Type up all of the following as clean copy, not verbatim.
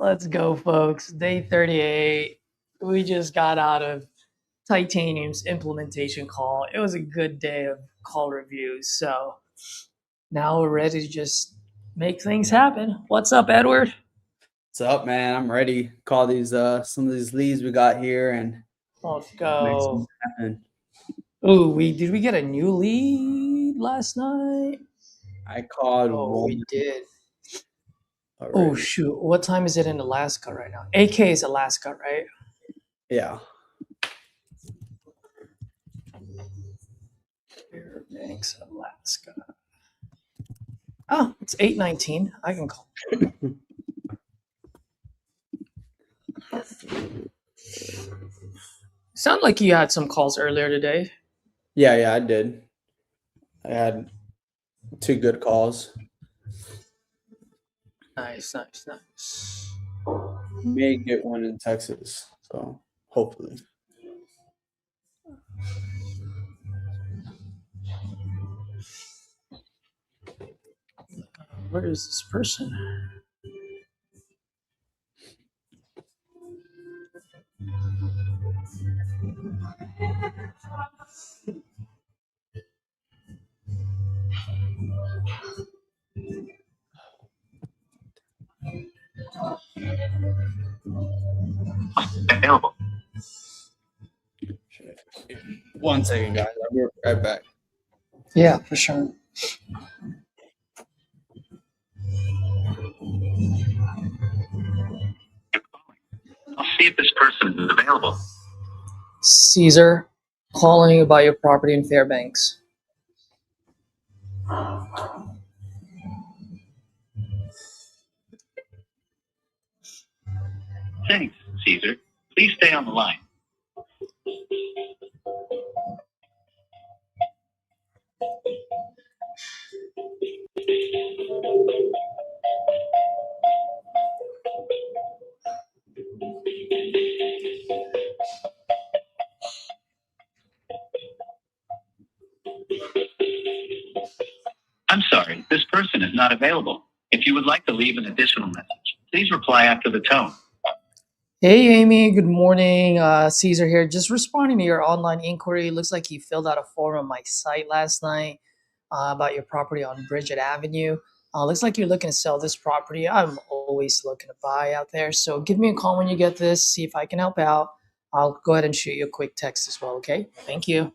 Let's go, folks. Day 38. We just got out of Titanium's implementation call. It was a good day of call reviews. So now we're ready to just make things happen. What's up, Edward? What's up, man? I'm ready to call these some of these leads we got here and Let's make go. something happen. Ooh, did we get a new lead last night? I called one. We did. Already. Oh shoot! What time is it in Alaska right now? AK is Alaska, right? Yeah. Fairbanks, Alaska. Oh, it's 8:19. I can call. Sound like you had some calls earlier today. Yeah, I did. I had 2 good calls. Nice. May get one in Texas, so hopefully. Where is this person? Available. 1 second, guys. I'll be right back. Yeah, for sure. I'll see if this person is available. Caesar, calling about your property in Fairbanks. Thanks, Caesar. Please stay on the line. I'm sorry, this person is not available. If you would like to leave an additional message, please reply after the tone. Hey, Amy. Good morning. Caesar here. Just responding to your online inquiry. Looks like you filled out a form on my site last night about your property on Bridget Avenue. Looks like you're looking to sell this property. I'm always looking to buy out there. So give me a call when you get this. See if I can help out. I'll go ahead and shoot you a quick text as well. Okay. Thank you.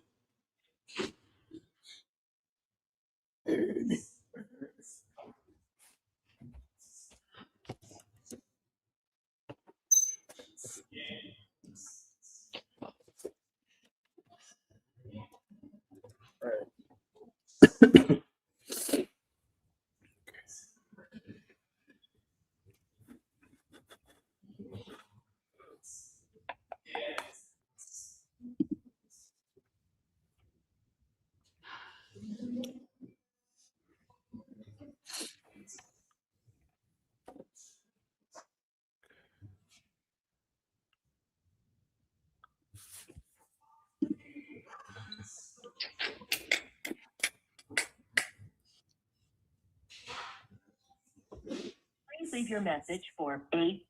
Please leave your message for 8.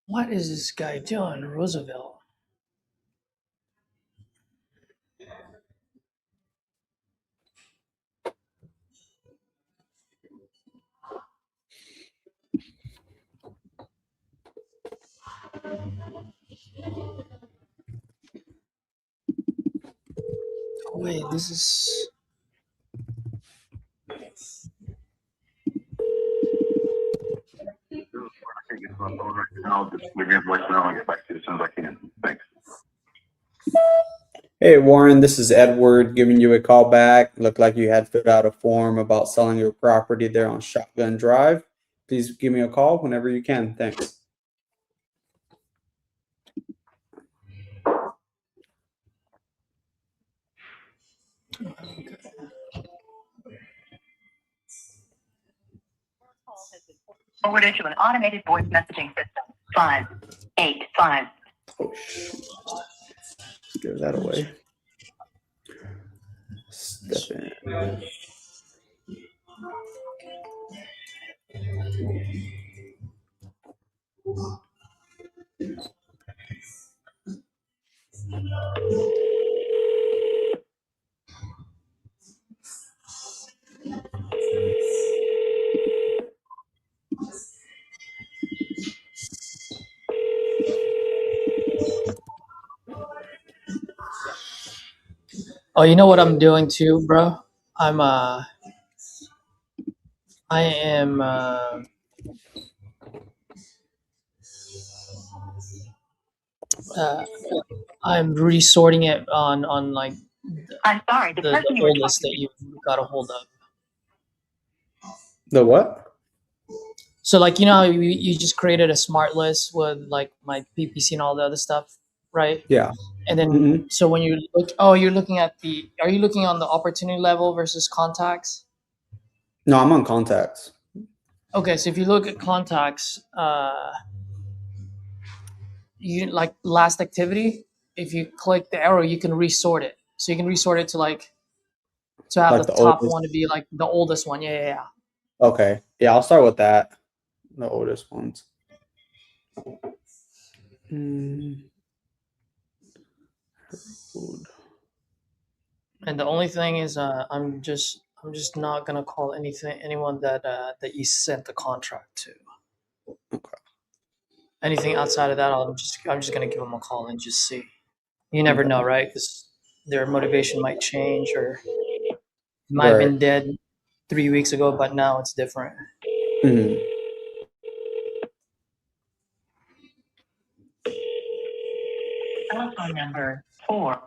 What is this guy doing, Roosevelt? Oh, wait, this is. I'll just leave you a voicemail and get back to you as soon as I can. Thanks. Hey, Warren, this is Edward giving you a call back. Looked like you had filled out a form about selling your property there on Shotgun Drive. Please give me a call whenever you can. Thanks. Forwarded to an automated voice messaging system. 585. Oh, shoot. Give that away. Step in. Oh, you know what I'm doing too, bro? I am uh, I'm resorting it on like I'm sorry, the person the you were oldest talking that you've got a hold of. The what? So like you know how you just created a smart list with like my PPC and all the other stuff, right? Yeah. And then so when you look, oh, you're looking at are you looking on the opportunity level versus contacts? No, I'm on contacts. Okay, so if you look at contacts, you like last activity. If you click the arrow, you can resort it. So you can resort it to like to have Like the the top oldest. one to be like the oldest one. Yeah, yeah, yeah. Okay. Yeah, I'll start with that. The oldest ones. Food. And the only thing is, I'm just not gonna call anyone that you sent the contract to. Okay. Anything outside of that, I'm just gonna give them a call and just see. You never know, right? Because their motivation might change, or it might have Right. been dead 3 weeks ago, but now it's different. Mhm. telephone number 4.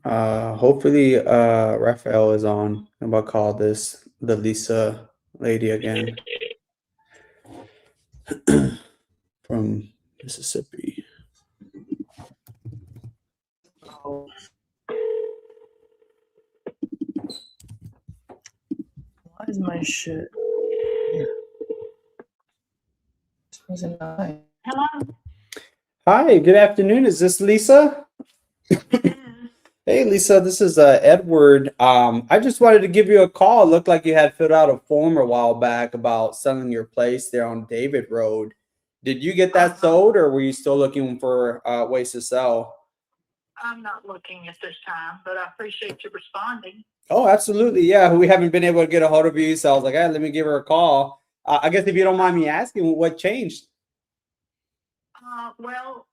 Hopefully, Raphael is on. I'm about to call this the Lisa lady again from Mississippi. Oh, why is my shit? This wasn't nice. Hello? Hi, good afternoon. Is this Lisa? Hey, Lisa, this is Edward. I just wanted to give you a call. It looked like you had filled out a form a while back about selling your place there on David Road. Did you get that sold, or were you still looking for ways to sell? I'm not looking at this time, but I appreciate you responding. Oh, absolutely. Yeah, we haven't been able to get a hold of you, so I was like, hey, let me give her a call. I guess if you don't mind me asking, what changed? Well,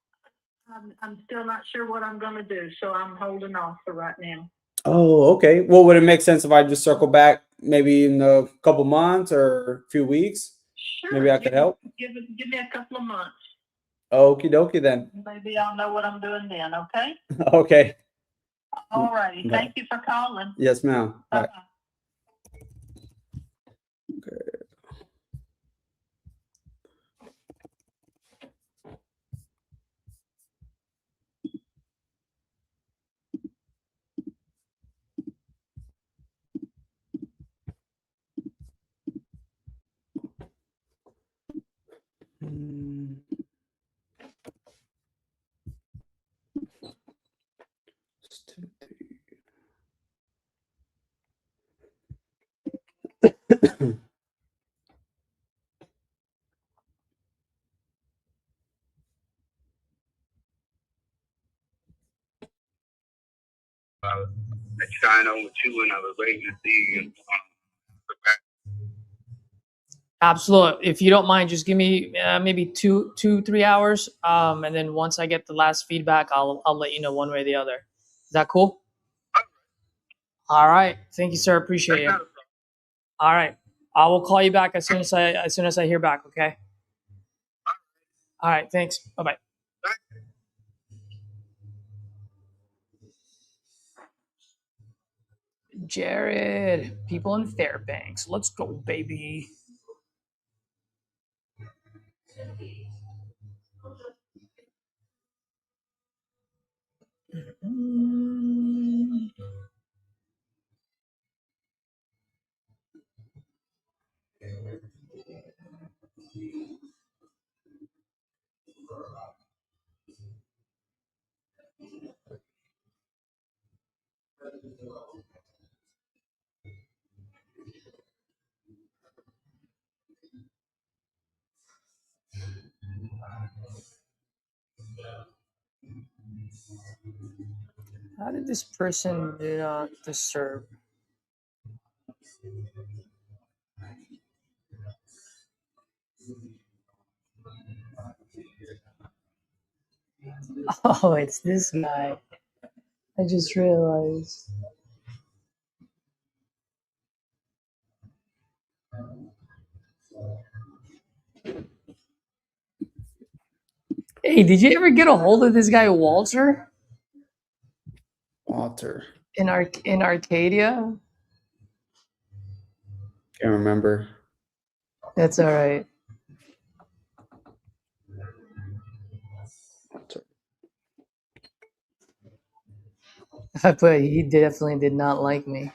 I'm still not sure what I'm going to do, so I'm holding off for right now. Oh, okay. Well, would it make sense if I just circle back maybe in a couple months or a few weeks? Sure. Maybe I could help. Give me a couple of months. Okie dokie then. Maybe I'll know what I'm doing then, okay? Okay. All righty. Thank you for calling. Yes, ma'am. All right. Bye-bye. Mm. At China with you, and I was waiting to see you. Absolutely. If you don't mind, just give me maybe 3 hours, and then once I get the last feedback, I'll let you know one way or the other. Is that cool? All right. Thank you, sir. Appreciate you. All right. I will call you back as soon as I hear back. Okay. All right. Thanks. Bye bye. Jared, people in Fairbanks. Let's go, baby. How did this person do not disturb? Oh, it's this guy. I just realized. Hey, did you ever get a hold of this guy Walter Walter. in Arcadia? Can't remember. That's all right. Walter. But he definitely did not like me.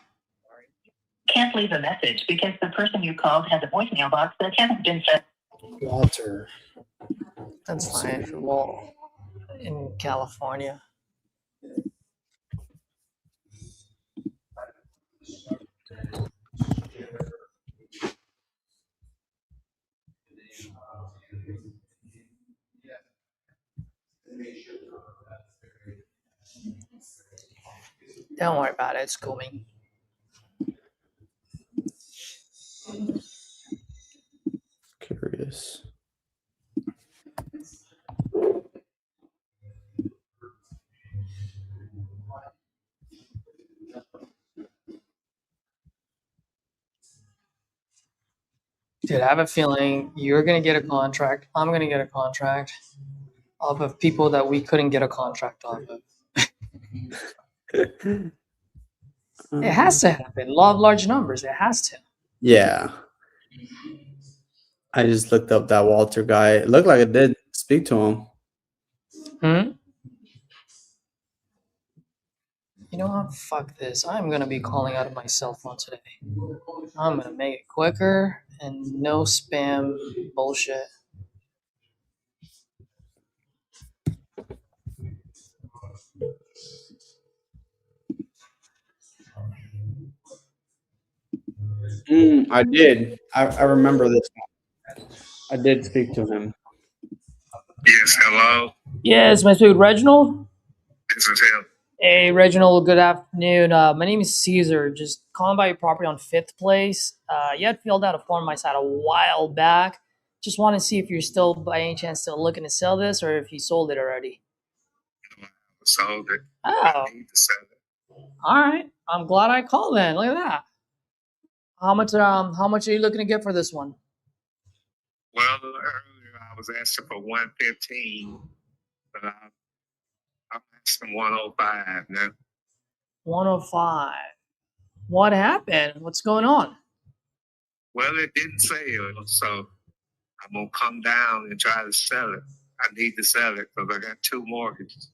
Can't leave a message because the person you called has a voicemail box that hasn't been set. Walter. That's fine. Well, in California. Don't worry about it. It's coming. Curious. Dude, I have a feeling you're gonna get a contract. I'm gonna get a contract off of people that we couldn't get a contract off of. It has to happen. Law of large numbers. It has to. Yeah. I just looked up that Walter guy. It looked like I did speak to him. Hmm? You know what? Fuck this. I'm gonna be calling out of my cell phone today. I'm gonna make it quicker and no spam bullshit. I did. I remember this one. I did speak to him. Yes, hello. Yes, my speak with Reginald. This is him. Hey, Reginald. Good afternoon. My name is Caesar. Just calling by your property on Fifth Place. You had filled out a form on my side a while back. Just want to see if you're still, by any chance, still looking to sell this, or if you sold it already. Sold it. Oh, I need to sell it. all right. I'm glad I called then. Look at that. How much are you looking to get for this one? Well, earlier I was asking for 115, but I'm asking 105 now. 105. What happened? What's going on? Well, it didn't sell, so I'm gonna come down and try to sell it. I need to sell it because I got 2 mortgages.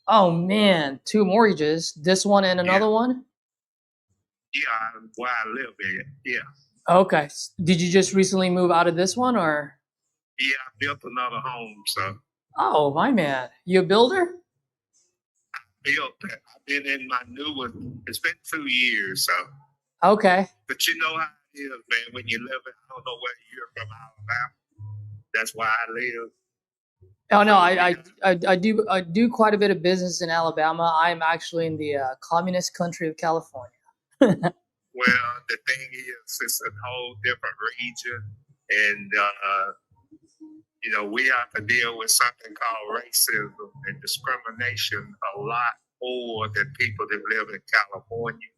Oh man, 2 mortgages. This one and another one? Yeah, where I live at. Yeah. Okay. Did you just recently move out of this one or? Yeah, I built another home, so Oh, my man. You a builder? built that. I've been in my new one. It's been 2 years, so. Okay. But you know how it is, man. When you live in, I don't know where you're from, Alabama. That's where I live. Oh no, I do quite a bit of business in Alabama. I'm actually in the communist country of California. Well, the thing is, it's a whole different region, and we have to deal with something called racism and discrimination a lot more than people that live in California.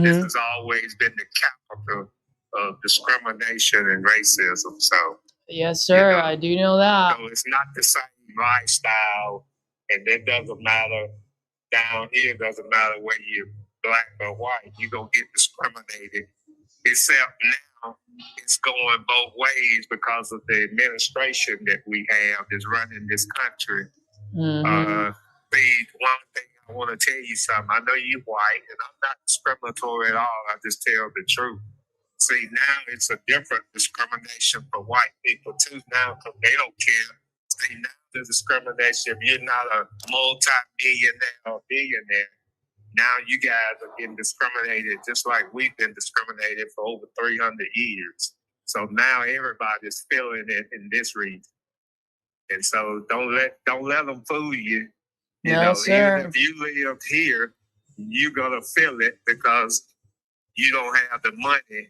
This has always been the capital of discrimination and racism. So, Yes, sir. I do know that. so it's not the same lifestyle, and it doesn't matter down here. It doesn't matter whether you're black or white. You're gonna get discriminated. Except now, it's going both ways because of the administration that we have that's running this country. See, one thing I I want to tell you something. I know you white, and I'm not discriminatory at all. I just tell the truth. See, now it's a different discrimination for white people too now, because they don't care. See, now the discrimination, if you're not a multi-millionaire or billionaire, now you guys are getting discriminated just like we've been discriminated for over 300 years. So now everybody's feeling it in this region. And so don't let them fool you. You No, know, sir. even if you live here, you're gonna feel it because you don't have the money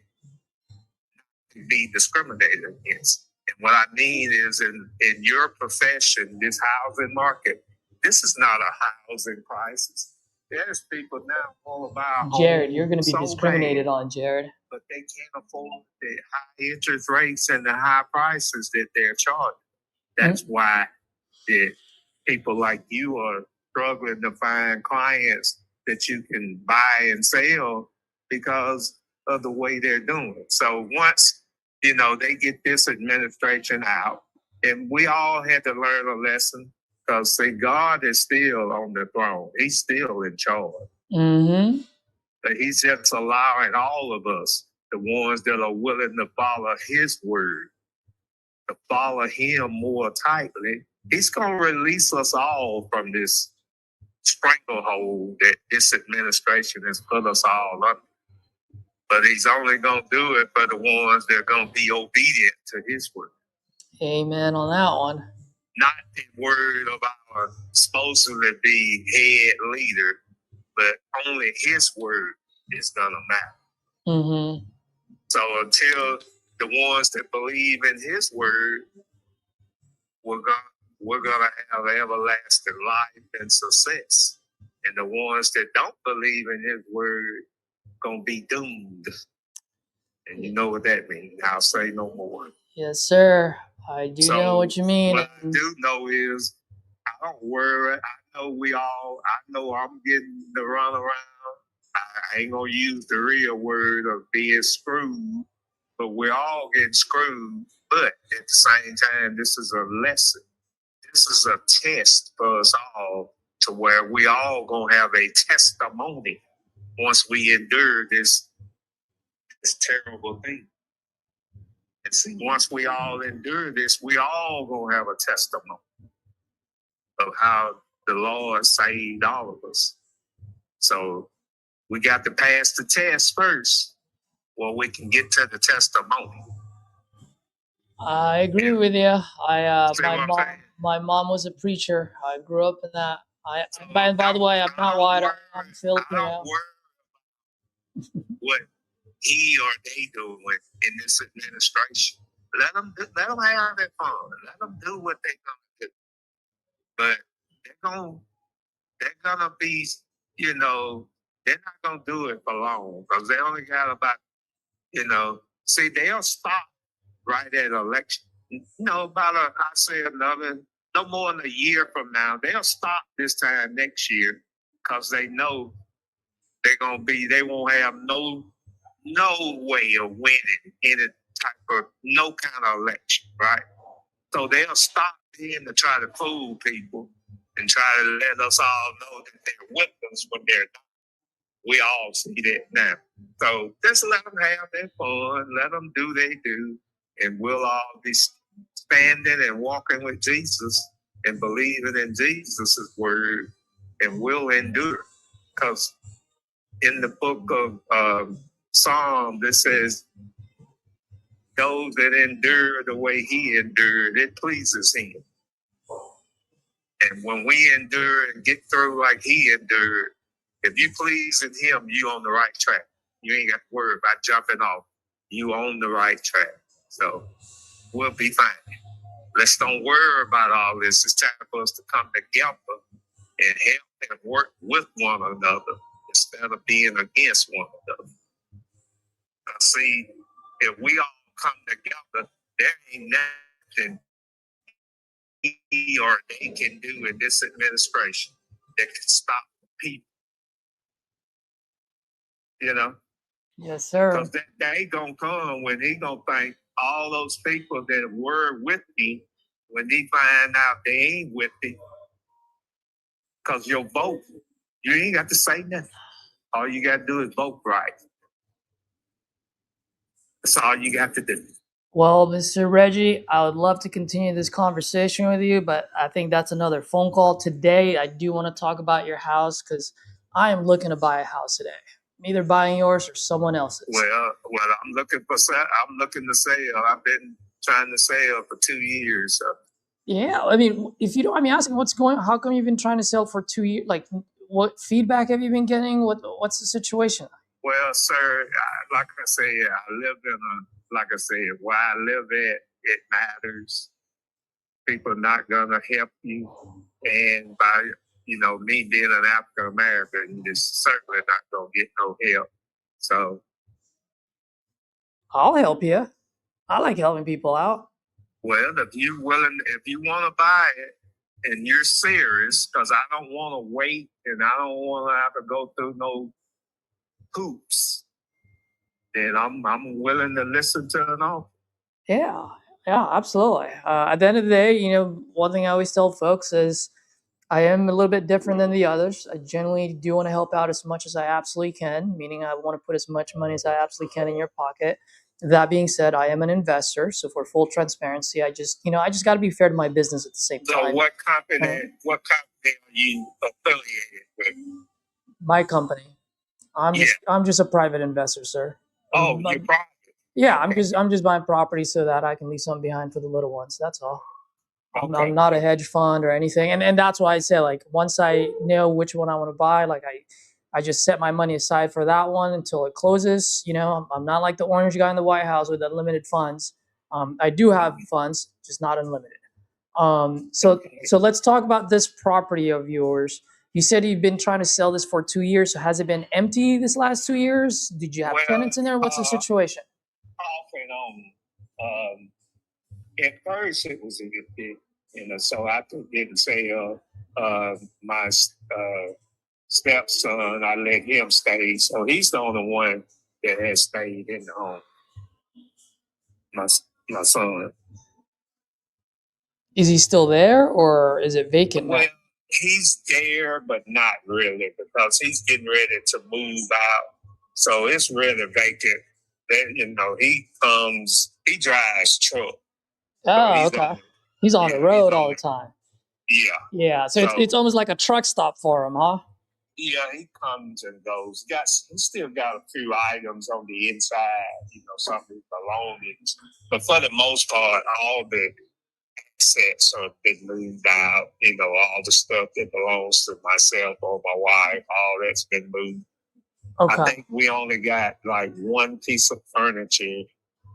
to be discriminated against. And what I mean is in your profession, this housing market, this is not a housing crisis. There's people now all about Jared, you're going to be so discriminated bad, on, Jared. but they can't afford the high interest rates and the high prices that they're charging. That's why the people like you are struggling to find clients that you can buy and sell because of the way they're doing it. So once, you know, they get this administration out, and we all had to learn a lesson because, see, God is still on the throne. He's still in charge. Mm-hmm. But he's just allowing all of us, the ones that are willing to follow his word, to follow him more tightly, he's going to release us all from this stranglehold that this administration has put us all under. But he's only going to do it for the ones that are going to be obedient to his word. Amen on that one. Not the word of our supposedly be head leader, but only his word is going to matter. Mm-hmm. So until the ones that believe in his word, we're gonna have everlasting life and success. And the ones that don't believe in his word gonna be doomed. And you know what that means. I'll say no more. Yes, sir. I do So know what you mean. What I do know is I don't worry. I know I'm getting the runaround. I ain't gonna use the real word of being screwed, but we're all getting screwed. But at the same time, this is a lesson. This is a test for us all to where we all gonna have a testimony once we endure this terrible thing. And see, once we all endure this, we all gonna have a testimony of how the Lord saved all of us. So we got to pass the test first, well, we can get to the testimony. I agree with you. See what I'm saying? My mom was a preacher. I grew up in that. By the way, I'm not white. I'm Filipino. I don't worry what he or they doing in this administration. Let them have their fun. Let them do what they're gonna do. But they're gonna be, you know, they're not gonna do it for long because they only got about, you know, see, they'll stop right at election. You know, about no more than a year from now, they'll stop this time next year because they know they won't have no way of winning any type of, no kind of election, right? So they'll stop then to try to fool people and try to let us all know that they're with us when they're not. We all see that now. So just let them have their fun, let them do they do, and we'll all be standing and walking with Jesus and believing in Jesus' word, and we'll endure. Because in the book of Psalms, it says, those that endure the way he endured, it pleases him. And when we endure and get through like he endured, if you please in him, you on the right track. You ain't got to worry about jumping off. You on the right track. So we'll be fine. Let's don't worry about all this. It's time for us to come together and help and work with one another instead of being against one another. Now, see, if we all come together, there ain't nothing he or they can do in this administration that can stop people. You know? Yes, sir. Because that day gonna come when he gonna think all those people that were with me, when he find out they ain't with me, because your vote You ain't got to say nothing. All you got to do is vote right. That's all you got to do. Well, Mr. Reggie, I would love to continue this conversation with you, but I think that's another phone call. Today, I do want to talk about your house because I am looking to buy a house today. I'm either buying yours or someone else's. Well, I'm looking for. I'm looking to sell. I've been trying to sell for 2 years. So. Yeah, I mean, if you don't, I mean, asking what's going. How come you've been trying to sell for 2 years? Like, what feedback have you been getting? What's the situation? Well, sir, like I say, I live in a. Like I said, where I live at, it matters. People are not gonna help you, and by me being an African American, you're certainly not gonna get no help. So, I'll help you. I like helping people out. well, if you're willing, if you want to buy it, and you're serious, because I don't want to wait, and I don't want to have to go through no hoops, then I'm willing to listen to an offer. Yeah, absolutely. At the end of the day, one thing I always tell folks is I am a little bit different than the others. I generally do want to help out as much as I absolutely can, meaning I want to put as much money as I absolutely can in your pocket. That being said, I am an investor, so for full transparency, I just got to be fair to my business at the same time. So, what company are you affiliated with? My company. I'm just a private investor, sir. Oh, you're private. Yeah, I'm just buying property so that I can leave something behind for the little ones. That's all. Okay. I'm not a hedge fund or anything, and that's why I say, like, once I know which one I want to buy, like I just set my money aside for that one until it closes. I'm not like the orange guy in the White House with unlimited funds. I do have funds, just not unlimited. So let's talk about this property of yours. You said you've been trying to sell this for 2 years. So has it been empty this last 2 years? Did you have tenants in there? What's the situation? Off and on. At first, it was empty, so I didn't sell. My stepson, I let him stay, so he's the only one that has stayed in the home. My son. Is he still there, or is it vacant now? Well, he's there, but not really, because he's getting ready to move out. So it's really vacant. Then he drives truck. Oh, okay. He's on the road all the time. Yeah. Yeah. So it's almost like a truck stop for him, huh? Yeah, he comes and goes. He still got a few items on the inside, some of his belongings. But for the most part, all the assets have been moved out. All the stuff that belongs to myself or my wife, all that's been moved. Okay. I think we only got like one piece of furniture,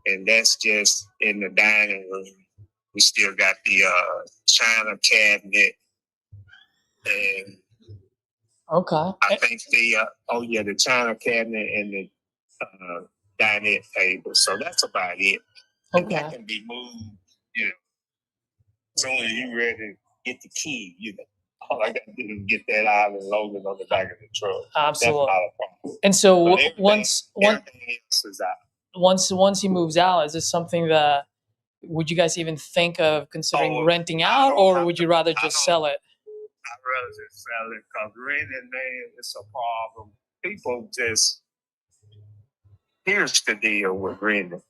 and that's just in the dining room. We still got the china cabinet, and okay. I think the china cabinet and the dining table. So that's about it. Okay. And that can be moved, as soon as you're ready to get the key, all I got to do is get that out and load it on the back of the truck. Absolutely. That's not a problem. And so everything else is out. Once he moves out, is this something that would you guys even think of considering renting out, or would you rather just sell it? I'd rather just sell it, because renting, man, it's a problem. People just, here's the deal with renting.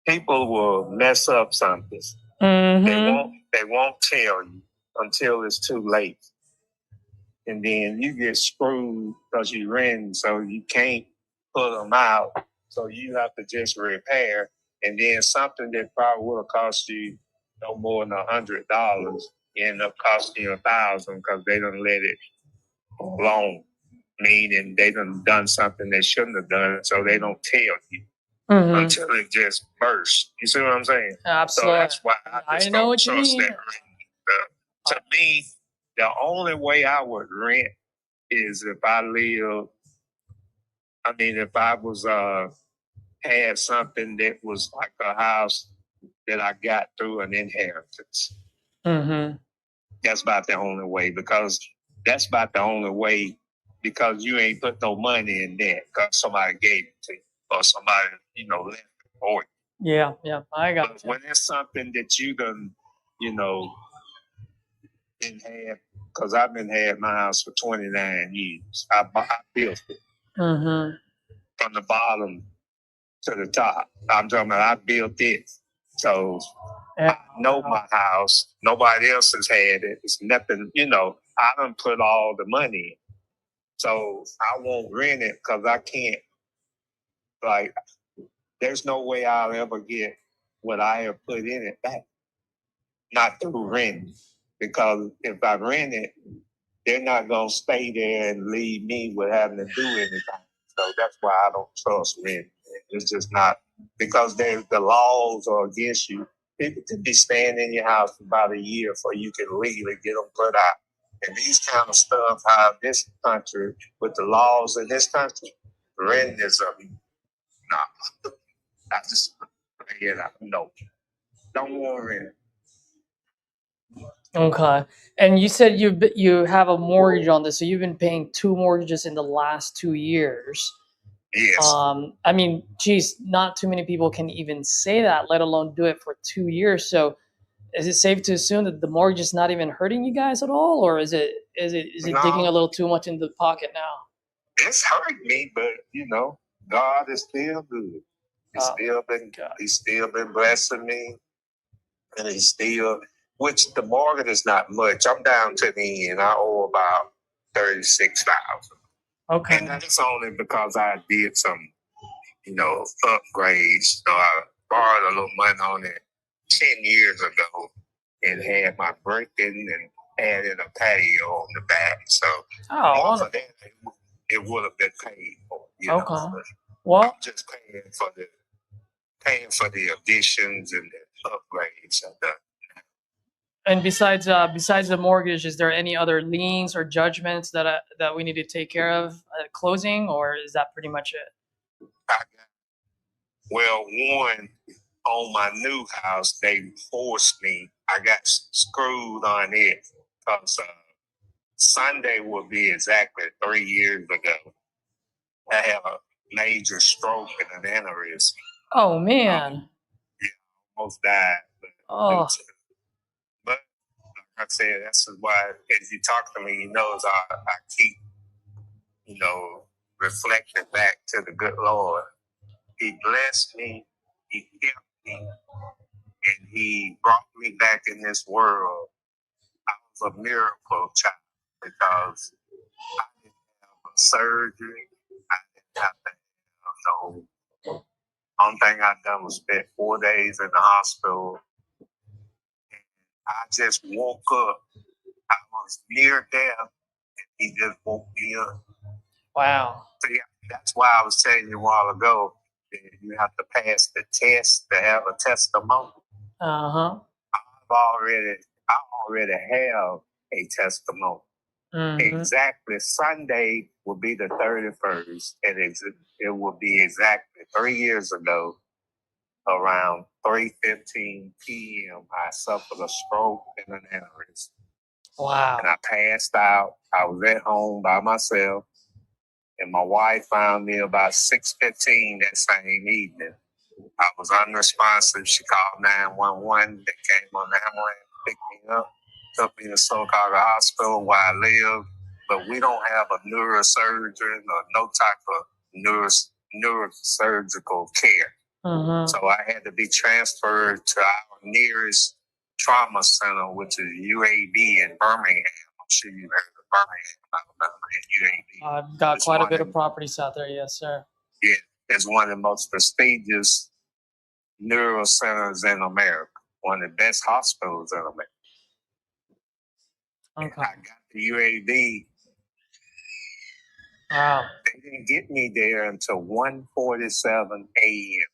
People will mess up something. Mm-hmm. They won't tell you until it's too late. And then you get screwed because you rent, so you can't pull them out. So you have to just repair. And then something that probably would have cost you no more than $100 end up costing you $1,000 because they don't let it go along. Meaning they done something they shouldn't have done, so they don't tell you until it just bursts. You see what I'm saying? Absolutely. So that's why I just don't trust that rent. To me, the only way I would rent is if I was had something that was like a house that I got through an inheritance. Mm-hmm. That's about the only way, because you ain't put no money in there because somebody gave it to you or somebody, left it for you. Yeah, I got it. When it's something that you done, been had, because I've been had my house for 29 years. I built it Mm-hmm. from the bottom to the top. I'm talking about I built it. So I know my house. Nobody else has had it. It's nothing, I done put all the money in. So I won't rent it because I can't, like, there's no way I'll ever get what I have put in it back. Not through rent. Because if I rent it, they're not going to stay there and leave me with having to do anything. So that's why I don't trust rent. It's just not, because the laws are against you. People could be staying in your house for about a year before you can legally get them put out. And these kind of stuff, how this country, with the laws in this country, rent is nah. I just, no. Don't want rent. Okay. And you said you have a mortgage on this, so you've been paying 2 mortgages in the last 2 years. Yes. I mean, geez, not too many people can even say that, let alone do it for 2 years. So, is it safe to assume that the mortgage is not even hurting you guys at all, or is it digging a No, little too much into the pocket now? it's hurt me, but God is still good. Oh, God. He's still been blessing me, and he's still, which the mortgage is not much. I'm down to the end. I owe about 36,000, Okay. and that's only because I did some, upgrades. So I borrowed a little money on it 10 years ago, and had my brick in and added a patio on the back. So Oh, all wonderful. of that, it would have been paid for. Okay. But Well, I'm just paying for the additions and the upgrades and the. and besides the mortgage, is there any other liens or judgments that we need to take care of at closing, or is that pretty much it? I got, well, one on my new house, they forced me. I got screwed on it because Sunday will be exactly 3 years ago. I had a major stroke and an aneurysm. Oh man. Yeah, almost died. Oh. But like I said, that's why as you talk to me, I keep, reflecting back to the good Lord. He blessed me, he kept me, and he brought me back in this world. I was a miracle child because I didn't have a surgery. I didn't have to have no. Only thing I done was spent 4 days in the hospital. I just woke up. I was near death. He just woke me up. Wow. See, that's why I was telling you a while ago that you have to pass the test to have a testimony. Uh-huh. I already have a testimony. Mm-hmm. Exactly Sunday will be the 31st, and it will be exactly 3 years ago, around 3:15 p.m. I suffered a stroke and an aneurysm. Wow. And I passed out. I was at home by myself, and my wife found me about 6:15 that same evening. I was unresponsive. She called 911. They came on the ambulance, picked me up, took me to Chicago Hospital where I live. But we don't have a neurosurgeon or no type of neurosurgical care. Mm-hmm. So I had to be transferred to our nearest trauma center, which is UAB in Birmingham. I'm sure you've heard of Birmingham, Alabama, and UAB. I've got It's quite a one bit of- of properties out there, yes, sir. Yeah, it's one of the most prestigious neuro centers in America, one of the best hospitals in America. Okay. I got the UAB. Wow. They didn't get me there until 1:47 a.m.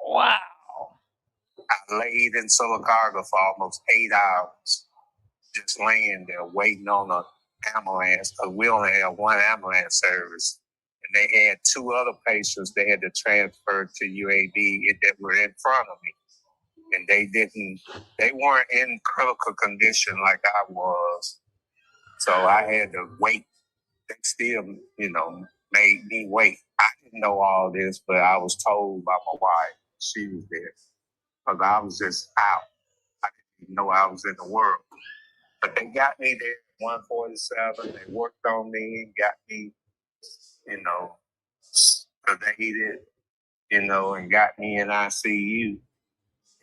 Wow. I laid in Silicaga for almost 8 hours, just laying there waiting on an ambulance, because we only had one ambulance service. And they had two other patients they had to transfer to UAB that were in front of me. And they weren't in critical condition like I was. So I had to wait. They still, made me wait. I didn't know all this, but I was told by my wife. She was there. Because I was just out. I didn't even know I was in the world. But they got me there at 147. They worked on me and got me, sedated, and got me in ICU.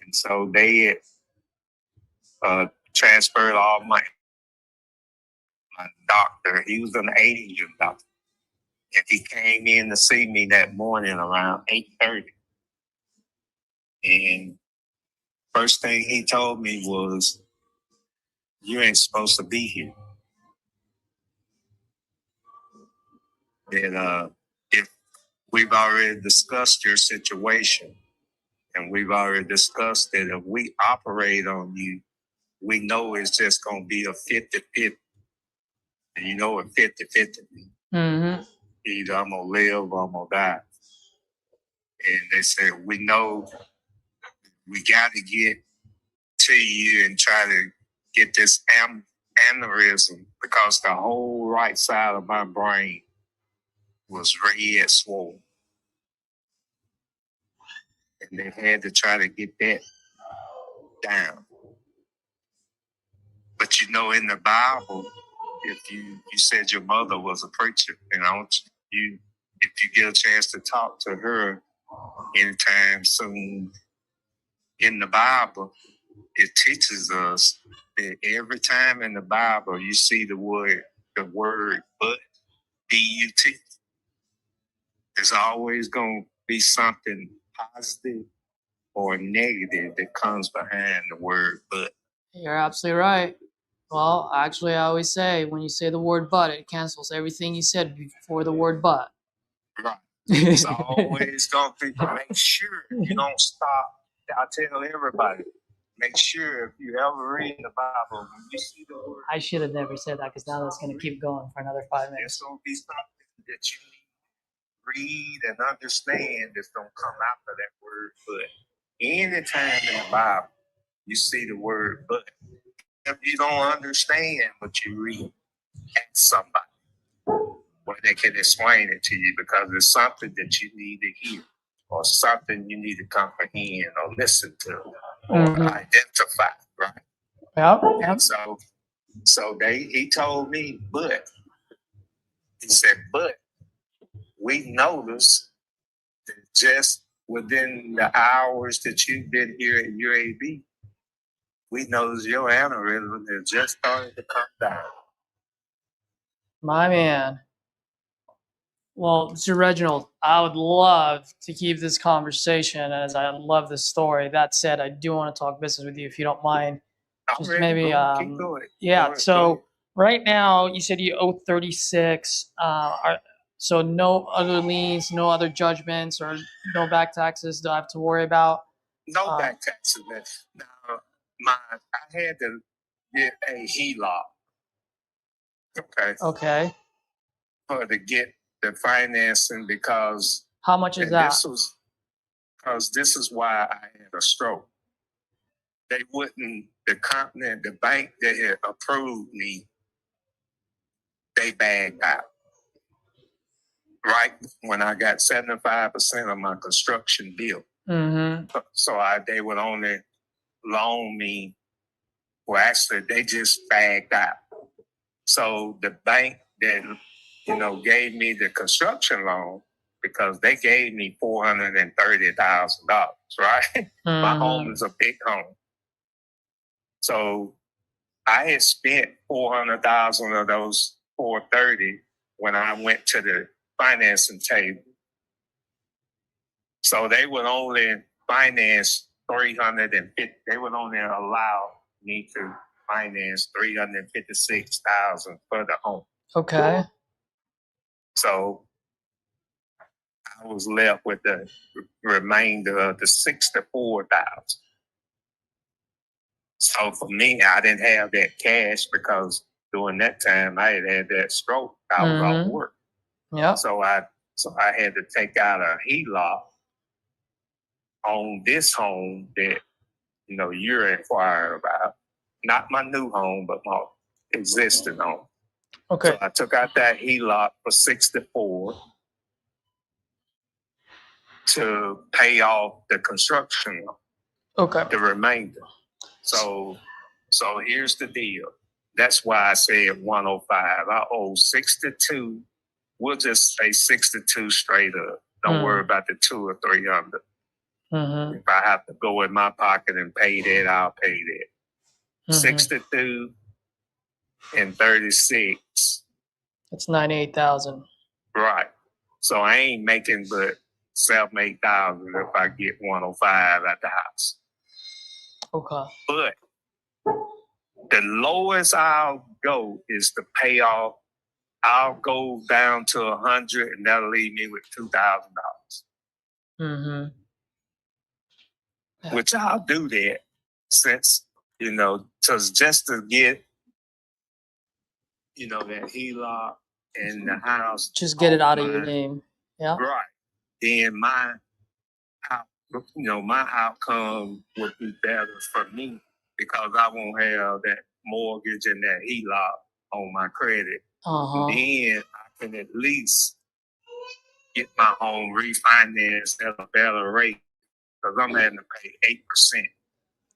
And so they transferred all my doctor. He was an Asian doctor. And he came in to see me that morning around 8:30. And first thing he told me was, you ain't supposed to be here. And if we've already discussed your situation, and we've already discussed that if we operate on you, we know it's just going to be a 50-50. And you know what 50-50 means. Mm-hmm. Either I'm going to live or I'm going to die. And they said, we know we got to get to you and try to get this aneurysm, because the whole right side of my brain was red swollen. And they had to try to get that down. But in the Bible, if you said your mother was a preacher, and I want you, if you get a chance to talk to her anytime soon, in the Bible, it teaches us that every time in the Bible you see the word but, B-U-T, there's always going to be something positive or negative that comes behind the word but. You're absolutely right. Well, actually, I always say when you say the word but, it cancels everything you said before the word but. Right. It's always going to be, make sure you don't stop. I tell everybody, make sure if you ever read the Bible, when you see the word, I should have never said that, because now that's going to keep going for another 5 there's minutes. going to be something that you need to read and understand that's going to come after that word but. Anytime in the Bible you see the word but, if you don't understand what you read, ask somebody where they can explain it to you, because it's something that you need to hear, or something you need to comprehend or listen to, or identify, right? Yep. And so he told me, but he said, but we noticed that just within the hours that you've been here at UAB, we noticed your aneurysm has just started to come down. My man. Well, Mr. Reginald, I would love to keep this conversation, as I love this story. That said, I do want to talk business with you, if you don't mind. Just maybe, keep going. yeah. So right now, you said you owe 36. So no other liens, no other judgments, or no back taxes that I have to worry about. No back taxes. Now, I had to get a HELOC. Okay. To get the financing, because How much is that? This is why I had a stroke. They wouldn't, the company, the bank that had approved me, they bagged out. Right when I got 75% of my construction bill. Mm-hmm. So they would only loan me, well, actually, they just bagged out. So the bank that, gave me the construction loan, because they gave me $430,000, right? Mm-hmm. My home is a big home. So I had spent 400,000 of those 430 when I went to the financing table. So they would only finance 350. They would only allow me to finance 356,000 for the home. Okay. So I was left with the remainder of the 64,000. So for me, I didn't have that cash, because during that time I had that stroke. I was off work. Yeah. So I had to take out a HELOC on this home that you're inquiring about. Not my new home, but my existing home. Okay. So I took out that HELOC for 64 to pay off the construction loan. Okay. The remainder. So here's the deal. That's why I said 105. I owe 62. We'll just say 62 straight up. Don't worry about the 200 or 300. If I have to go in my pocket and pay that, I'll pay that. 62 and 36. That's 98,000. Right. So I ain't making but 7,000, 8,000 if I get 105 at the house. Okay. But the lowest I'll go is to pay off. I'll go down to 100, and that'll leave me with $2,000. Which I'll do that since, just to get, that HELOC and the house. Just get it out of your name. Yeah. Right. Then my outcome would be better for me because I won't have that mortgage and that HELOC on my credit. Then I can at least get my home refinanced at a better rate because I'm having to pay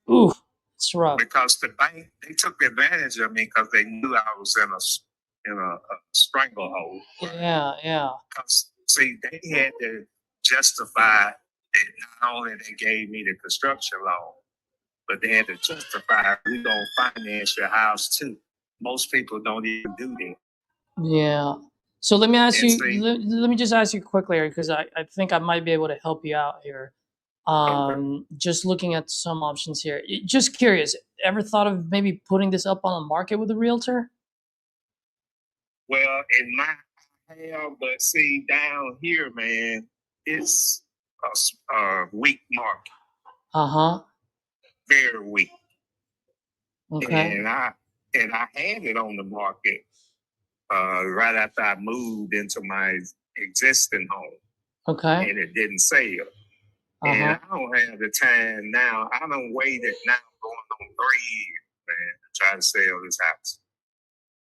8%. Ooh, it's rough. Because the bank, they took advantage of me because they knew I was in a stranglehold. Yeah. Because see, they had to justify that not only they gave me the construction loan, but they had to justify we're gonna finance your house too. Most people don't even do that. Yeah. So let me ask And you. see- Let me just ask you quickly, because I think I might be able to help you out here. Just looking at some options here. Just curious. Ever thought of maybe putting this up on the market with a realtor? Well, in my hell, but see down here, man, it's a weak market. Very weak. Okay. And I had it on the market right after I moved into my existing home. Okay. And it didn't sell. And I don't have the time now. I done waited now going on 3 years, man, to try to sell this house.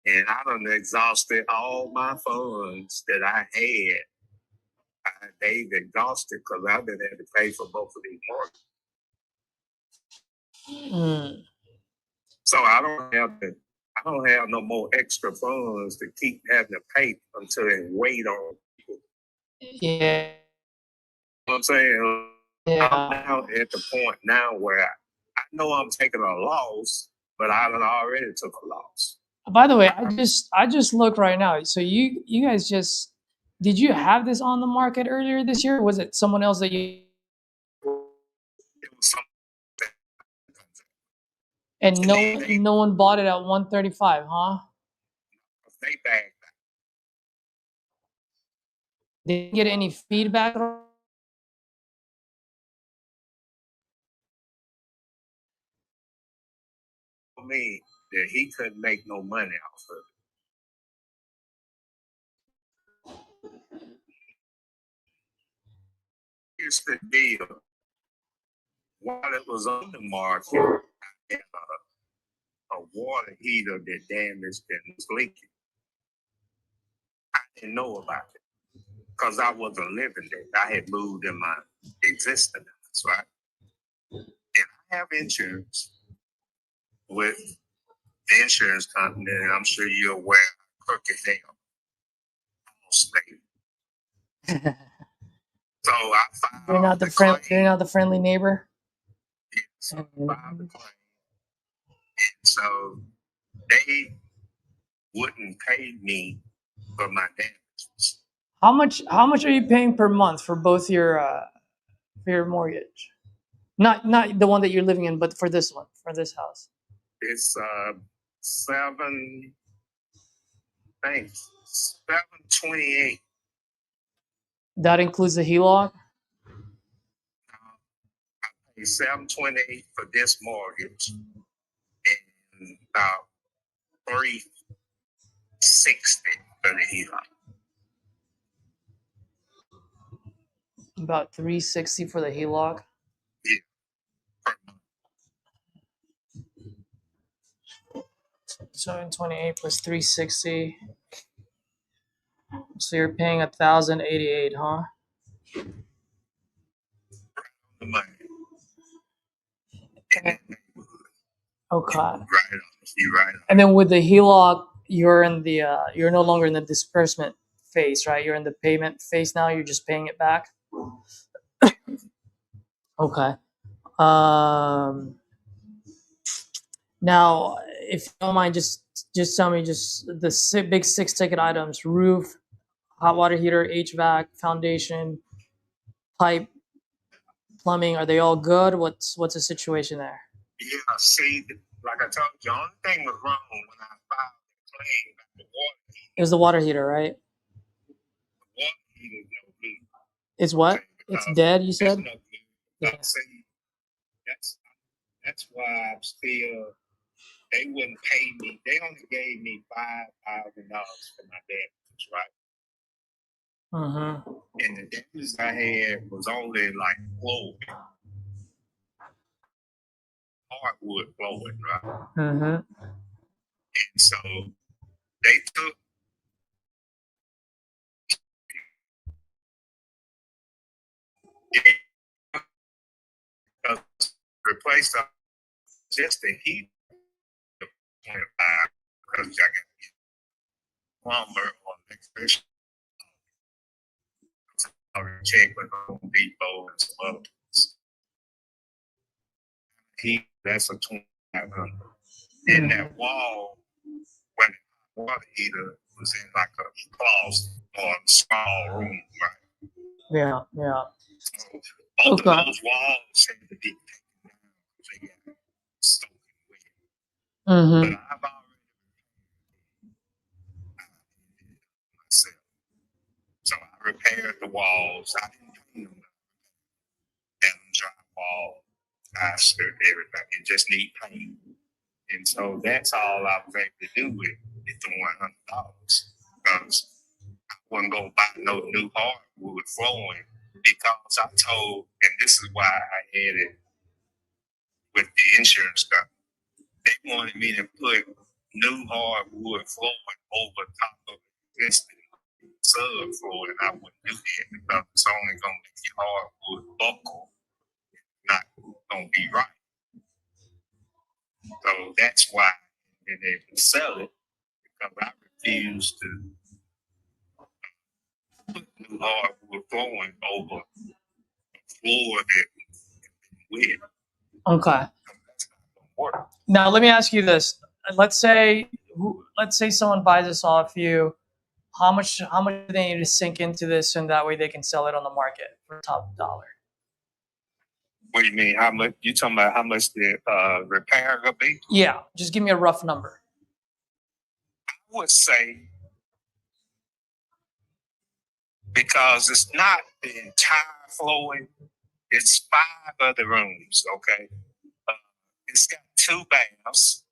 And I done exhausted all my funds that I had. They've exhausted because I've been able to pay for both of these mortgages. So I don't have no more extra funds to keep having to pay until they wait on people. Yeah. You know what I'm saying? Yeah. I'm now at the point now where I know I'm taking a loss, but I done already took a loss. By the way, I just looked right now. So you guys did you have this on the market earlier this year? Or was it someone else that you? It was something. And no one bought it at 135, huh? They bagged Did you get any feedback? me that he couldn't make no money off of it. Here's the deal. While it was on the market, I had a water heater that damaged and was leaking. I didn't know about it because I wasn't living there. I had moved in my existing house, right? And I have insurance with the insurance company, and I'm sure you're aware of crooked hell state. So I filed They're not the friendly neighbor. So I filed the claim. And so they wouldn't pay me for my damages. How much are you paying per month for both your mortgage? Not the one that you're living in, but for this one, for this house. It's $728. That includes the HELOC? I pay $728 for this mortgage and about $360 for the HELOC. About $360 for the HELOC. Yeah. Per month. 728 plus 360. So you're paying 1,088, huh? The money. Okay. Right on the You're right. And then with the HELOC, you're in the you're no longer in the disbursement phase, right? You're in the payment phase now. You're just paying it back. Okay. Um, Now, if you don't mind, just tell me just the big 6 ticket items: roof, hot water heater, HVAC, foundation, pipe, plumbing. Are they all good? What's the situation there? Yeah, see, like I told you, the only thing was wrong when I filed the claim about the water heater. It was the water heater, right? The water heater is no good. It's what? Okay, It's because dead. You it's said. no good. Yeah. See, that's why I'm still. They wouldn't pay me. They only gave me $5,000 for my damages, right? Mm-hmm. And the damage I had was only like flooring, hardwood flooring, right? Mm-hmm. And so they took replaced just the heat of 25 because I got plumber or electrician. I would check with Home Depot and some others. That's a 2,500. In that wall, when the water heater was in like a closet or a small room, right? Yeah. Yeah. So both Okay. of those walls had to be taken down because they got soaking wet. Mm-hmm. But I've already myself. So I repaired the walls. I didn't paint them. And drywall, plaster, everything. It just need paint. And so that's all I was able to do with the $100 because I wasn't gonna buy no new hardwood flooring because I told, and this is why I had it with the insurance company. They wanted me to put new hardwood flooring over top of existing subfloor, and I wouldn't do that because it's only gonna make your hardwood buckle, not gonna be right. So that's why they didn't sell it because I refused to put new hardwood flooring over a floor that wet. Okay. That's not gonna work. Now let me ask you this. Let's say someone buys this off you. How much do they need to sink into this, and that way they can sell it on the market for top dollar? What do you mean? How much? You talking about how much the repair will be? Yeah, just give me a rough number. I would say because it's not the entire flooring, it's 5 other rooms. Okay, it's got 2 baths.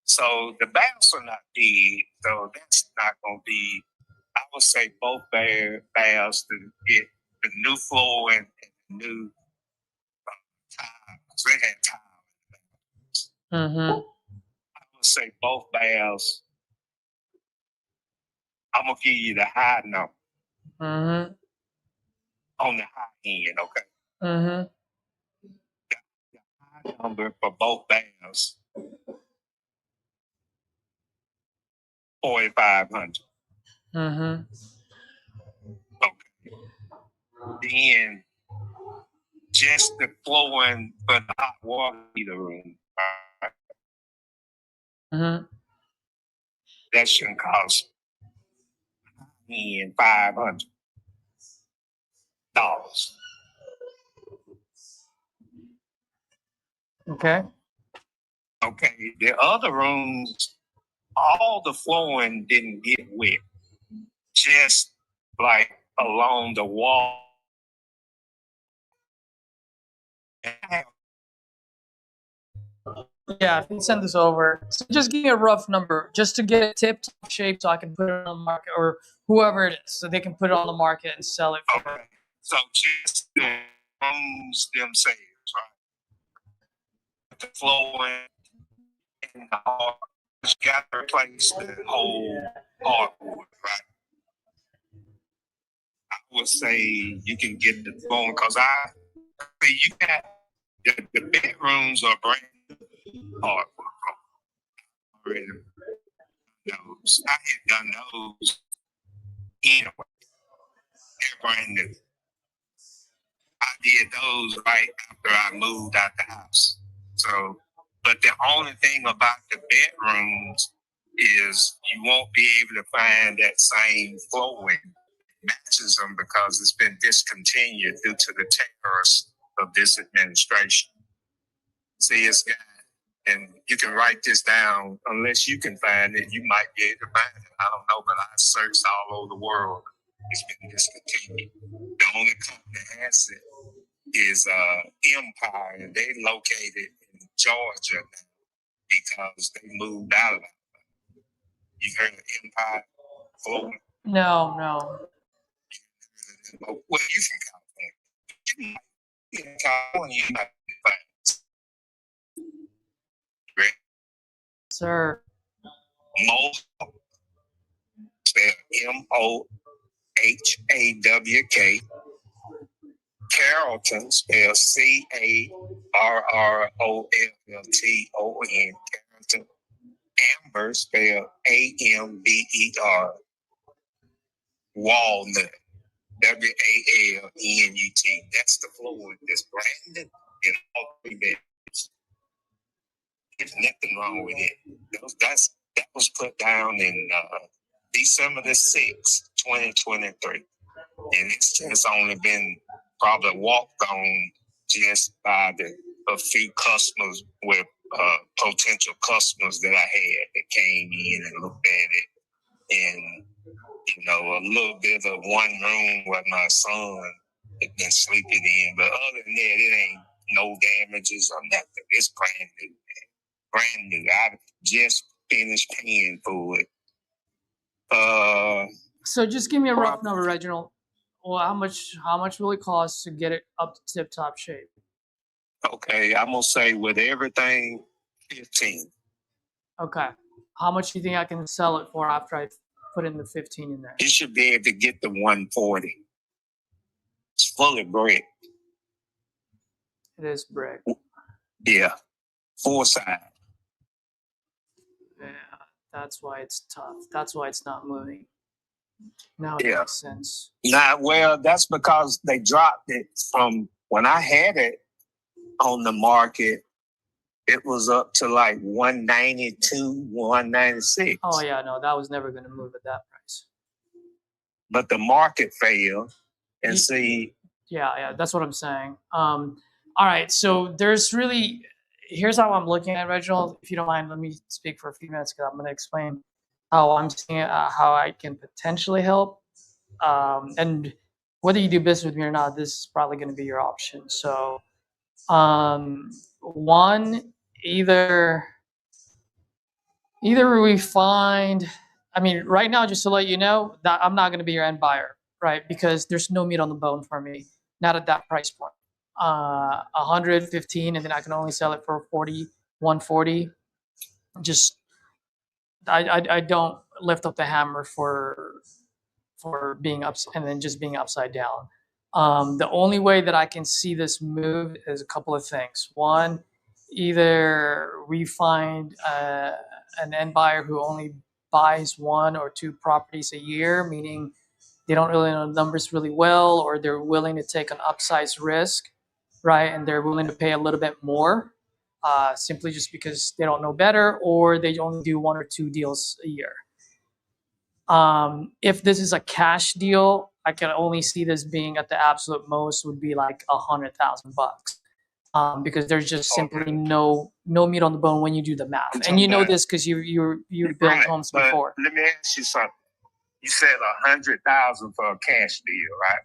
So the baths are not big, so that's not going to be. I would say both baths to get the new flooring and the new tile. Because they had tile. Mm-hmm. I would say both baths. I'm gonna give you the high number Mm-hmm. on the high end. Okay, Mm-hmm. the high number for both baths, 4,500. Mm-hmm. Okay, then just the flooring for the hot water heater room. Mm-hmm. That shouldn't cost me $500. Okay. Okay, the other rooms, all the flooring didn't get wet, just like along the wall. Yeah, if you send this over, so just give me a rough number, just to get it tip top shape, so I can put it on the market, or whoever it is, so they can put it on the market and sell it for. Okay, so just the rooms themselves, right? The flooring and the hard, you got to replace the whole hardwood, right? I would say you can get the flooring because you got the bedrooms are brand new hardwood. already done those. I had done those anyway. They're brand new. I did those right after I moved out the house. So, but the only thing about the bedrooms is you won't be able to find that same flooring matches them because it's been discontinued due to the terrors of this administration. See, it's got, and you can write this down. Unless you can find it, you might be able to find it. I don't know, but I searched all over the world. It's been discontinued. The only company that has it is Empire, and they located in Georgia now because they moved out of it. You've heard of Empire Flooring? No. Well, you from California. You in California, you might find it. Sir. Most spelled Mohawk. Carrollton spelled Carrolton. Carrollton. Amber spelled Amber. Walnut. WALNUT. That's the fluid that's branded in all three beds. There's nothing wrong with it. That was put down in December the 6th, 2023. And it's just only been probably walked on just by a few customers with potential customers that I had that came in and looked at it. And, a little bit of one room where my son had been sleeping in. But other than that, it ain't no damages or nothing. It's brand new, man. Brand new. I just finished paying for it. So just give me a rough number, Reginald. Well, how much will it cost to get it up to tip-top shape? Okay, I'm gonna say with everything, 15. Okay. How much do you think I can sell it for after I put in the 15 in there? You should be able to get the 140. It's fully brick. It is brick. Yeah, 4 side. Yeah, that's why it's tough. That's why it's not moving. Now it makes sense. Well, that's because they dropped it from when I had it on the market. It was up to like 192, 196. Oh yeah, no, that was never going to move at that price. But the market failed, and see. Yeah, that's what I'm saying. All right, so here's how I'm looking at it, Reginald. If you don't mind, let me speak for a few minutes because I'm going to explain how I'm seeing it, how I can potentially help. And whether you do business with me or not, this is probably going to be your option. So, one, either we find, right now, just to let you know, that I'm not going to be your end buyer, right? Because there's no meat on the bone for me, not at that price point. 115, and then I can only sell it for 140. Just, I don't lift up the hammer for being up and then just being upside down. The only way that I can see this move is a couple of things. One, either we find an end buyer who only buys 1 or 2 properties a year, meaning they don't really know the numbers really well, or they're willing to take an upsized risk, right? And they're willing to pay a little bit more, simply just because they don't know better, or they only do 1 or 2 deals a year. If this is a cash deal, I can only see this being at the absolute most would be like $100,000, because there's just simply no meat on the bone when you do the math. And you know this because you built homes before. Let me ask you something. You said $100,000 for a cash deal, right?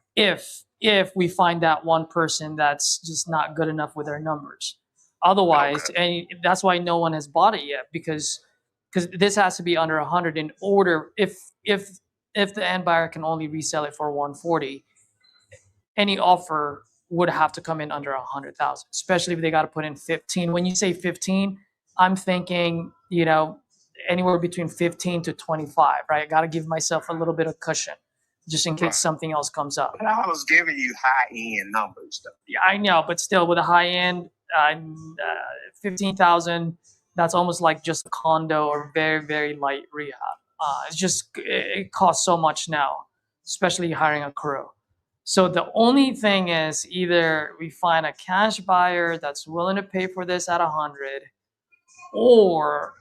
If we find that one person that's just not good enough with their numbers, otherwise, and that's why no one has bought it yet, because this has to be under 100 in order. If the end buyer can only resell it for 140, any offer would have to come in under 100,000, especially if they got to put in 15. When you say 15, I'm thinking, anywhere between 15 to 25, right? I got to give myself a little bit of cushion just in case something else comes up. But I was giving you high-end numbers, though. Yeah, I know, but still with a high end, 15,000, that's almost like just a condo or very, very light rehab. It costs so much now, especially hiring a crew. So the only thing is either we find a cash buyer that's willing to pay for this at 100, or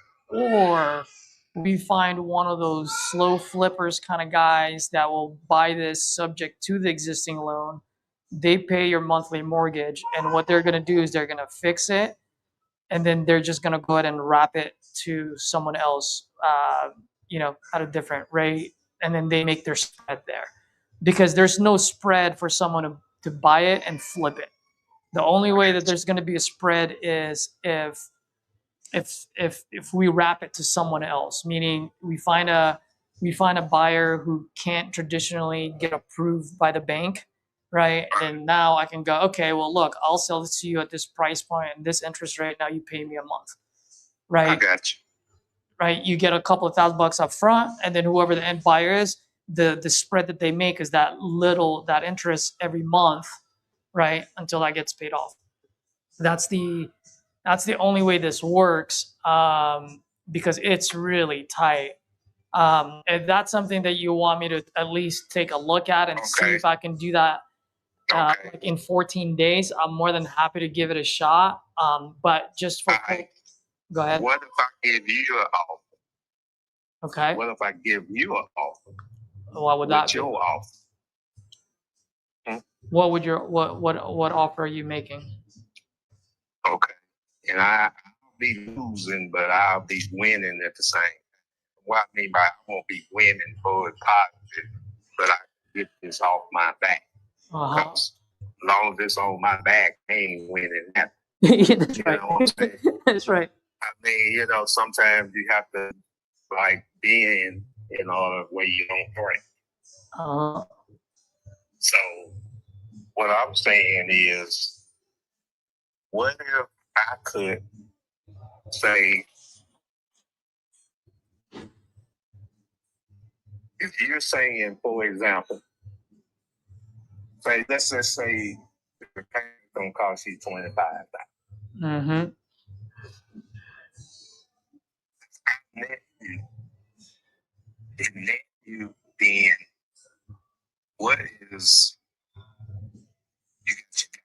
we find one of those slow flippers kind of guys that will buy this subject to the existing loan. They pay your monthly mortgage, and what they're going to do is they're going to fix it, and then they're just going to go ahead and wrap it to someone else, at a different rate, and then they make their spread there, because there's no spread for someone to buy it and flip it. The only way that there's going to be a spread is if we wrap it to someone else, meaning we find a buyer who can't traditionally get approved by the bank, right? And now I can go, okay, well, look, I'll sell this to you at this price point and this interest rate. Now you pay me a month, I right? got you. Right? You get a couple of $1,000 up front, and then whoever the end buyer is, the spread that they make is that interest every month, right, until that gets paid off. That's the only way this works, because it's really tight. If that's something that you want me to at least take a look at and see Okay. if I can do that Okay. like in 14 days, I'm more than happy to give it a shot. But just for Alright. go ahead. What if I give you an offer? Okay. What if I give you an offer? What would that What's be? your offer? What would your what offer are you making? Okay. And I'll be losing, but I'll be winning at the same time. What I mean by I won't be winning for it positive, but I can get this off my back. Uh-huh. Because as long as it's on my back, I ain't winning that. Yeah, that's You right. know what I'm saying? That's right. I mean, sometimes you have to like bend in order where you don't break. Uh-huh. So what I'm saying is, what if I could say, if you're saying, for example, let's just say the payment's gonna cost you $25,000. Mm-hmm. Net you, then what is you get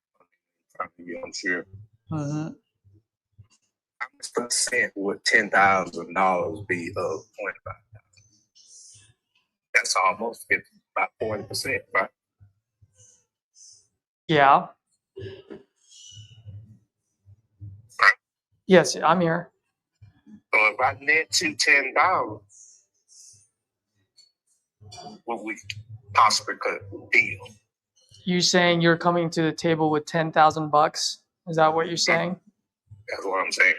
from you? I'm sure. Mm-hmm. How much percent would $10,000 be of 25? That's almost 50, about 40%, right? Yeah. Yes, I'm here. So if I net you $10, what we possibly could deal? You saying you're coming to the table with $10,000? Is that what you're saying? That's what I'm saying.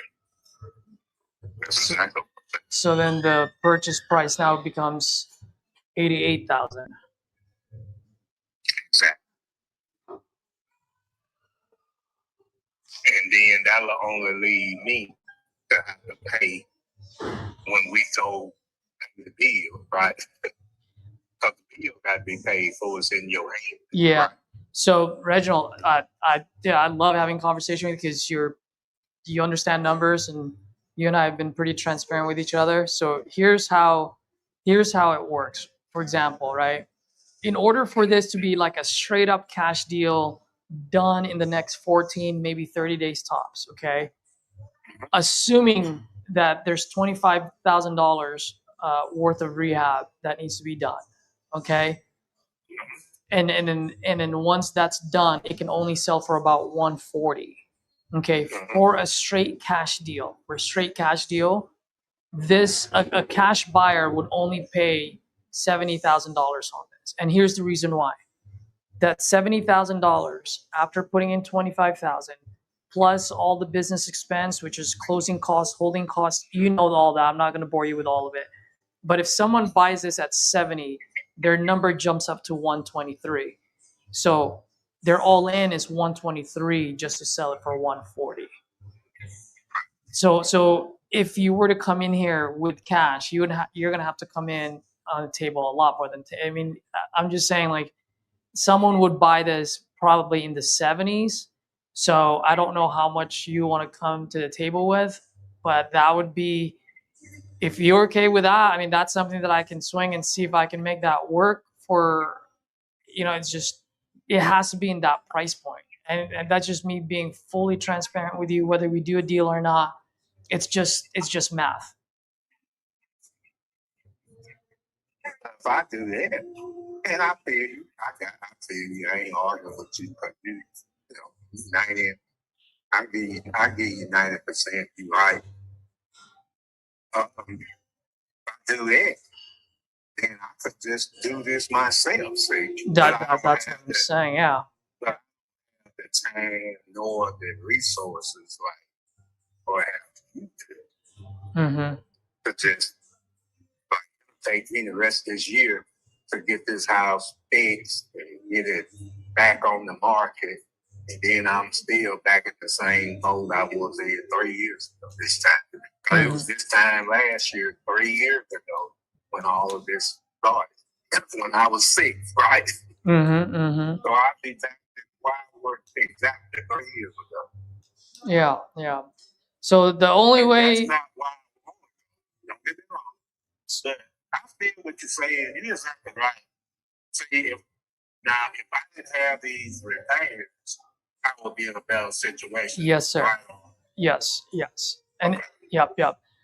That's exactly. So then the purchase price now becomes 88,000. Exactly. And then that'll only leave me to have to pay when we go pay the bill, right? Because the bill got to be paid for. It's in your hand. Yeah. Right? So Reginald, I love having conversation with you because you understand numbers, and you and I have been pretty transparent with each other. So here's how it works. For example, right? In order for this to be like a straight up cash deal done in the next 14, maybe 30 days tops, okay? Assuming that there's $25,000 worth of rehab that needs to be done, okay? And then once that's done, it can only sell for about 140. Okay, for a straight cash deal. For a straight cash deal, a cash buyer would only pay $70,000 on this. And here's the reason why. That $70,000 after putting in 25,000 plus all the business expense, which is closing costs, holding costs, all that. I'm not going to bore you with all of it. But if someone buys this at 70, their number jumps up to 123. So their all in is 123 just to sell it for 140. So if you were to come in here with cash, you're gonna have to come in on the table a lot more than. I'm just saying, like, someone would buy this probably in the 70s. So I don't know how much you want to come to the table with, but that would be, if you're okay with that, I mean, that's something that I can swing and see if I can make that work for, it's just, it has to be in that price point. And that's just me being fully transparent with you, whether we do a deal or not. It's just math. If I do that, and I feel you, I feel you. I ain't arguing with you, but you know, 90. I give you 90%. You right. If I do that, then I could just do this myself. See, That's what I'm saying. Yeah. But the time nor the resources, like, or have to just take me the rest of this year to get this house fixed and get it back on the market. And then I'm still back at the same mode I was in 3 years ago this time. It was this time last year, 3 years ago, when all of this started. When I was sick, right? So I'll be back to why I worked exactly 3 years ago. Yeah, yeah. So the only way. That's not why I want to. Don't get me wrong. So I feel what you're saying. You're exactly right. See, if I didn't have these repairs, I would be in a better situation. Yes, sir. Right? Yes. And yep.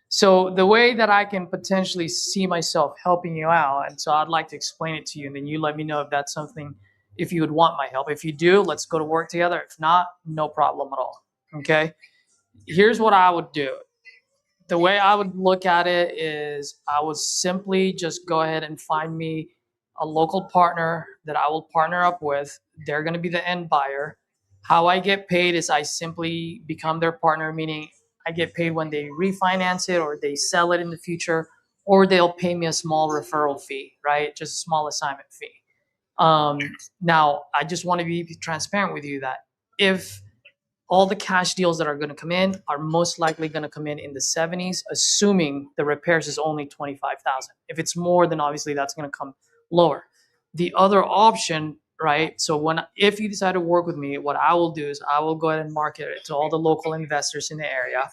So the way that I can potentially see myself helping you out, and so I'd like to explain it to you, and then you let me know if that's something, if you would want my help. If you do, let's go to work together. If not, no problem at all. Okay. Here's what I would do. The way I would look at it is I would simply just go ahead and find me a local partner that I will partner up with. They're going to be the end buyer. How I get paid is I simply become their partner, meaning I get paid when they refinance it or they sell it in the future, or they'll pay me a small referral fee, right? Just a small assignment fee. Now, I just want to be transparent with you that if all the cash deals that are going to come in are most likely going to come in the 70s, assuming the repairs is only 25,000. If it's more, then obviously that's going to come lower. The other option, right? So if you decide to work with me, what I will do is I will go ahead and market it to all the local investors in the area.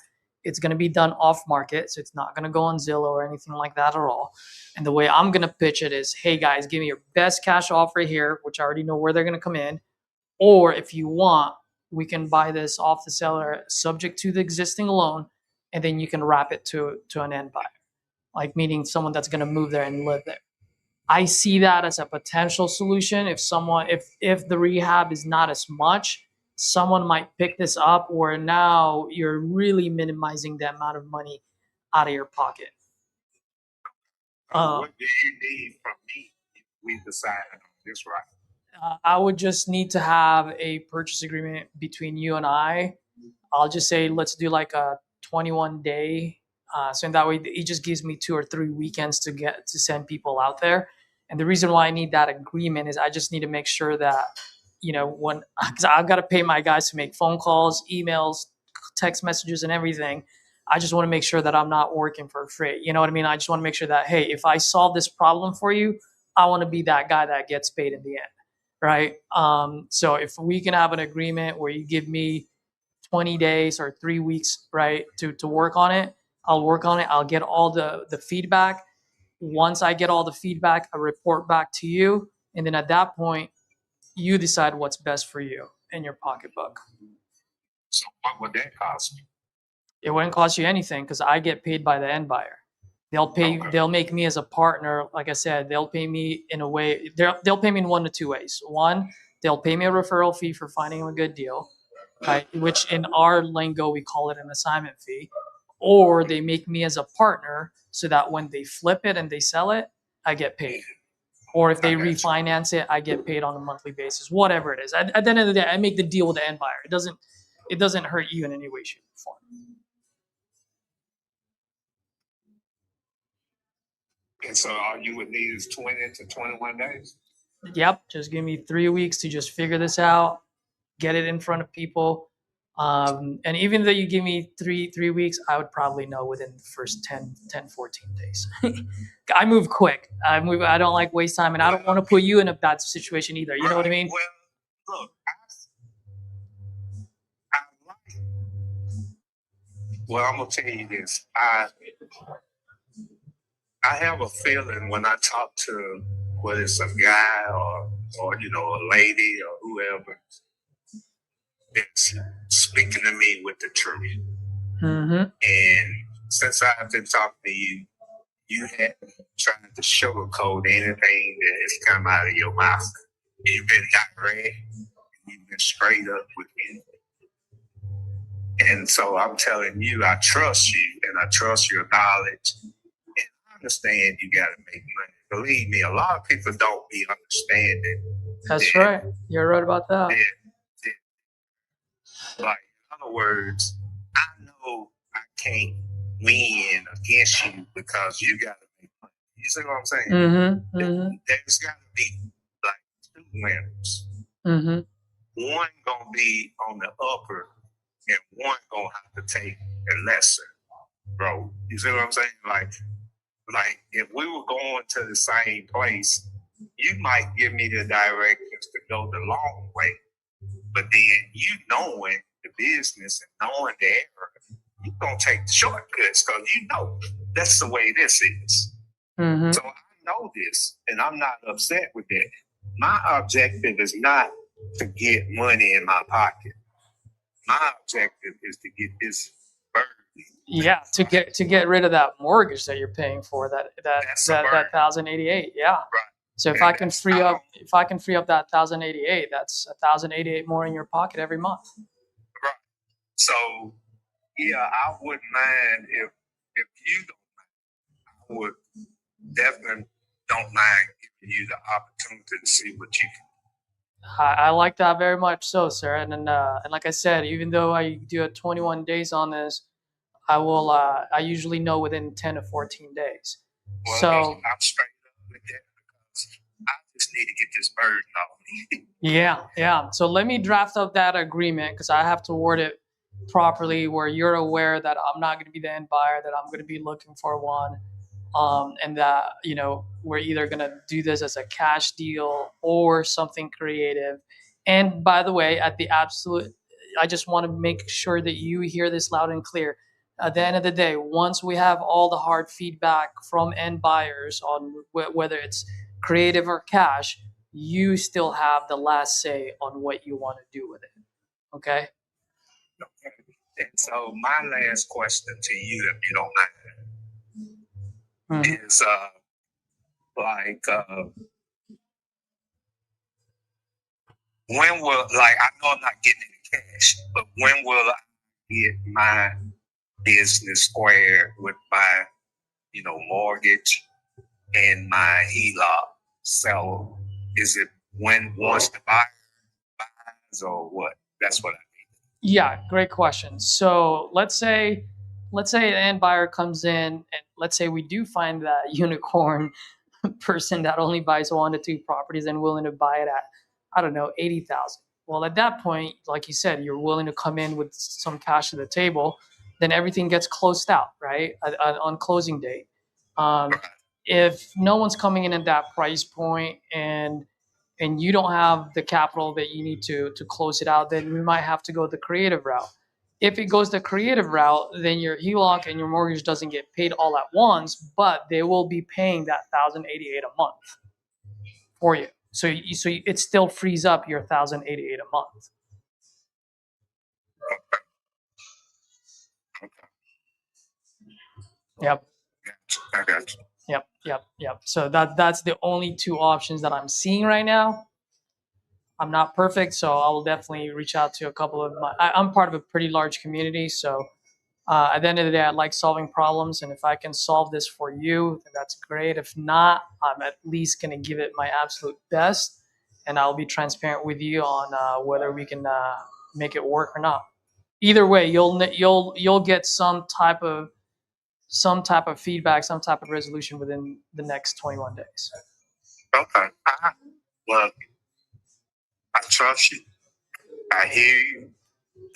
It's going to be done off market, so it's not going to go on Zillow or anything like that at all. And the way I'm going to pitch it is, hey guys, give me your best cash offer here, which I already know where they're going to come in. Or if you want, we can buy this off the seller subject to the existing loan, and then you can wrap it to an end buyer, like meaning someone that's going to move there and live there. I see that as a potential solution. If the rehab is not as much, someone might pick this up, where now you're really minimizing the amount of money out of your pocket. What do you need from me if we decide on this right? I would just need to have a purchase agreement between you and I. I'll just say, let's do like a 21 day. So in that way, it just gives me 2 or 3 weekends to send people out there. And the reason why I need that agreement is I just need to make sure that, because I've got to pay my guys to make phone calls, emails, text messages, and everything. I just want to make sure that I'm not working for free. You know what I mean? I just want to make sure that, hey, if I solve this problem for you, I want to be that guy that gets paid in the end. Right. So if we can have an agreement where you give me 20 days or 3 weeks, right, to work on it, I'll work on it. I'll get all the feedback. Once I get all the feedback, I report back to you. And then at that point, you decide what's best for you in your pocketbook. So what would that cost me? It wouldn't cost you anything because I get paid by the end buyer. They'll make me as a partner. Like I said, they'll pay me in a way, they'll pay me in 1 to 2 ways. One, they'll pay me a referral fee for finding a good deal, right? Which in our lingo, we call it an assignment fee. Or they make me as a partner so that when they flip it and they sell it, I get paid. Or if they refinance it, I get paid on a monthly basis, whatever it is. At the end of the day, I make the deal with the end buyer. It doesn't hurt you in any way, shape, or form. And so all you would need is 20 to 21 days? Yep. Just give me 3 weeks to just figure this out, get it in front of people. And even though you give me three weeks, I would probably know within the first 10, 14 days. I move quick. I don't like waste time, and I don't want to put you in a bad situation either. You know what I mean? Well, look, Well, I'm gonna tell you this. I have a feeling when I talk to whether it's a guy or a lady or whoever that's speaking to me with the truth. Mm-hmm. And since I've been talking to you, you haven't tried to sugarcoat anything that has come out of your mouth. You've been direct. You've been straight up with me. And so I'm telling you, I trust you and I trust your knowledge. And I understand you got to make money. Believe me, a lot of people don't be understanding. That's right. You're right about that. Like, in other words, I know I can't win against you because you got to make money. You see what I'm saying? Mm-hmm. Mm-hmm. There's got to be like two winners. Mm-hmm. One going to be on the upper and one going to have to take the lesser road. You see what I'm saying? Like if we were going to the same place, you might give me the directions to go the long way. But then you knowing the business and knowing the error, you're going to take the shortcuts because you know that's the way this is. Mm-hmm. So I know this, and I'm not upset with it. My objective is not to get money in my pocket. My objective is to get this burden. Yeah, to get rid of that mortgage that you're paying for, that $1,088. Yeah. Right. So if And I can free up that $1,088, that's $1,088 more in your pocket every month. Right. So yeah, I wouldn't mind if you don't mind. I would definitely don't mind giving you the opportunity to see what you can. I like that very much so, sir. And like I said, even though I do 21 days on this, I will. I usually know within 10 to 14 days. Well, So I'm straight up with that because I just need to get this burden off me. yeah. So let me draft up that agreement because I have to word it properly where you're aware that I'm not going to be the end buyer, that I'm going to be looking for one, and that we're either going to do this as a cash deal or something creative. And by the way, I just want to make sure that you hear this loud and clear. At the end of the day, once we have all the hard feedback from end buyers on whether it's creative or cash, you still have the last say on what you want to do with it. Okay? And so my last question to you, if you don't mind, is when will, I know I'm not getting any cash, but when will I get my business squared with my, mortgage and my HELOC? So is it once the buyer buys or what? That's what I mean. Yeah, great question. So let's say an end buyer comes in, and let's say we do find that unicorn person that only buys 1 to 2 properties and willing to buy it at, I don't know, 80,000. Well, at that point, like you said, you're willing to come in with some cash to the table, then everything gets closed out, right? On closing date. If no one's coming in at that price point and you don't have the capital that you need to close it out, then we might have to go the creative route. If it goes the creative route, then your HELOC and your mortgage doesn't get paid all at once, but they will be paying that $1,088 a month for you. So it still frees up your $1,088 a month. Yep. I got you. Yep. So that's the only two options that I'm seeing right now. I'm not perfect, so I will definitely reach out to a couple of I'm part of a pretty large community, so at the end of the day, I like solving problems, and if I can solve this for you, then that's great. If not, I'm at least going to give it my absolute best, and I'll be transparent with you on whether we can make it work or not. Either way, you'll get some type of feedback, some type of resolution within the next 21 days. Okay. Well, I trust you. I hear you,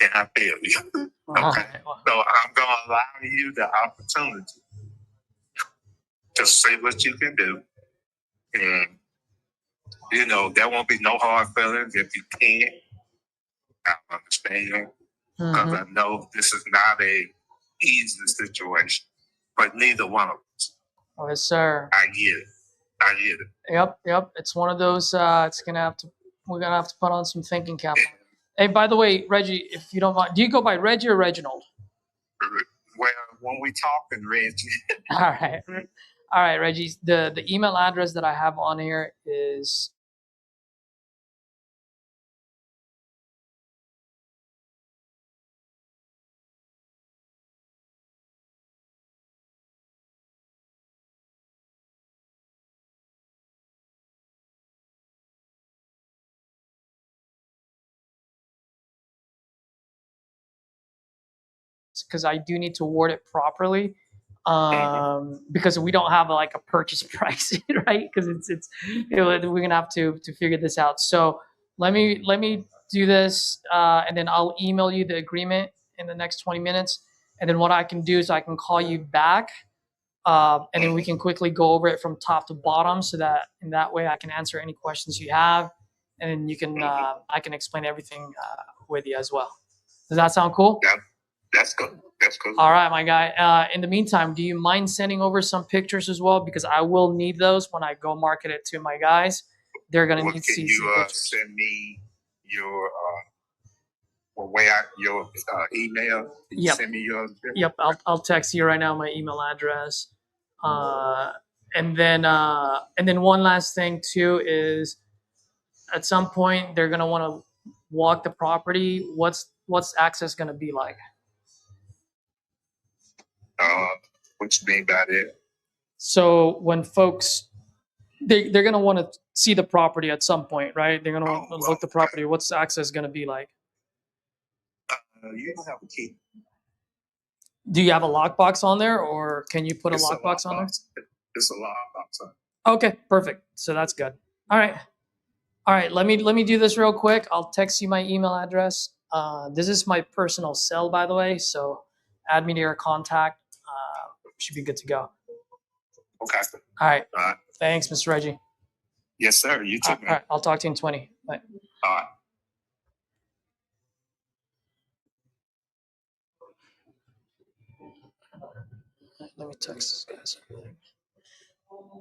and I feel you. Okay. Right. So I'm going to allow you the opportunity to see what you can do. And, there won't be no hard feelings if you can't. I understand. Because I know this is not a ease the situation. But neither one of us. Oh, yes, sir. I get it. I get it. Yep. It's one of those. We're gonna have to put on some thinking cap. Hey, by the way, Reggie, if you don't mind, do you go by Reggie or Reginald? Well, when we talking, Reggie. All right, Reggie. The email address that I have on here is because I do need to word it properly. Because we don't have like a purchase price, right? Because we're gonna have to figure this out. So let me do this, and then I'll email you the agreement in the next 20 minutes. And then what I can do is I can call you back, and then we can quickly go over it from top to bottom, so that in that way I can answer any questions you have, and then you can I can explain everything with you as well. Does that sound cool? Yeah, that's good. That's good. All right, my guy. In the meantime, do you mind sending over some pictures as well? Because I will need those when I go market it to my guys. They're gonna need to see some pictures. Send me your your email? Yep. Send me yours. Yep. I'll text you right now my email address. And then one last thing too is, at some point they're gonna want to walk the property. What's access gonna be like? What you mean by that? So when folks, they're going to want to see the property at some point, right? They're going to want to look the property. What's the access going to be like? You don't have a key. Do you have a lockbox on there, or can you put a lockbox on there? It's a lockbox on. Okay, perfect. So that's good. All right. Let me do this real quick. I'll text you my email address. This is my personal cell, by the way. So add me to your contact. Should be good to go. Okay. All right. Thanks, Mr. Reggie. Yes, sir. You too. All right. I'll talk to you in 20. Bye. All right. Let me text this guys.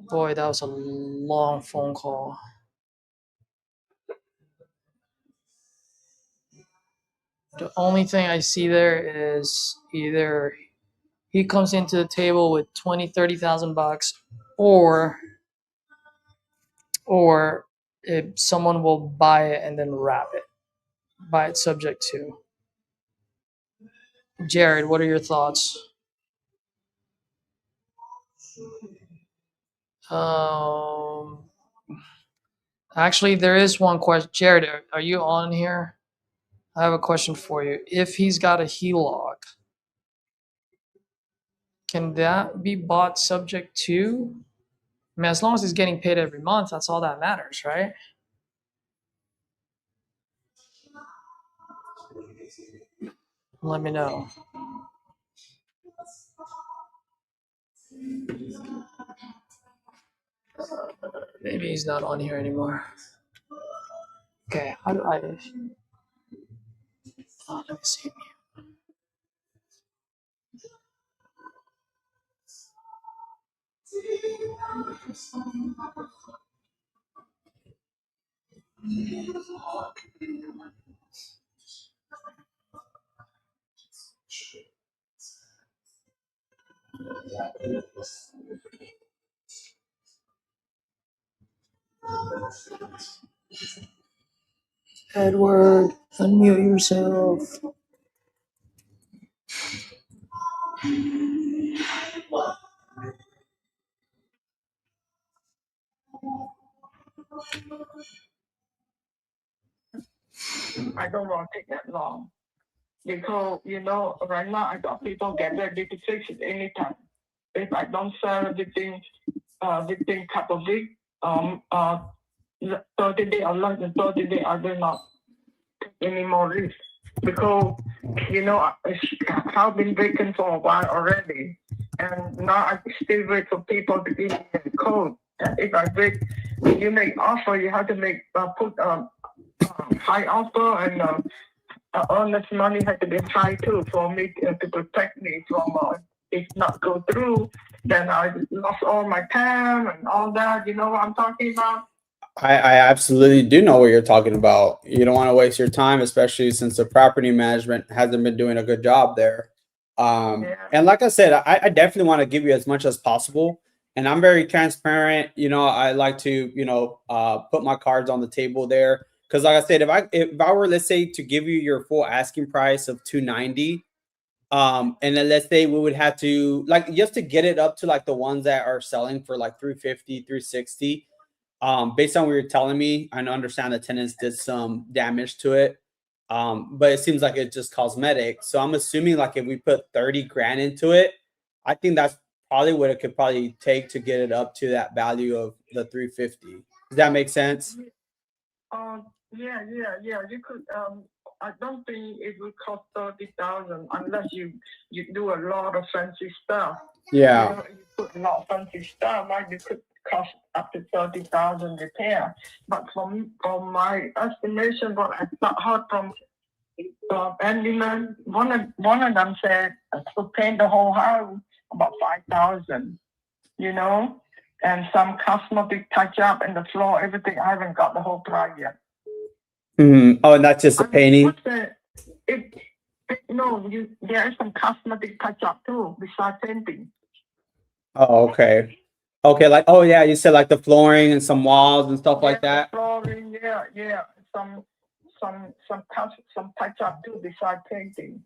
Boy, that was a long phone call. The only thing I see there is either he comes into the table with 20, 30,000 bucks, or if someone will buy it and then wrap it. Buy it subject to. Jared, what are your thoughts? Actually, there is one question. Jared, are you on here? I have a question for you. If he's got a HELOC, can that be bought subject to? I mean, as long as he's getting paid every month, that's all that matters, right? Let me know. Maybe he's not on here anymore. Okay, how do I? Oh, let me see. Edward, unmute yourself. I don't want to take that long. Because, right now I got people get ready to fix it anytime. If I don't sell within couple of weeks, 30 days or less than 30 days, I will not take any more risk. Because, I've been vacant for a while already. And now I still wait for people to give me the code. And if I wait, you make offer, you have to put high offer and earnest money had to be high too for me to protect me from if not go through, then I lost all my time and all that. You know what I'm talking about? I absolutely do know what you're talking about. You don't want to waste your time, especially since the property management hasn't been doing a good job there. Yeah. And like I said, I definitely want to give you as much as possible. And I'm very transparent. You know, I like to, put my cards on the table there. Because like I said, if I were, let's say, to give you your full asking price of 290, and then let's say we would have to, like, just to get it up to like the ones that are selling for like 350, 360. Based on what you're telling me, I understand the tenants did some damage to it. But it seems like it's just cosmetic. So I'm assuming like if we put 30 grand into it, I think that's probably what it could probably take to get it up to that value of the 350. Does that make sense? Yeah. You could. I don't think it would cost 30,000 unless you do a lot of fancy stuff. Yeah. You know, you put a lot of fancy stuff, like it could cost up to 30,000 repair. But from my estimation, what I heard from handyman, one of them said to paint the whole house about 5,000. You know, and some cosmetic touch up in the floor, everything. I haven't got the whole price yet. Mm-hmm. Oh, and that's just a painting. There is some cosmetic touch up too besides painting. Oh, okay. Okay, like, oh yeah, you said like the flooring and some walls and stuff like that. Flooring, yeah. Some touch up too besides painting.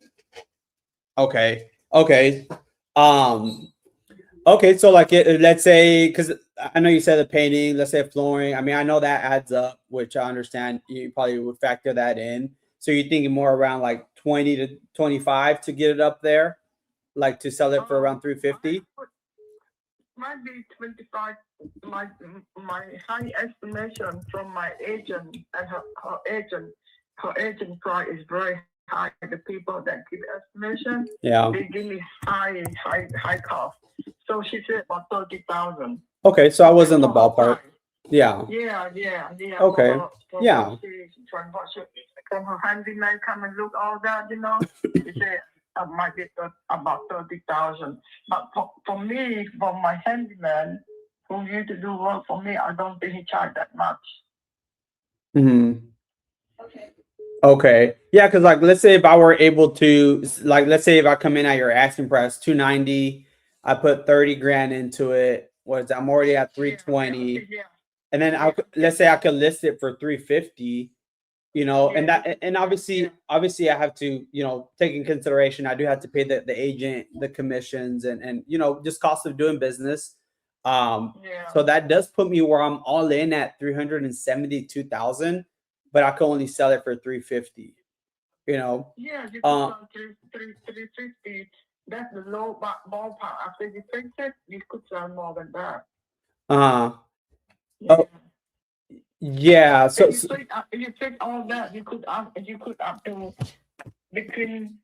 Okay. Okay, so like let's say, because I know you said the painting, let's say flooring. I mean, I know that adds up, which I understand you probably would factor that in. So you're thinking more around like 20 to 25 to get it up there, like to sell it for around 350? Might be 25. My high estimation from my agent and her agent price is very high. The people that give estimation, yeah, they give me high cost. So she said about 30,000. Okay, so I was in the ballpark. Yeah. Yeah. Okay. Yeah. From her handyman come and look all that, you know. She said might be about 30,000. But for me, for my handyman who used to do work for me, I don't think he charged that much. Mm-hmm. Okay. Yeah, because like let's say if I were able to, like, let's say if I come in at your asking price 290, I put 30 grand into it. I'm already at 320. And then let's say I could list it for 350, and obviously I have to, take in consideration, I do have to pay the agent, the commissions, and just cost of doing business. So that does put me where I'm all in at 372,000, but I can only sell it for 350. Yeah, you could sell 350. That's the low ballpark. After you fix it, you could sell more than that. Yeah. So if you fix all that, you could up to between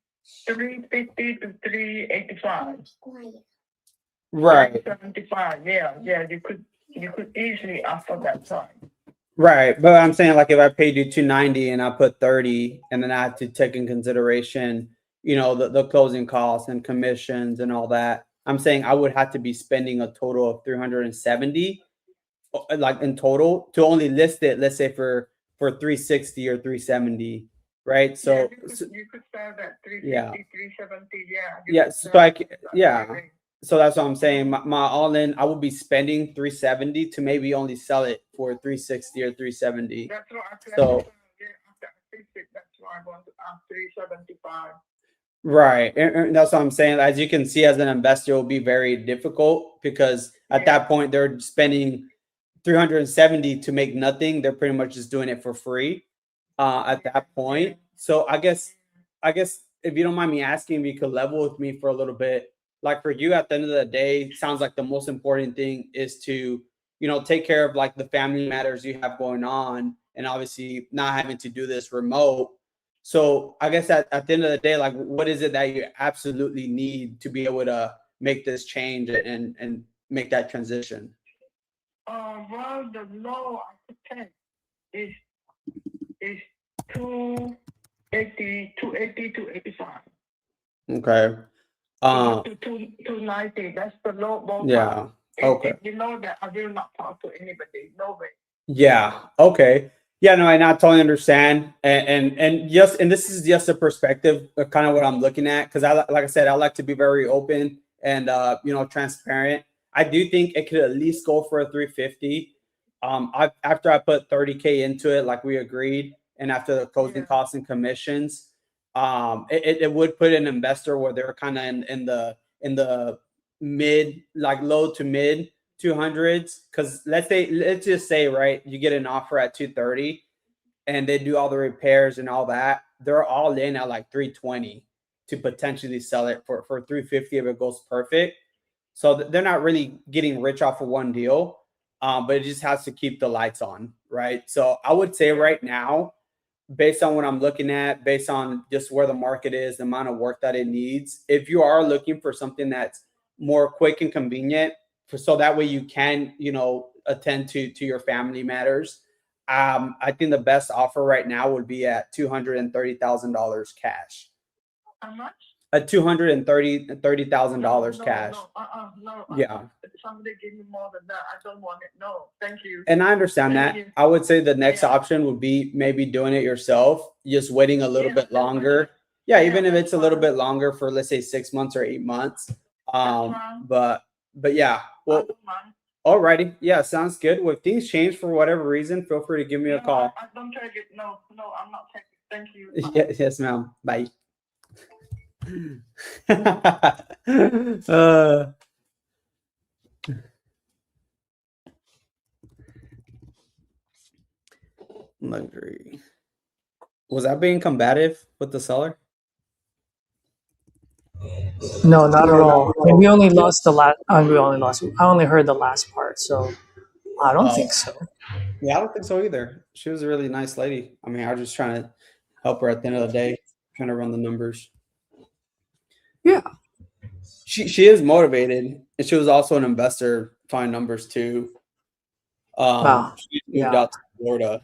350 to 385. Right. 375. Yeah. You could easily offer that price. Right, but I'm saying like if I paid you 290 and I put 30, and then I have to take in consideration, the closing costs and commissions and all that. I'm saying I would have to be spending a total of 370, like in total, to only list it, let's say for 360 or 370, right? So you could sell that 350, yeah, 370, So that's what I'm saying. My all in, I would be spending 370 to maybe only sell it for 360 or 370. That's what I said. So that's why I want to ask 375. Right. And that's what I'm saying. As you can see, as an investor, it will be very difficult because at that point they're spending 370 to make nothing. They're pretty much just doing it for free at that point. So I guess if you don't mind me asking, if you could level with me for a little bit. Like for you, at the end of the day, sounds like the most important thing is to, take care of like the family matters you have going on, and obviously not having to do this remote. So I guess at the end of the day, like, what is it that you absolutely need to be able to make this change and make that transition? Well, the low I could take is 280 280, 285. Okay. Go to 290. That's the low ballpark. Yeah. Okay. If you know that, I will not talk to anybody. No way. Yeah. Okay. Yeah. No, I not totally understand, and just and this is just a perspective, of kind of what I'm looking at, because like I said, I like to be very open and transparent. I do think it could at least go for a 350. After I put 30K into it, like we agreed, and after the closing costs and commissions, it would put an investor where they're kind of in the mid, like low to mid 200s, because let's just say, right, you get an offer at 230 and they do all the repairs and all that, they're all in at like 320 to potentially sell it for 350 if it goes perfect. So they're not really getting rich off of one deal, but it just has to keep the lights on, right? So I would say right now, based on what I'm looking at, based on just where the market is, the amount of work that it needs, if you are looking for something that's more quick and convenient, so that way you can, attend to your family matters, I think the best offer right now would be at $230,000 cash. How much? At $230,000 cash. No. Yeah. Somebody give me more than that. I don't want it. No, thank you. And I understand Thank that. you. I would say the next option would be maybe doing it yourself, just waiting a little bit longer. Yeah, even if it's a little bit longer for, let's say, 6 months or 8 months. But yeah. Well, alrighty. Yeah, sounds good. Well, if things change for whatever reason, feel free to give me a call. I don't take it. No, I'm not taking it. Thank you. Yes, ma'am. Bye. Luxury. Was that being combative with the seller? No, not at all. And we only lost the last. We only lost. I only heard the last part, so I don't think so. Yeah, I don't think so either. She was a really nice lady. I mean, I was just trying to help her at the end of the day, trying to run the numbers. Yeah. She is motivated, and she was also an investor, fine numbers too. Wow. She moved out to Florida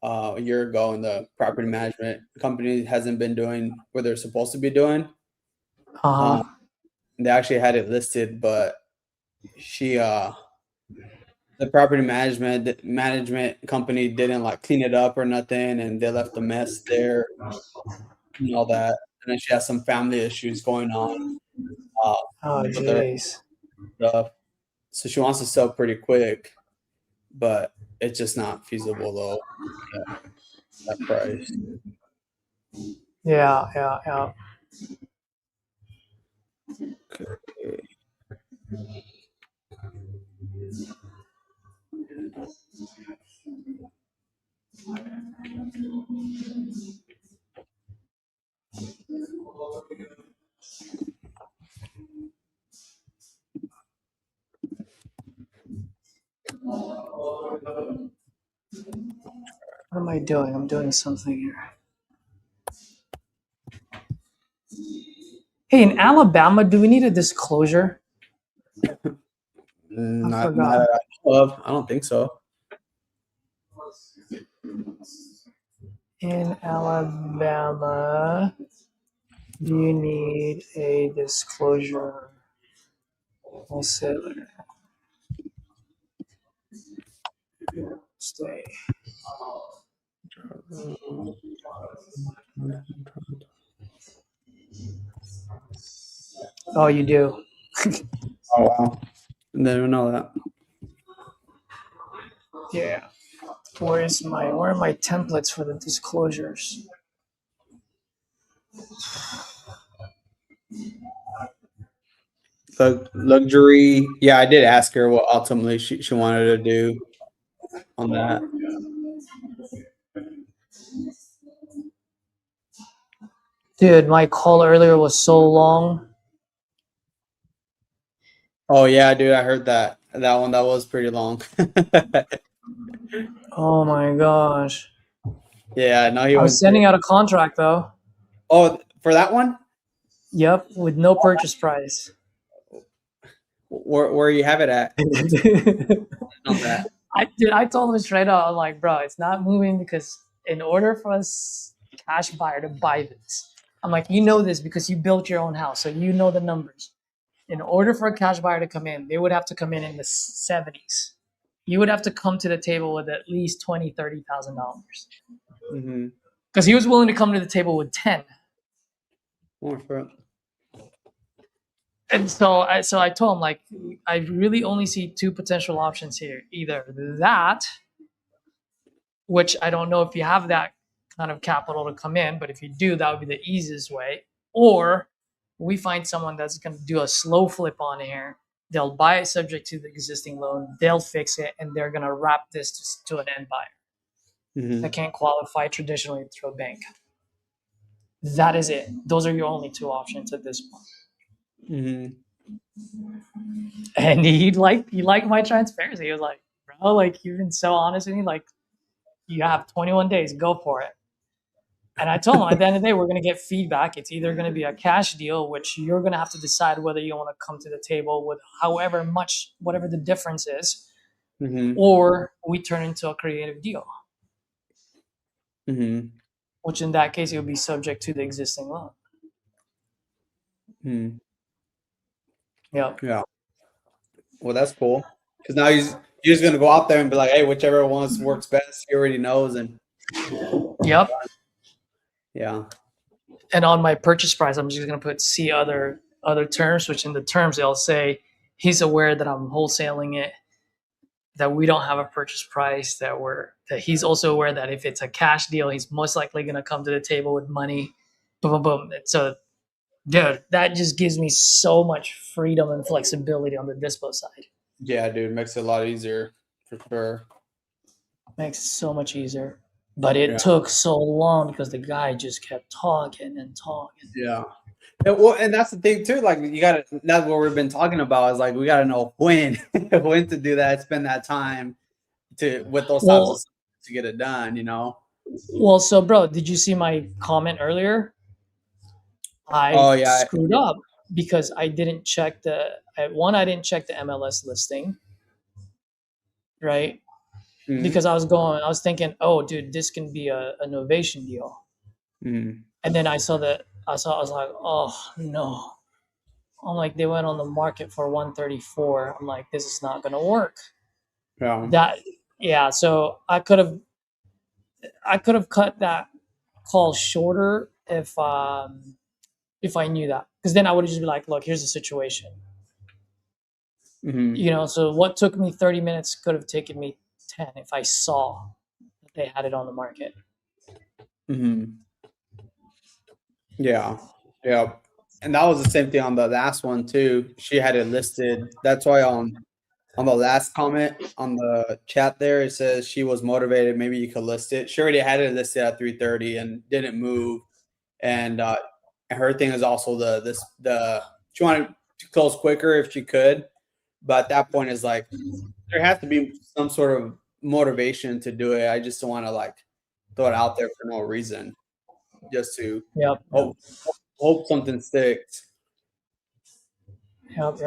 a year ago, and the property management company hasn't been doing what they're supposed to be doing. They actually had it listed, but the property management company didn't like clean it up or nothing, and they left a mess there and all that. And then she has some family issues going on. Oh, jeez. So she wants to sell pretty quick, but it's just not feasible though. That price. Yeah. Okay. What am I doing? I'm doing something here. Hey, in Alabama, do we need a disclosure? Not that I know of. I don't think so. In Alabama, do you need a disclosure? Wholesaler. Stay. Oh, you do. Oh wow! Didn't know that. Yeah. Where are my templates for the disclosures? Luxury. Yeah, I did ask her what ultimately she wanted to do on that. Dude, my call earlier was so long. Oh yeah, dude, I heard that one. That was pretty long. Oh my gosh. Yeah, no, he I was was sending out a contract though. Oh, for that one? Yep, with no purchase price. Where you have it at? On that. I told him straight out, I'm like, bro, it's not moving because in order for us cash buyer to buy this. I'm like, you know this because you built your own house, so you know the numbers. In order for a cash buyer to come in, they would have to come in the 70s. You would have to come to the table with at least $20,000-$30,000 Mm-hmm. because he was willing to come to the table with 10. More for And so I told him, like, I really only see two potential options here. Either that, which I don't know if you have that kind of capital to come in, but if you do, that would be the easiest way. Or we find someone that's going to do a slow flip on here. They'll buy it subject to the existing loan. They'll fix it, and they're going to wrap this to an end buyer Mm-hmm. that can't qualify traditionally through a bank. That is it. Those are your only two options at this point. Mm-hmm. And he liked my transparency. He was like, bro, like, you've been so honest with me. Like, you have 21 days, go for it. And I told him at the end of the day, we're going to get feedback. It's either going to be a cash deal, which you're going to have to decide whether you want to come to the table with however much, whatever the difference is, Mm-hmm. or we turn into a creative deal, Mm-hmm. which in that case, it would be subject to the existing loan. Mm-hmm. Yep. Yeah. Well, that's cool. Because now you're just gonna go out there and be like, hey, whichever one works best, he already knows, and Yep. yeah. And on my purchase price, I'm just going to put see other terms, which in the terms they'll say he's aware that I'm wholesaling it, that we don't have a purchase price, that he's also aware that if it's a cash deal, he's most likely going to come to the table with money. Boom, boom, boom. So, dude, that just gives me so much freedom and flexibility on the dispo side. Yeah, dude, makes it a lot easier for sure. Makes it so much easier. But it Yeah. took so long because the guy just kept talking and talking. Yeah. And that's the thing too. Like you gotta. That's what we've been talking about. Is like we gotta know when when to do that. Spend that time with those types of Well, stuff to get it done. You know. well, so bro, did you see my comment earlier? I Oh yeah. screwed up because I didn't check I didn't check the MLS listing, right? Mm-hmm. Because I was thinking, oh, dude, this can be a novation deal. Mm-hmm. And then I was like, oh no. I'm like, they went on the market for 134. I'm like, this is not gonna work. Yeah. Yeah, so I could have cut that call shorter if I knew that. Because then I would just be like, look, here's the situation. Mm-hmm. So what took me 30 minutes could have taken me 10 if I saw that they had it on the market. Mm-hmm. Yeah. Yeah. And that was the same thing on the last one too. She had it listed. That's why on the last comment on the chat there, it says she was motivated. Maybe you could list it. She already had it listed at 3:30 and didn't move. And her thing is also the she wanted to close quicker if she could, but at that point is like there has to be some sort of motivation to do it. I just don't want to like throw it out there for no reason, just to Yep. hope something sticks. Yep.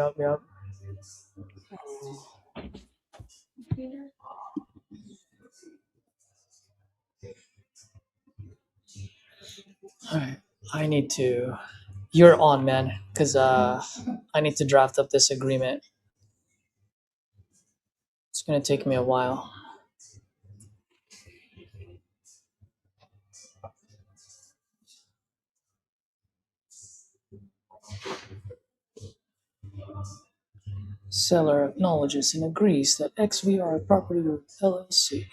All right. You're on, man, because I need to draft up this agreement. It's going to take me a while. Seller acknowledges and agrees that XVR Property Group LLC.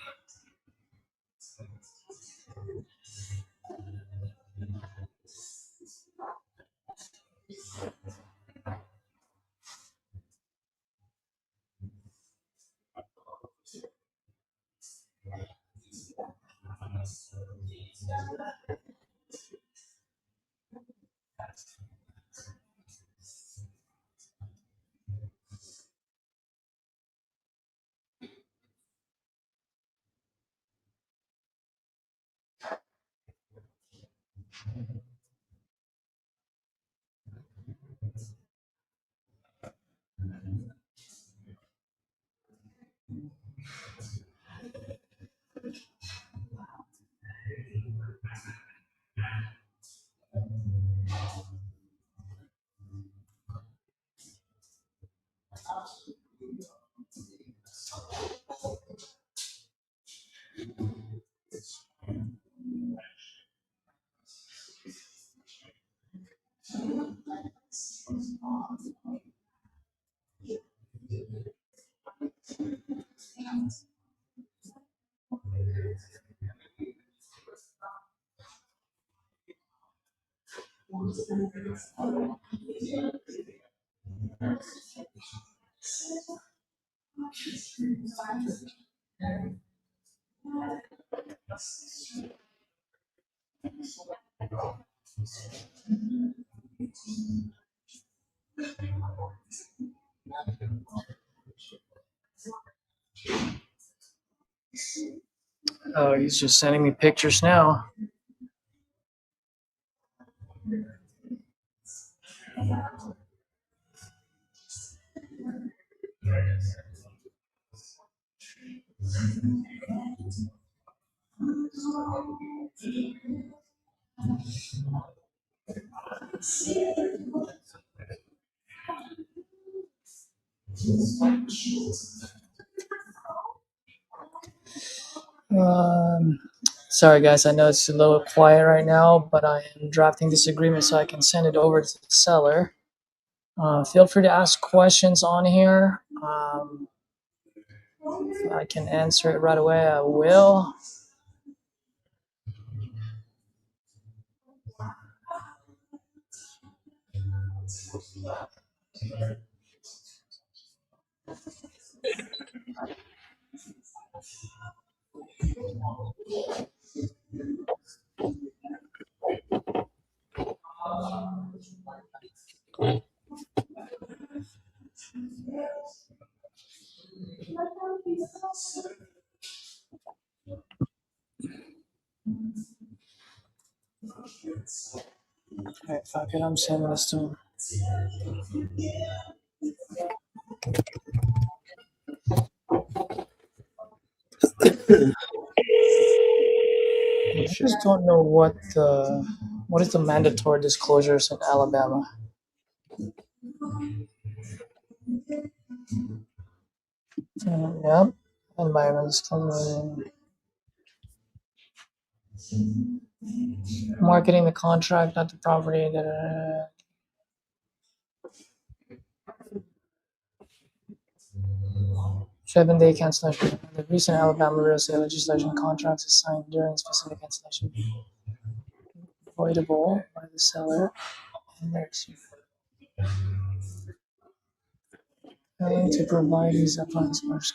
Oh, he's just sending me pictures now. Um, Sorry, guys. I know it's a little quiet right now, but I am drafting this agreement so I can send it over to the seller. Feel free to ask questions on here. If I can answer it right away, I will. Alright, fuck it. I'm sending this to him. I just don't know what is the mandatory disclosures in Alabama. Yep. Environmental disclosure. Marketing the contract, not the property. 7-day cancellation. The recent Alabama real estate legislation contracts is signed during specific cancellation avoidable by the seller and there's failing to provide these upfront marks.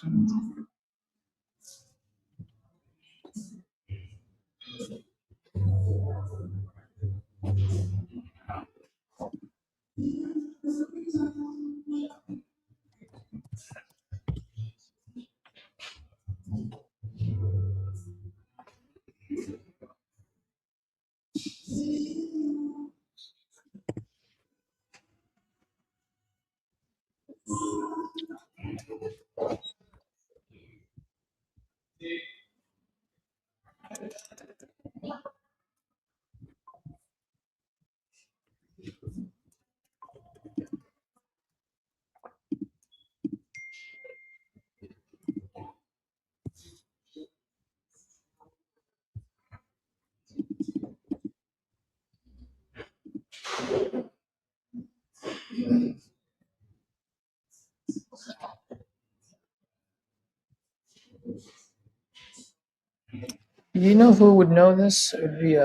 You know who would know this? It would be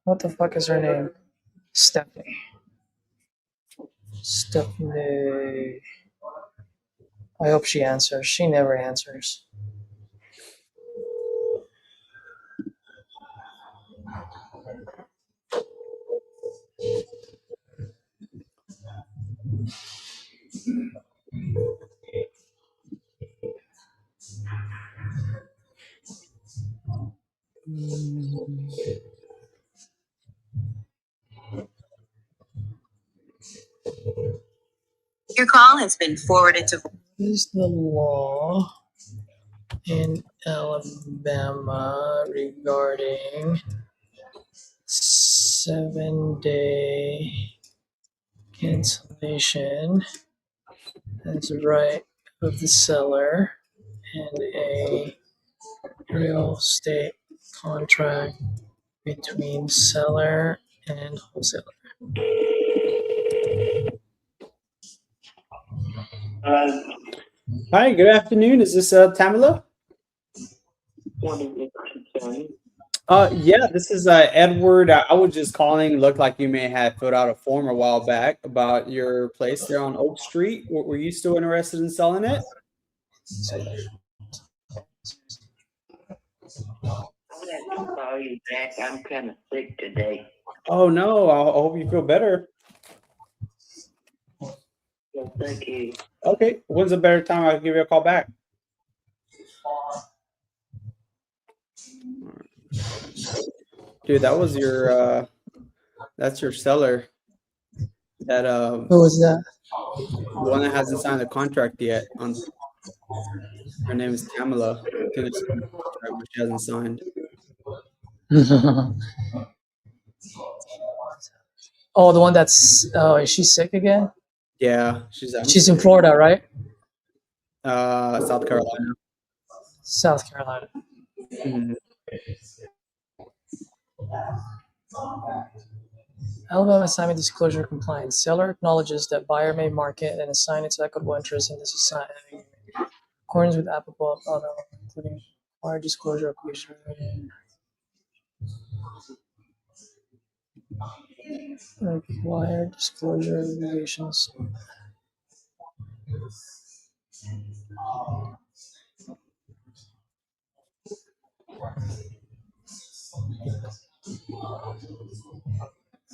what the fuck is her name? Stephanie. Stephanie. I hope she answers. She never answers. Your call has been forwarded to. What is the law in Alabama regarding 7-day cancellation as a right of the seller and a real estate contract between seller and wholesaler? Hi, good afternoon. Is this Tamala? What is it concerning? Yeah, this is Edward. I was just calling. Looked like you may have filled out a form a while back about your place there on Oak Street. Were you still interested in selling it? I have to call you back. I'm kind of sick today. Oh no, I hope you feel better. So thank you. Okay, when's a better time I can give you a call back? Dude, that was your that's your seller. That Who was that? the one that hasn't signed the contract yet. On her name is Tamala. I think it's signed the contract, but she hasn't signed. Oh, the one that's. Oh, is she sick again? Yeah, she's having She's in sick. Florida, right? South Carolina. South Carolina. Mhm. Alabama assignment disclosure compliance. Seller acknowledges that buyer may market and assign its equitable interest in this assignment, accordance with applicable, including required disclosure obligation. Required disclosure obligations.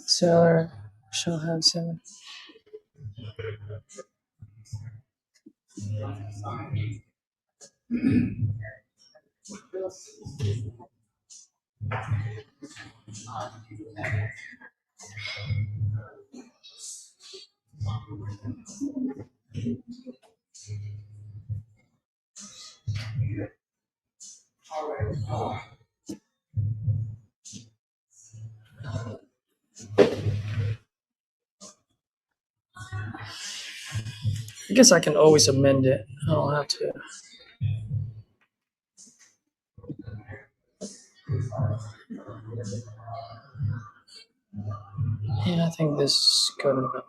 Seller shall have seven. I guess I can always amend it. I don't have to. Yeah, I think this is good enough.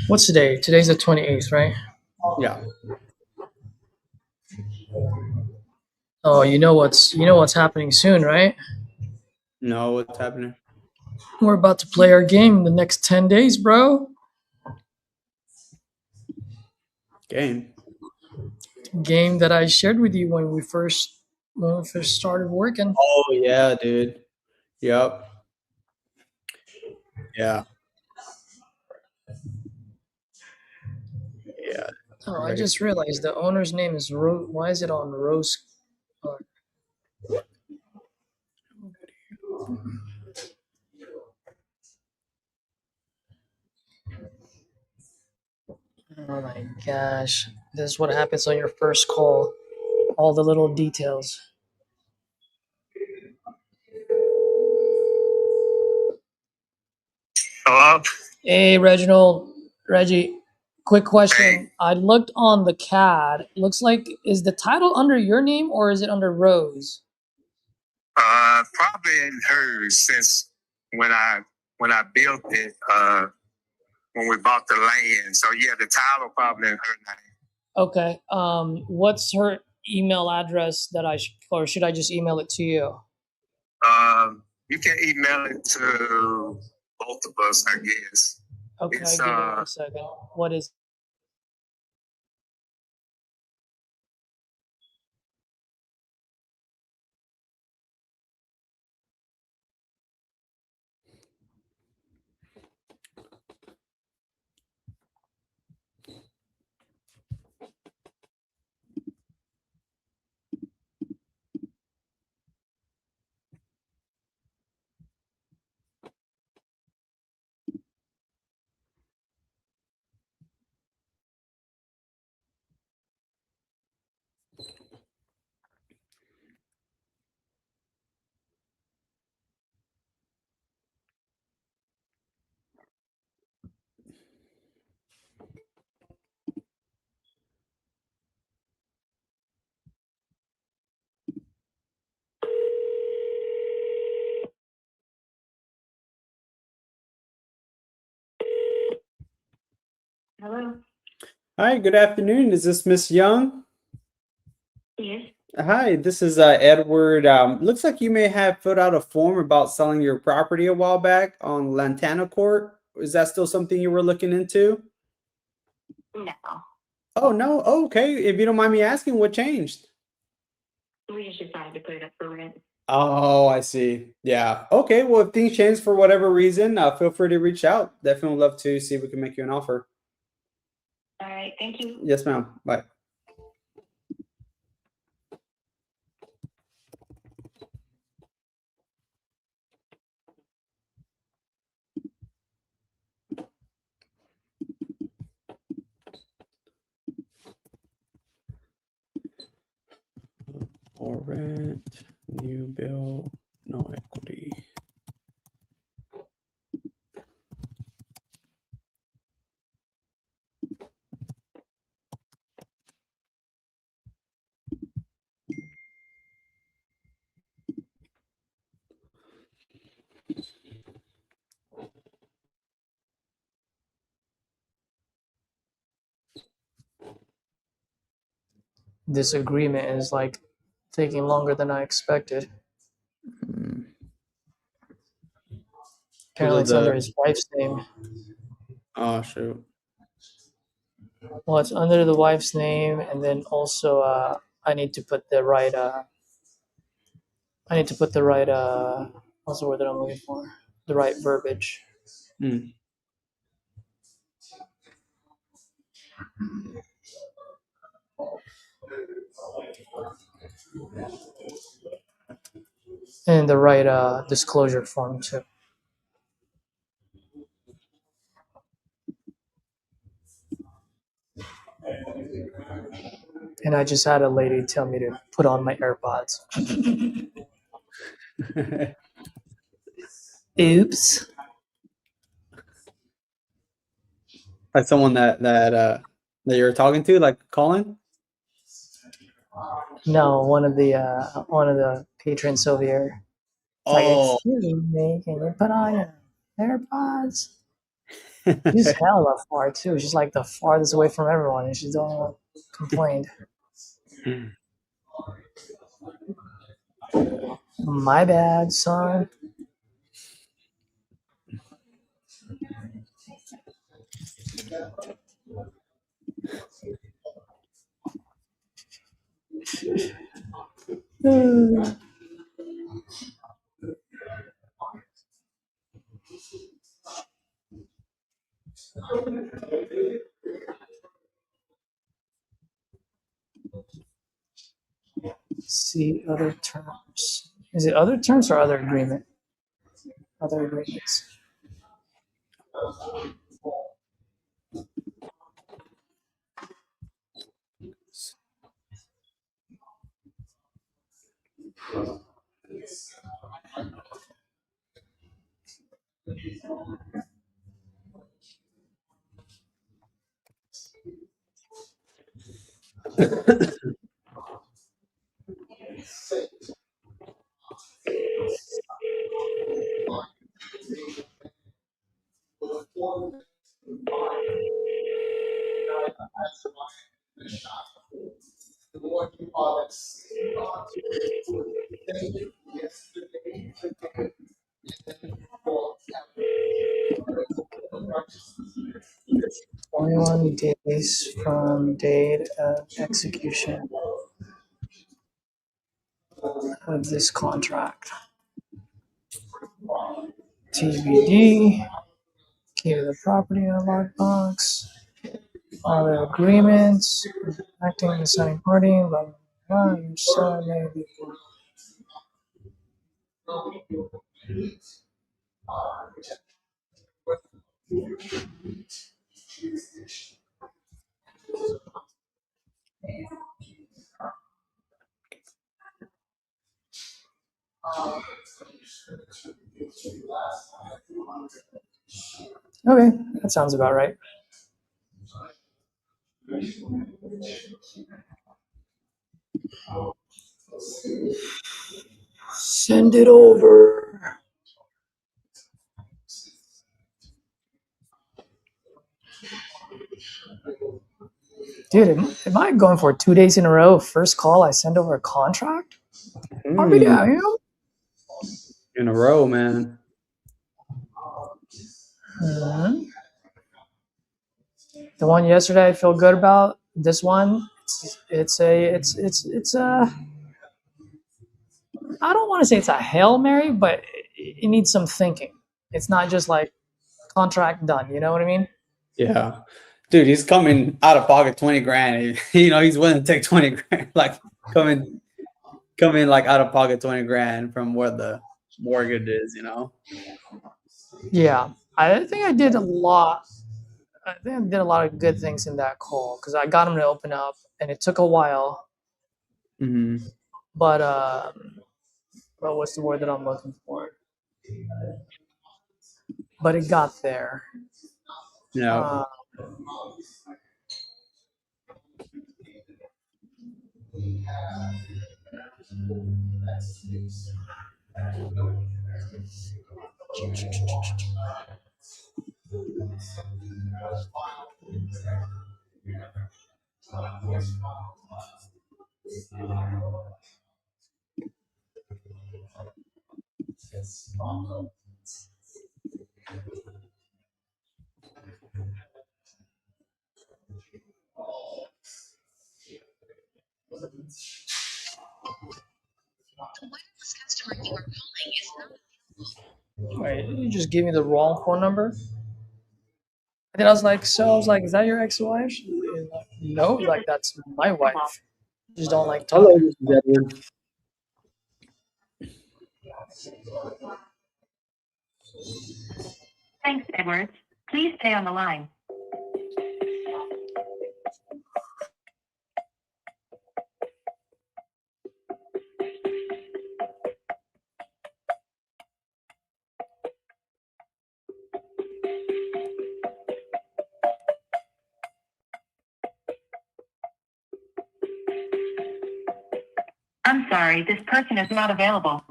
What's today? Today's the 28th, right? Yeah. Oh, you know what's happening soon, right? No, what's happening? We're about to play our game in the next 10 days, bro. Game. Game that I shared with you when we first started working. Oh yeah, dude. Yep. Yeah. Yeah. Oh, I Ready. just realized the owner's name is Rose. Why is it on Rose? Oh oh my gosh. This is what happens on your first call. All the little details. Hello? Hey, Reginald. Reggie, quick question. I looked on the CAD. Looks like, is the title under your name or is it under Rose? Probably in hers since when I when I built it, when we bought the land. So yeah, the title probably in her name. Okay. What's her email address or should I just email it to you? You can email it to both of us, I guess. Okay, It's give me 1 second. What is Hi, good afternoon. Is this Miss Young? Yes. Hi, this is Edward. Looks like you may have filled out a form about selling your property a while back on Lantana Court. Is that still something you were looking into? No. Oh, no. Oh, okay. If you don't mind me asking, what changed? We just decided to put it up for rent. Oh, I see. Yeah. Okay. Well, if things change for whatever reason, feel free to reach out. Definitely love to see if we can make you an offer. All right. Thank you. Yes, ma'am. Bye. Or rent, new bill, no equity. This agreement is like taking longer than I expected. Mm. Apparently, it's under his wife's name. Oh shoot. Well, it's under the wife's name, and then also I need to put the right. I need to put the right. What's the word that I'm looking for? The right verbiage. Mm. And the right disclosure form too. And I just had a lady tell me to put on my AirPods. Oops. Like someone that you're talking to, like calling? No, one of the patrons over here. It's like, Oh. excuse me, can you put on your AirPods? She's hella far too. She's like the farthest away from everyone, and she's the only one who complained. My bad, son. See other terms. Is it other terms or other agreement? Other agreements. Twenty-one days from date of execution of this contract. TBD. Key to the property in a lockbox. All the agreements. Acting as the signing party. Blah blah blah. Your son may be. Okay, that sounds about right. Send it over. Dude, am I going for 2 days in a row? First call, I send over a contract. Are we doing? In a row, man. Mhm. The one yesterday I feel good about. This one, it's a. I don't want to say it's a hail mary, but it needs some thinking. It's not just like contract done. You know what I mean? Yeah. Dude, he's coming out of pocket 20 grand. He's willing to take 20 grand, like coming like out of pocket 20 grand from where the mortgage is. Yeah, I think I did a lot. I think I did a lot of good things in that call because I got him to open up, and it took a while. Mm-hmm. But what's the word that I'm looking for? But it got there. Yeah. Uh, wait, you just gave me the wrong phone number. And then I was like, is that your ex-wife? Like, no, like that's my wife. Just don't like Hello, talking. this is Edward. Thanks, Edward. Please stay on the line. I'm sorry, this person is not available.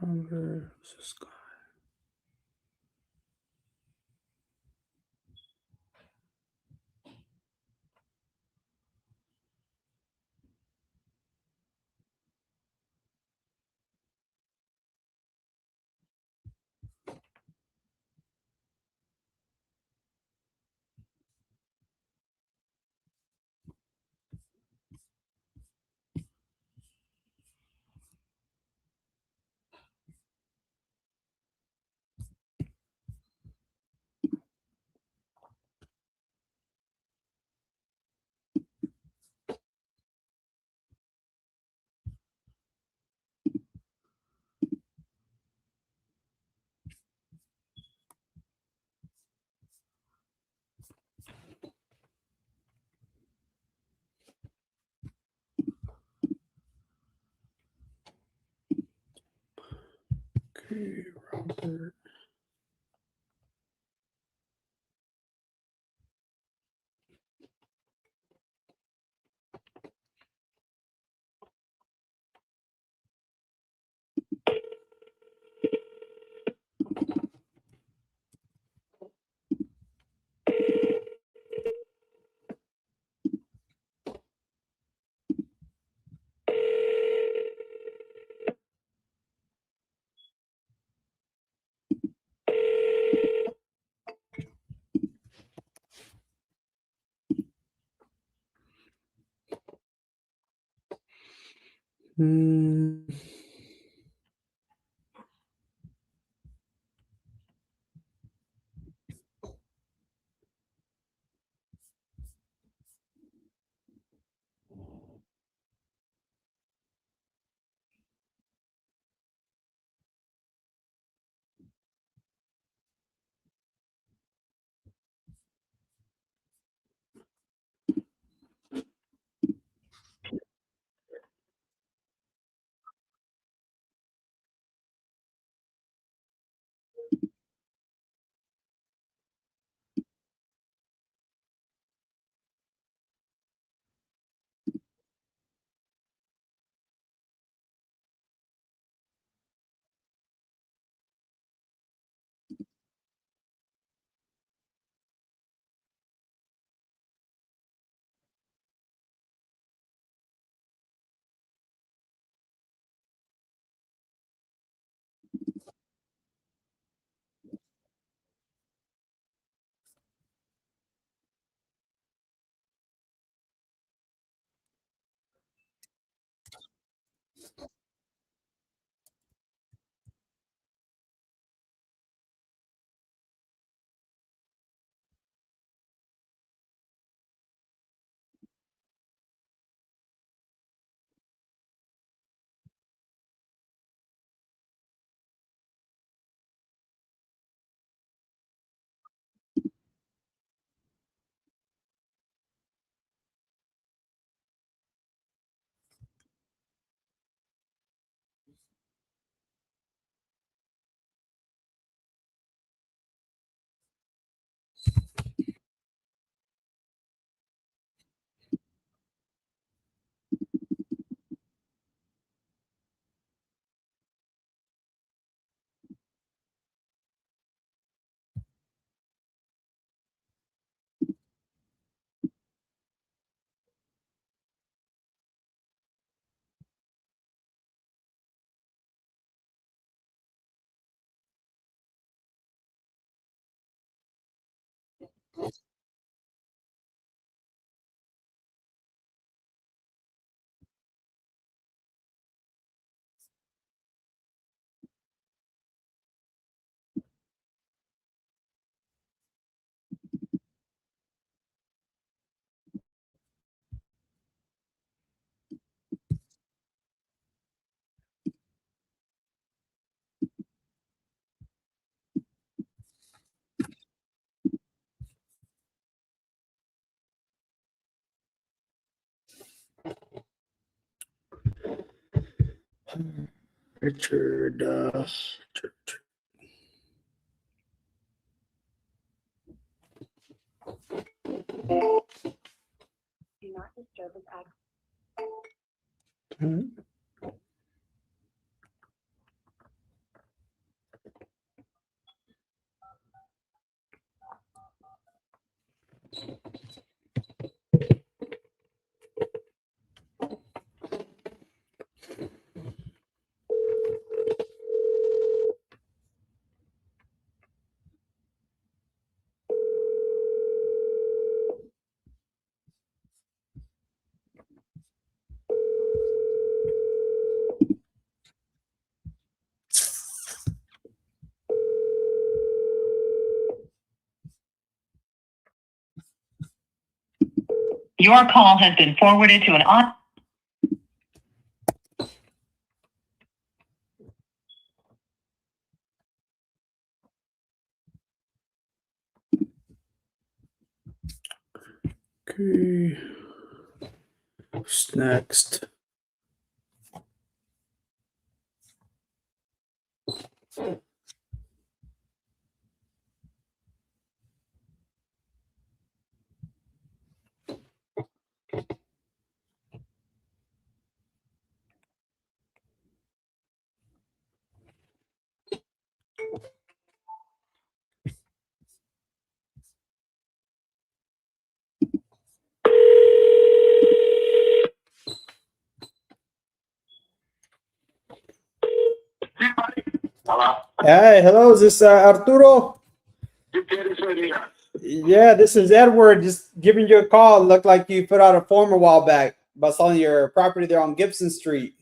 Where's this guy? Okay, Robert. Hmm. Richard. Mhm. Your call has been forwarded to an on. Okay. Who's next? Hello? Hey, hello. Is this Arturo? Yeah, this is Edward. Just giving you a call. Looked like you put out a form a while back about selling your property there on Gibson Street.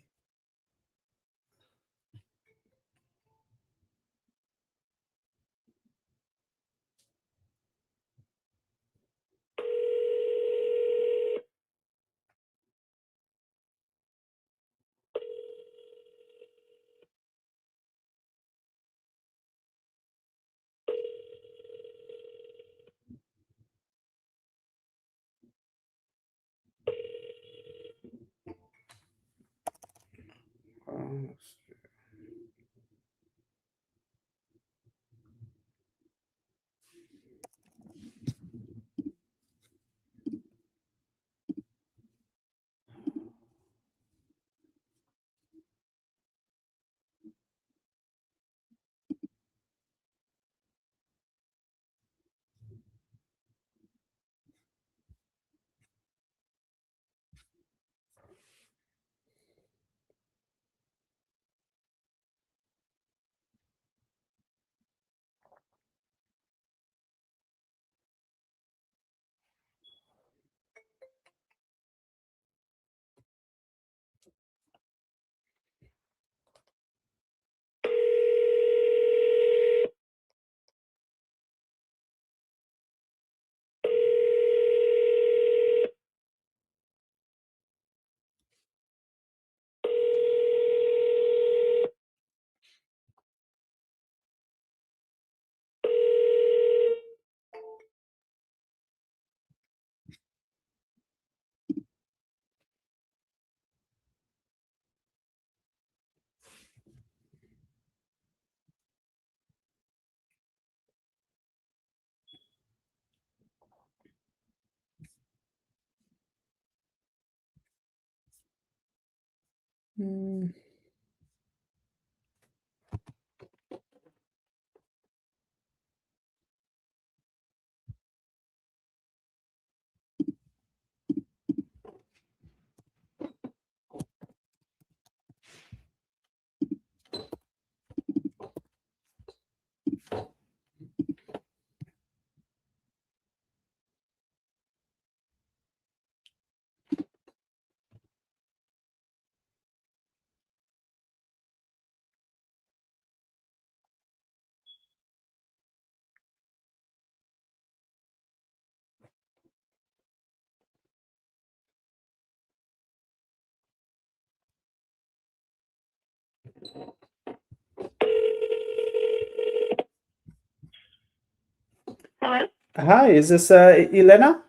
Hi, is this Elena?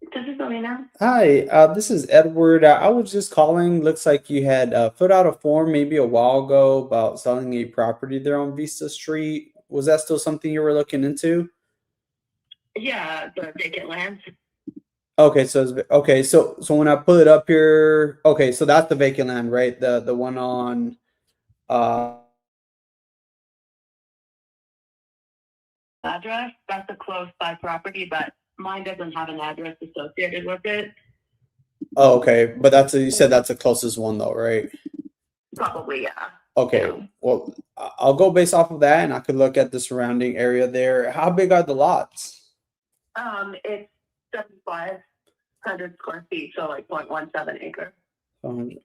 This is Elena. Hi, this is Edward. I was just calling. Looks like you had filled out a form maybe a while ago about selling a property there on Vista Street. Was that still something you were looking into? Yeah, the vacant land. Okay, so when I pull it up here, okay, so that's the vacant land, right? The one on uh Address. That's a close by property, but mine doesn't have an address associated with it. oh, okay, but you said that's the closest one though, right? Probably, yeah. Okay, well, I'll go based off of that, and I could look at the surrounding area there. How big are the lots? It's 7,500 square feet, so like 0.17 acre.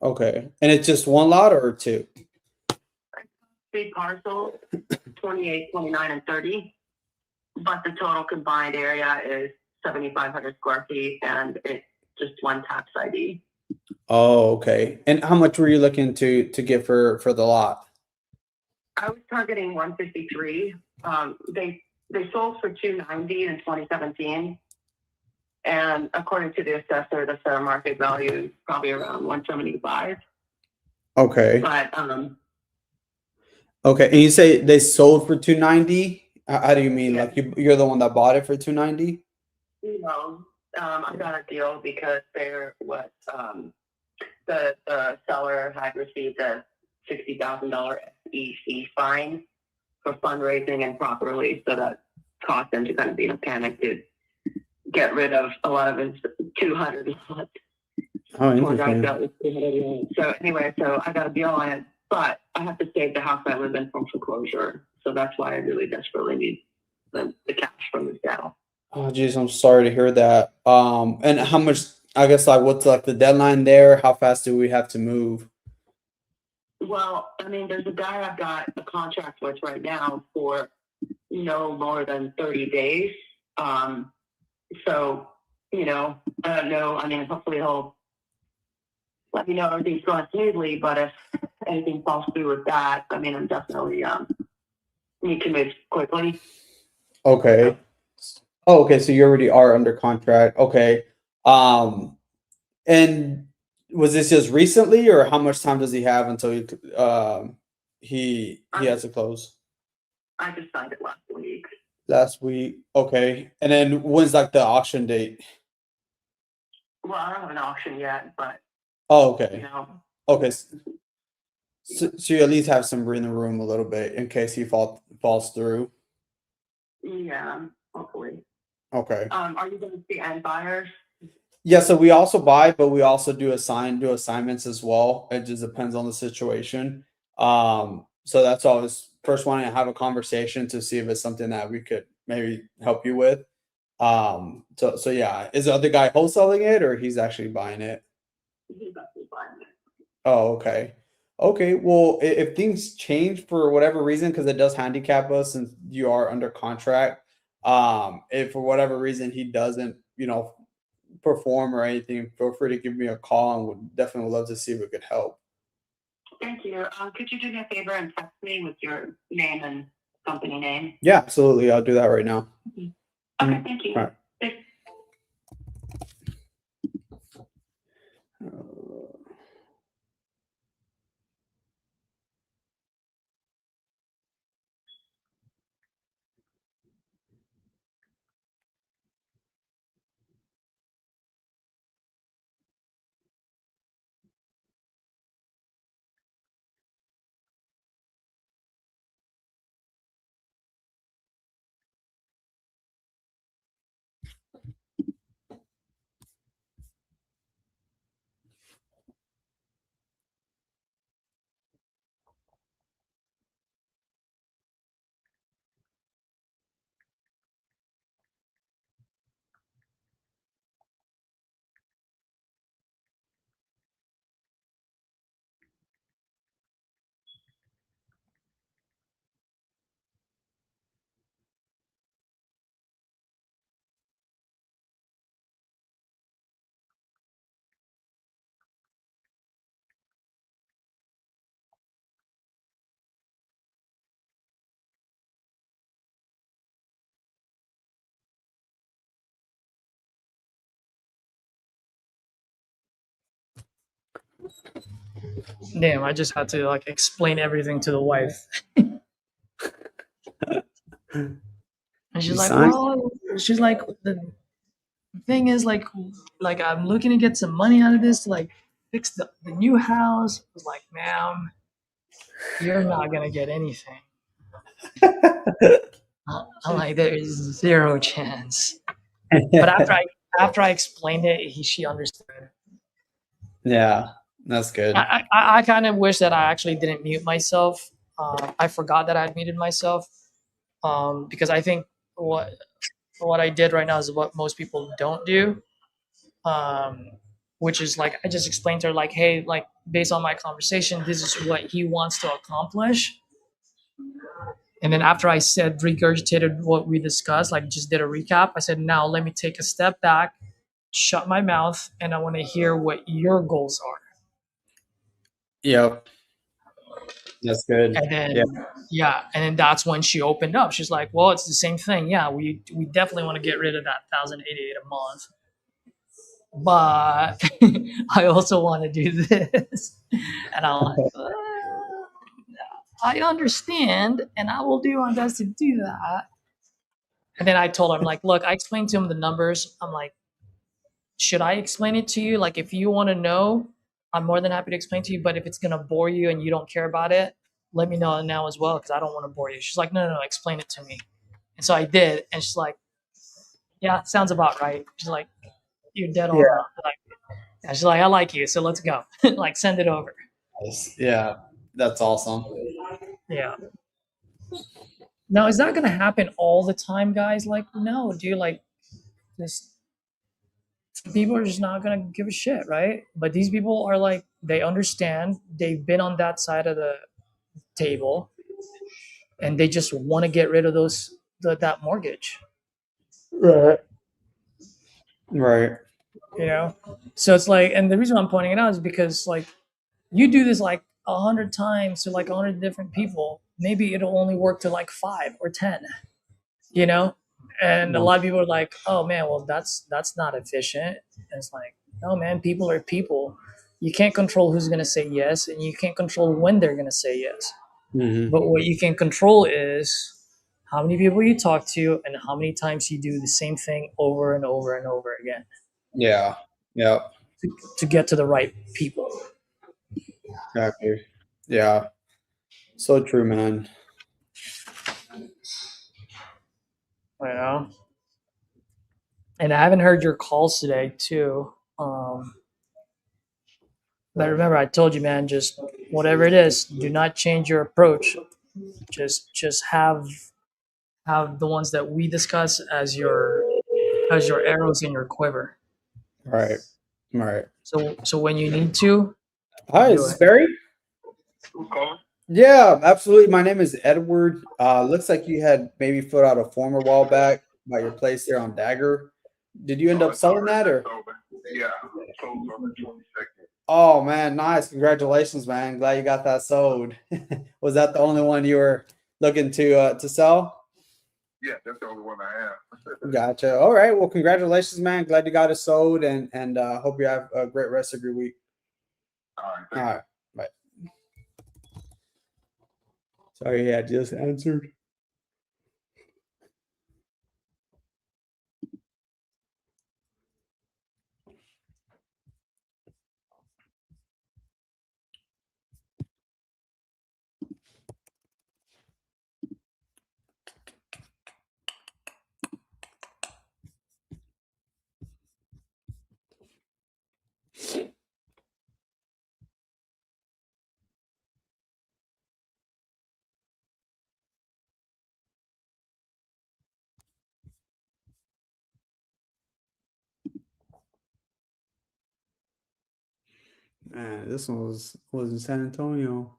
Okay, and it's just one lot or two? Big parcel, 28, 29, and 30. But the total combined area is 7,500 square feet, and it's just one tax ID. Oh, okay. And how much were you looking to get for the lot? I was targeting 153. They sold for 290 in 2017, and according to the assessor, the fair market value is probably around 175. Okay. But Okay, and you say they sold for 290? How do you mean? Yeah. Like you're the one that bought it for 290? you know, I got a deal because there was the seller had received a $60,000 SEC fine for fundraising improperly, so that caused him to kind of be in a panic to get rid of a lot of his 200 lots. Oh, Poor guy interesting. got his 200 lots. So anyway, so I got a deal on it, but I have to save the house I live in from foreclosure. So that's why I really desperately need the cash from the sale. Oh, geez, I'm sorry to hear that. And how much, I guess, like, what's like the deadline there? How fast do we have to move? Well, I mean, there's a guy I've got a contract with right now for no more than 30 days. So, I don't know. I mean, hopefully he'll let me know everything's going smoothly, but if anything falls through with that, I mean, I'm definitely need to move quickly. Okay. Oh, okay, so you already are under contract. Okay. Um, and was this just recently, or how much time does he have until he has to close? I just signed it last week. Last week. Okay. And then when's like the auction date? Well, I don't have an auction yet, but Oh, you okay. know, Okay. So you at least have some breathing room a little bit in case he falls through. yeah, hopefully. Okay. Are you going to see end buyers? Yeah, so we also buy, but we also do assignments as well. It just depends on the situation. So that's always first wanting to have a conversation to see if it's something that we could maybe help you with. So yeah, is the other guy wholesaling it or he's actually buying it? He's actually buying it. Oh, okay. Okay, well, if things change for whatever reason, because it does handicap us since you are under contract, if for whatever reason he doesn't, perform or anything, feel free to give me a call and would definitely love to see if we could help. Thank you. Could you do me a favor and text me with your name and company name? Yeah, absolutely. I'll do that right now. Okay, Mm, thank you. all right. Thanks. Damn, I just had to like explain everything to the wife. And she's You like, signed? well, she's like, the thing is like I'm looking to get some money out of this to like fix the new house. I was like, ma'am, you're not gonna get anything. I'm like, there is zero chance. But after I explained it, she understood. Yeah, that's good. I kind of wish that I actually didn't mute myself. I forgot that I had muted myself because I think what what I did right now is what most people don't do, um, which is like I just explained to her like, hey, like based on my conversation, this is what he wants to accomplish. And then after I said regurgitated what we discussed, like just did a recap, I said, now let me take a step back, shut my mouth, and I want to hear what your goals are. Yep, that's good. And Yeah, then and then that's when she opened up. She's like, well, it's the same thing. Yeah, we definitely want to get rid of that 1,088 a month. But I also want to do this. And I'm like, I understand, and I will do my best to do that. And then I told her, I'm like, look, I explained to him the numbers. I'm like, should I explain it to you? Like, if you want to know, I'm more than happy to explain to you. But if it's gonna bore you and you don't care about it, let me know now as well because I don't want to bore you. She's like, no, explain it to me. And so I did, and she's like, yeah, sounds about right. She's like, you're dead yeah, on. Like, and she's like, I like you, so let's go. Like, send it over. yeah. That's awesome. Yeah. Now, is that gonna happen all the time, guys? Like, no, dude. Like, this people are just not gonna give a shit, right? But these people are like, they understand. They've been on that side of the table, and they just want to get rid of that mortgage. Right. Right. You know, so it's like, and the reason I'm pointing it out is because like you do this like 100 times to like 100 different people, maybe it'll only work to like 5 or 10. You know, and a Yeah. lot of people are like, oh man, well that's not efficient. And it's like, no man, people are people. You can't control who's going to say yes, and you can't control when they're going to say yes. Hmm. But what you can control is how many people you talk to and how many times you do the same thing over and over and over again Yeah. Yep. to get to the right people. Exactly. Yeah. So true, man. You know, and I haven't heard your calls today too. But remember, I told you, man, just whatever it is, do not change your approach. Just have the ones that we discuss as your arrows in your quiver. Right. Right. So when you need to, Hi, do is this it. Barry? Who's calling? Yeah, absolutely. My name is Edward. Looks like you had maybe filled out a form a while back about your place there on Dagger. Did you end up selling that or? Yeah, sold on the 22nd. Oh man, nice. Congratulations, man. Glad you got that sold. Was that the only one you were looking to sell? Yeah, that's the only one I have. Gotcha. All right. Well, congratulations, man. Glad you got it sold and hope you have a great rest of your week. All right, All right. Bye. Sorry, I just answered. Man, this one was in San Antonio.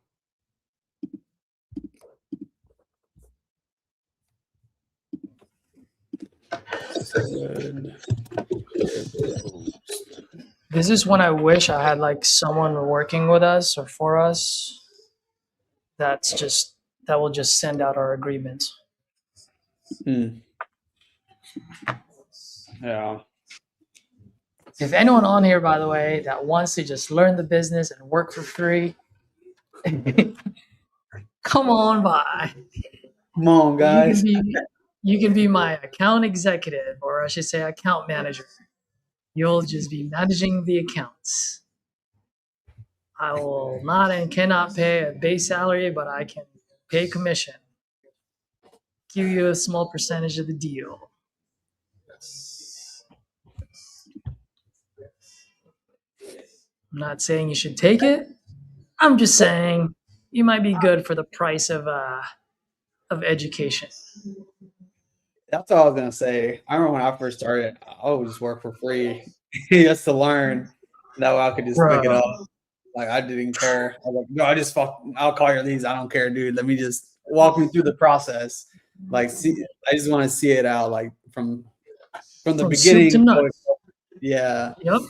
Good. This is when I wish I had like someone working with us or for us that will just send out our agreements. Hmm. Yeah. If anyone on here, by the way, that wants to just learn the business and work for free, come on by. Come on, guys. You can be my account executive, or I should say account manager. You'll just be managing the accounts. I will not and cannot pay a base salary, but I can pay commission. Give you a small percentage of the deal. I'm not saying you should take it. I'm just saying you might be good for the price of education. That's all I was gonna say. I remember when I first started, I would just work for free just to learn. That way I could just pick it Bruh. up. Like I didn't care. I was like, no, I'll call your leads. I don't care, dude. Let me just walk me through the process. Like, I just want to see it out, like from the From soup to beginning. nuts. Yeah. Yep.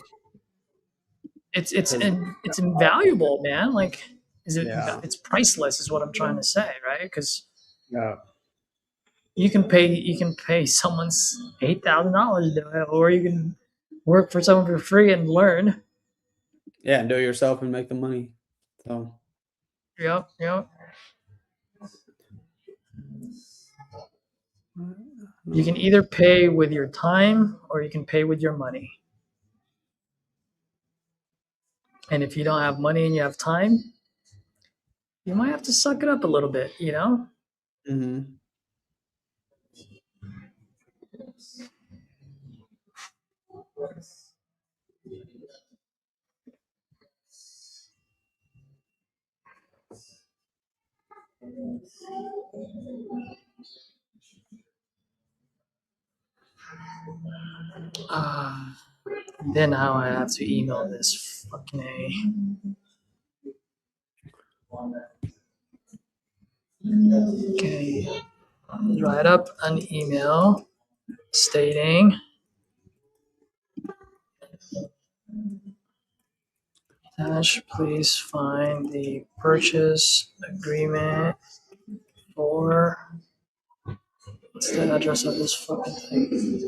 It's invaluable, man. Like, Yeah. it's priceless, is what I'm trying to say, right? Because Yeah. you can pay someone's $8,000 to do it, or you can work for someone for free and learn. Yeah, and do it yourself and make the money. So Yep. You can either pay with your time or you can pay with your money. And if you don't have money and you have time, you might have to suck it up a little bit, you know? mm-hmm. Then now I have to email this fucking A. Okay. Write up an email stating Dash, please find the purchase agreement for what's the address of this fucking thing?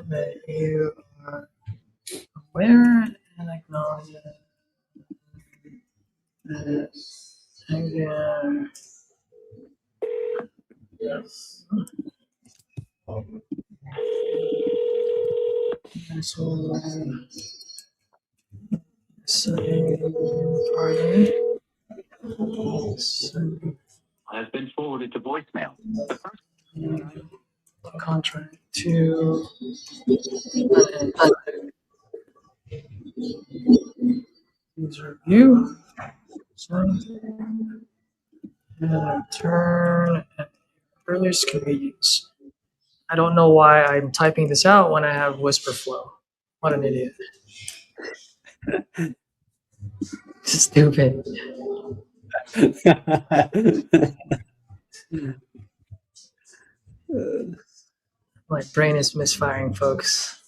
That you are aware and acknowledge that again. Has been forwarded to voicemail. Contract to user review. And return at earliest convenience. I don't know why I'm typing this out when I have whisper flow. What an idiot. Stupid. My brain is misfiring, folks.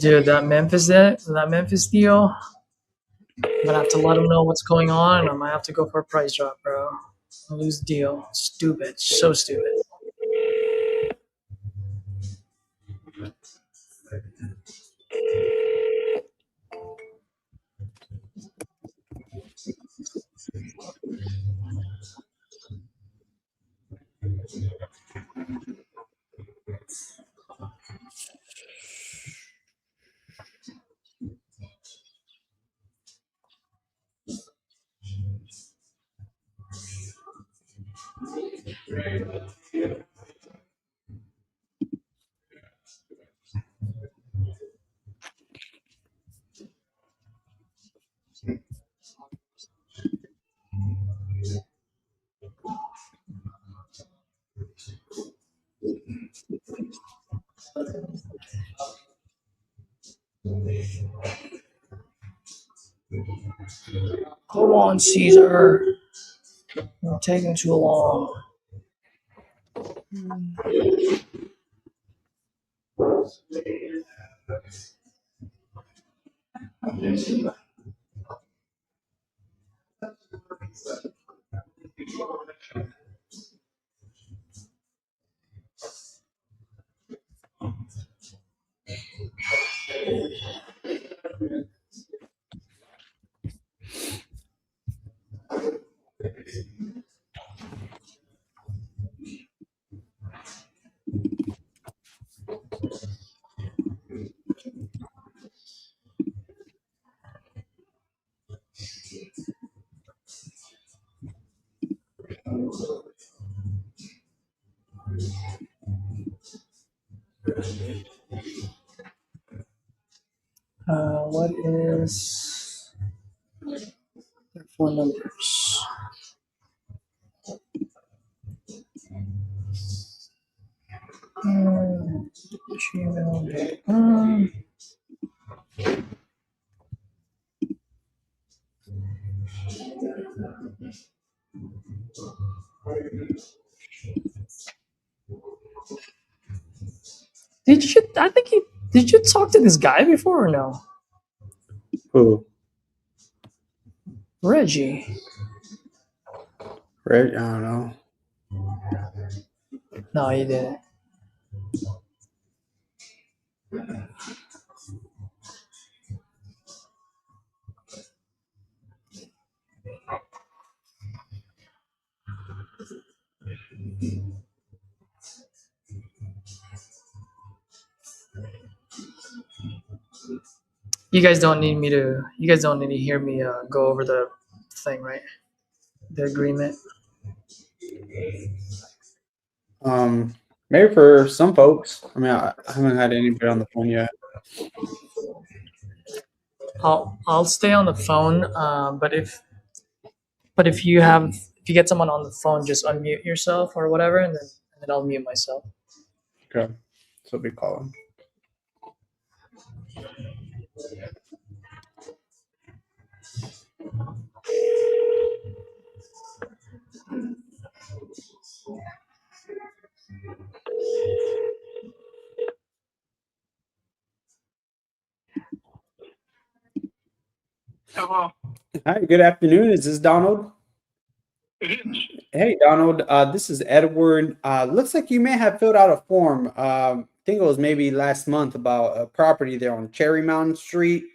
Dude, that Memphis deal, I'm gonna have to let them know what's going on, and I might have to go for a price drop, bro. I lose the deal. Stupid. So stupid. Come on, Caesar. You're taking too long. What is their phone numbers? Gmail.com. Did you? I think you. Did you talk to this guy before or no? Who? Reggie. Right? I don't know. No, you didn't. You guys don't need me to. You guys don't need to hear me go over the thing, right? The agreement. Maybe for some folks. I mean, I haven't had anybody on the phone yet. I'll stay on the phone. But if you get someone on the phone, just unmute yourself or whatever, and then I'll mute myself. Okay. So we call him. Hello. Hi, good afternoon. Is this Donald? It is. Hey, Donald. This is Edward. Looks like you may have filled out a form. I think it was maybe last month about a property there on Cherry Mountain Street.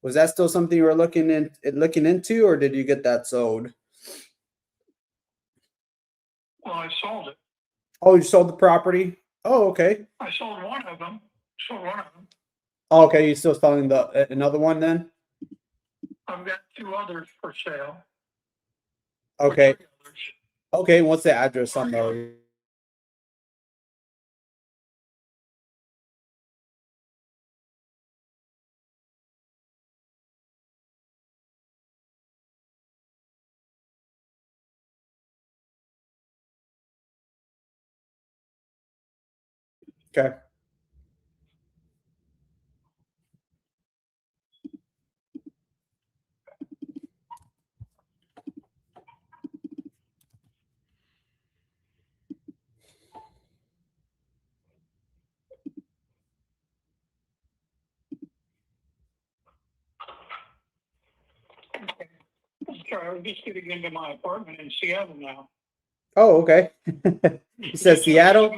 Was that still something you were looking into, or did you get that sold? Well, I sold it. Oh, you sold the property? Oh, okay. I sold one of them. Oh, okay, you're still selling the another one then? I've got two others for sale. Okay. Three others. Okay, what's the address on those? Okay. Sorry, I was just getting into my apartment in Seattle now. Oh, okay. You said Seattle?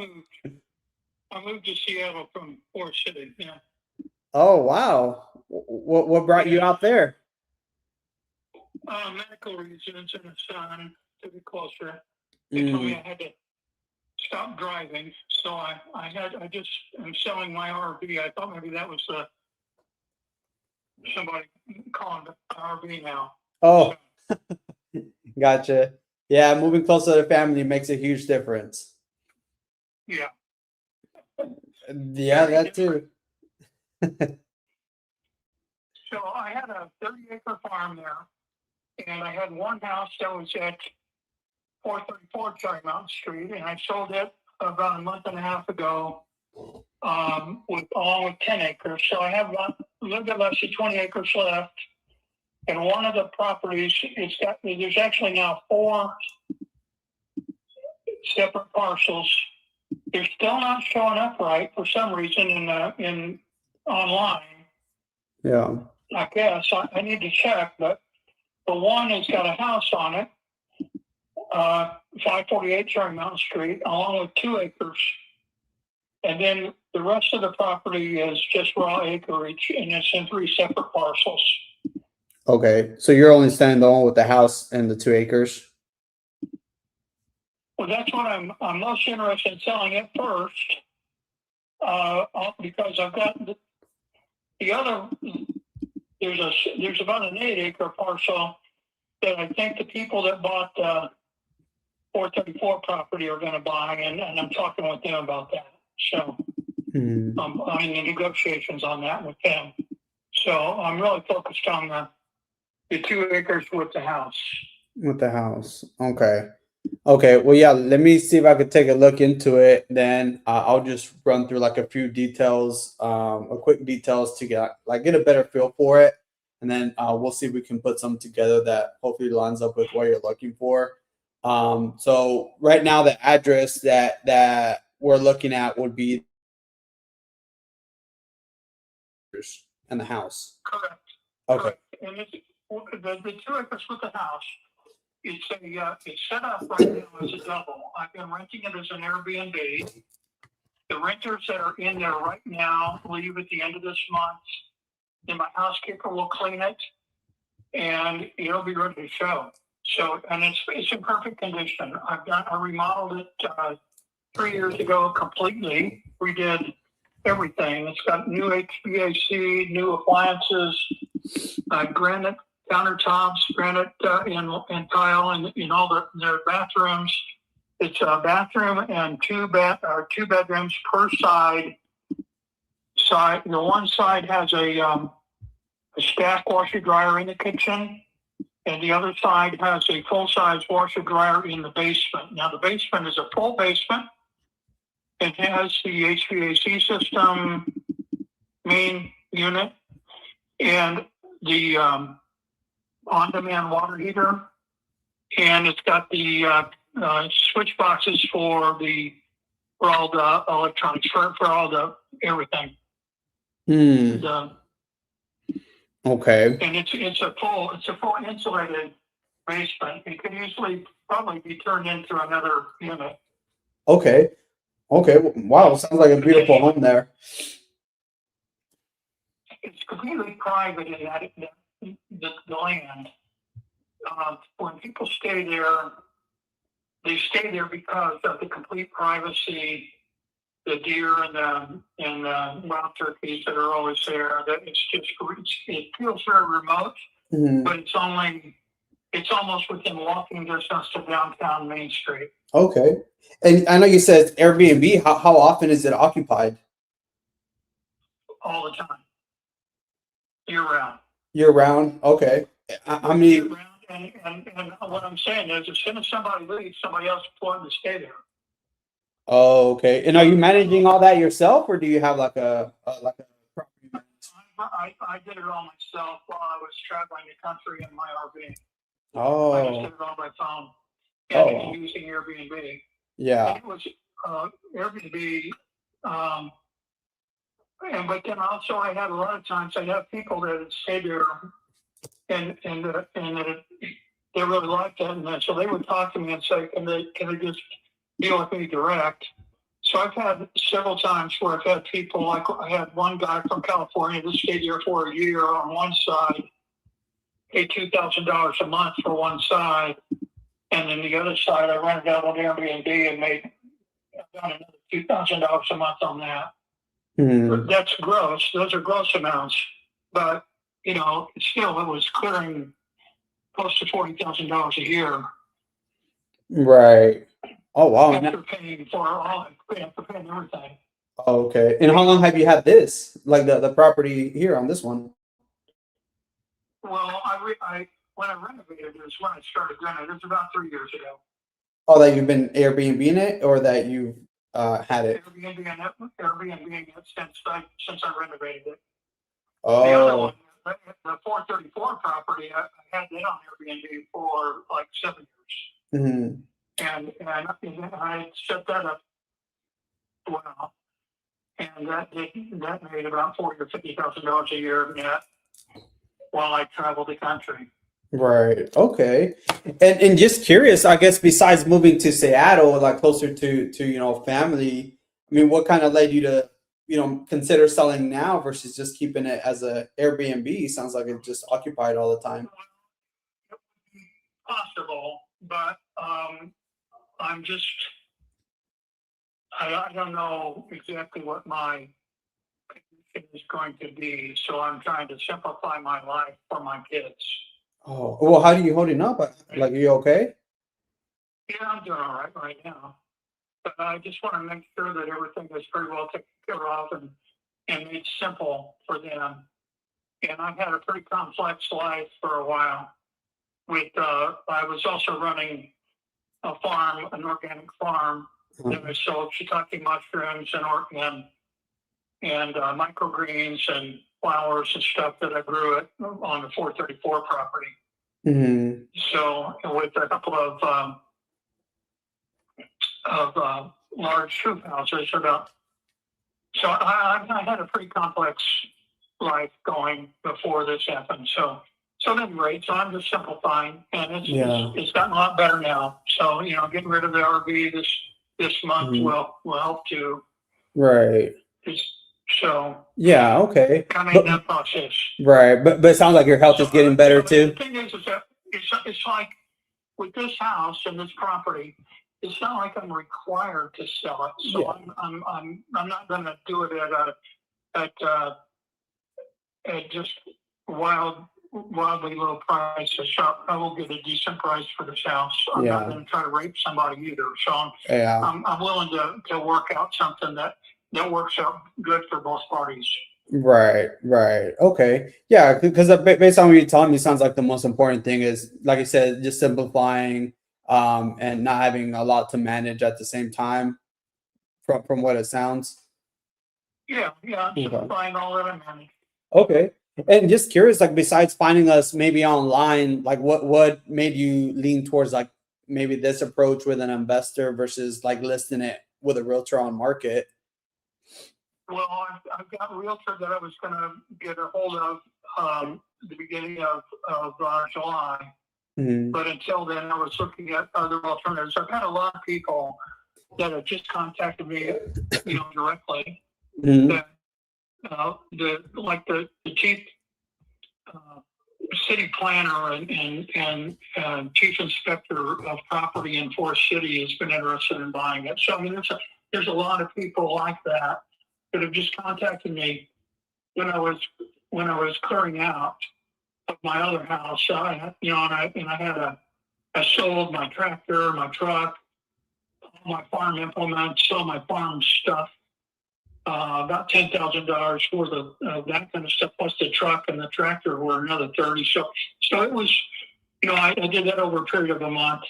I moved to Seattle from Forest City. Yeah. Oh, wow. What brought you out there? Medical reasons and a son to be closer. They told me I had to stop driving, so I just am selling my RV. I thought maybe that was somebody calling the RV now. Oh, gotcha. Yeah, moving closer to family makes a huge difference. Yeah. Yeah, that too. So I had a 30-acre farm there, and I had one house that was at 434 Cherry Mountain Street, and I sold it about a month and a half ago, along with 10 acres. So I have a little bit less than 20 acres left, And one of the properties, there's actually now 4 separate parcels. They're still not showing up right for some reason in online. Yeah. I guess I need to check, but the one has got a house on it, 548 Cherry Mountain Street, along with 2 acres. And then the rest of the property is just raw acreage, and it's in 3 separate parcels. Okay. So you're only selling the one with the house and the 2 acres? Well, that's what I'm most interested in selling it first, because I've got the other. There's about an 8-acre parcel that I think the people that bought the 434 property are going to buy, and I'm talking with them about that. So I'm in negotiations on that with them. So I'm really focused on the 2 acres with the house. With the house. Okay. Okay. Well, yeah, let me see if I could take a look into it. Then I'll just run through like a few details, a quick details to get a better feel for it. And then we'll see if we can put something together that hopefully lines up with what you're looking for. So right now the address that we're looking at would be in the house. Correct. Okay. Correct. And the 2 acres with the house, it's set up right now as a double. I've been renting it as an Airbnb. The renters that are in there right now leave at the end of this month. Then my housekeeper will clean it, and it'll be ready to show. So, and it's in perfect condition. I remodeled it 3 years ago completely. We did everything. It's got new HVAC, new appliances, granite countertops, granite and tile in all their bathrooms. It's a bathroom and 2 bedrooms per side. The one side has a stack washer dryer in the kitchen, and the other side has a full-size washer dryer in the basement. Now the basement is a full basement. It has the HVAC system, main unit, and the on-demand water heater, and it's got the switch boxes for all the electronics, for all the everything. Okay. And it's a full insulated basement. It could easily probably be turned into another unit. Okay. Okay. Wow. Sounds like a beautiful home there. It's completely private in that the land. When people stay there, they stay there because of the complete privacy, the deer and the wild turkeys that are always there. That it feels very remote, but it's almost within walking distance to downtown Main Street. Okay. And I know you said it's Airbnb. How often is it occupied? All the time. Year round. Year round? Okay. How many? Year round, and what I'm saying is, as soon as somebody leaves, somebody else is wanting to stay there. Oh, okay. And are you managing all that yourself, or do you have like a property manager? I did it all myself while I was traveling the country in my RV. Oh. I just did it all by phone and using Airbnb. Yeah. And it was Airbnb. But then also I had a lot of times I have people that had stayed there and they really liked it, and so they would talk to me and say, can they just deal with me direct? So I've had several times where I've had people, like I had one guy from California that stayed there for a year on one side, paid $2,000 a month for one side, and then the other side I rented out on Airbnb and made about another $2,000 a month on that. But that's gross. Those are gross amounts. But, still it was clearing close to $40,000 a year. Right. Oh, wow. After paying everything. Okay. And how long have you had this? Like the property here on this one? Well, when I renovated it is when I started renting. It was about 3 years ago. Oh, that you've been Airbnb-ing it, or that you've had it? Airbnb it since I renovated it. Oh. the 434 property, I had that on Airbnb for like 7 years. Mm-hmm. And I set that up well, and that made about $40,000 or $50,000 a year net while I traveled the country. Right. Okay. And just curious, I guess besides moving to Seattle, like closer to family, I mean, what kind of led you to, consider selling now versus just keeping it as a Airbnb? Sounds like it's just occupied all the time. It would be possible, but I'm just I don't know exactly what my position is going to be, so I'm trying to simplify my life for my kids. Oh, well, how are you holding up? Like, are you okay? Yeah, I'm doing all right now, but I just want to make sure that everything is pretty well taken care of and it's simple for them. And I've had a pretty complex life for a while. I was also running a farm, an organic farm. That I sold shiitake mushrooms and microgreens and flowers and stuff that I grew on the 434 property. Mm-hmm. So with a couple of large hoop houses so I had a pretty complex life going before this happened. So that's great. So I'm just simplifying, and it's gotten a lot better now. So getting rid of the RV this month will help too. Right. So yeah, okay. kind of in that process. Right, but it sounds like your health is getting better too. The thing is that it's like with this house and this property, it's not like I'm required to sell it. So I'm not going to do it at just wildly low prices. So I will get a decent price for this house. I'm not going to try to rape somebody either. So I'm willing to work out something that works out good for both parties. Right. Okay. Yeah, because based on what you're telling me, sounds like the most important thing is, like I said, just simplifying and not having a lot to manage at the same time from what it sounds. Yeah, simplifying all that I manage. Okay. And just curious, like besides finding us maybe online, like what made you lean towards like maybe this approach with an investor versus like listing it with a realtor on market? Well, I've got a realtor that I was going to get a hold of the beginning of July. Mm-hmm. But until then, I was looking at other alternatives. I've had a lot of people that have just contacted me, directly. Mm-hmm. That, the chief city planner and chief inspector of property in Forest City has been interested in buying it. So I mean, there's a lot of people like that have just contacted me when I was clearing out of my other house. I sold my tractor, my truck, all my farm implements, all my farm stuff, about $10,000 worth of that kind of stuff, plus the truck and the tractor were another 30. So it was, I did that over a period of a month.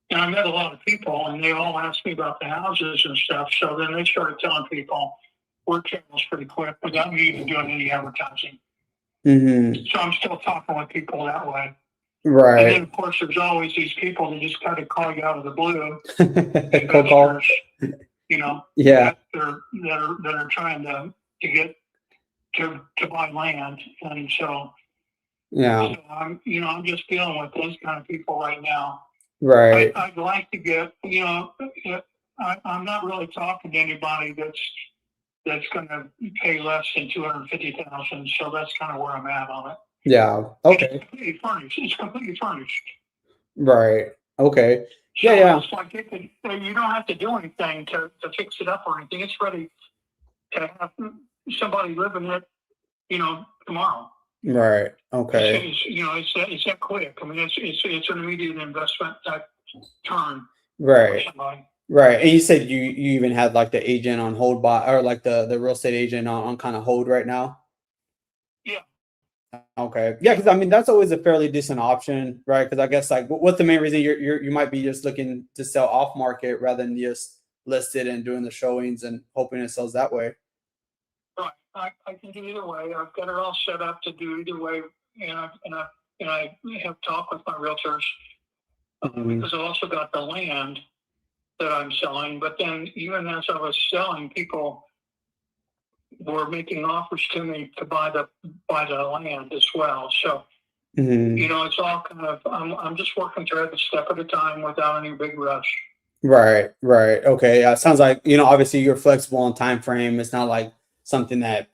And I met a lot of people, and they all asked me about the houses and stuff. So then they started telling people, word travels pretty quick without me even doing any advertising. Mm-hmm. So I'm still talking with people that way. Right. And then, of course, there's always these people that just kind of call you out of the blue. Investors, that are trying to get to buy land. And so I'm just dealing with those kind of people right now. Right. I'd like to get, I'm not really talking to anybody that's going to pay less than $250,000. So that's kind of where I'm at on it. Yeah. Okay. It's completely furnished. Right. Okay. So it's like you don't have to do anything to fix it up or anything. It's ready to have somebody live in it, tomorrow. Right. Okay. It's that quick. I mean, it's an immediate investment type turn. Right. Right. And you said you even had like the agent on hold or like the real estate agent on kind of hold right now? Yeah. Okay. Yeah, because I mean that's always a fairly decent option, right? Because I guess like what's the main reason you might be just looking to sell off market rather than just list it and doing the showings and hoping it sells that way? Right. I can do either way. I've got it all set up to do either way, and I have talked with my realtors because I've also got the land that I'm selling. But then, even as I was selling, people were making offers to me to buy the land as well. So it's all kind of I'm just working through it a step at a time without any big rush. Right, right. Okay. Sounds like, obviously you're flexible on time frame. It's not like something that,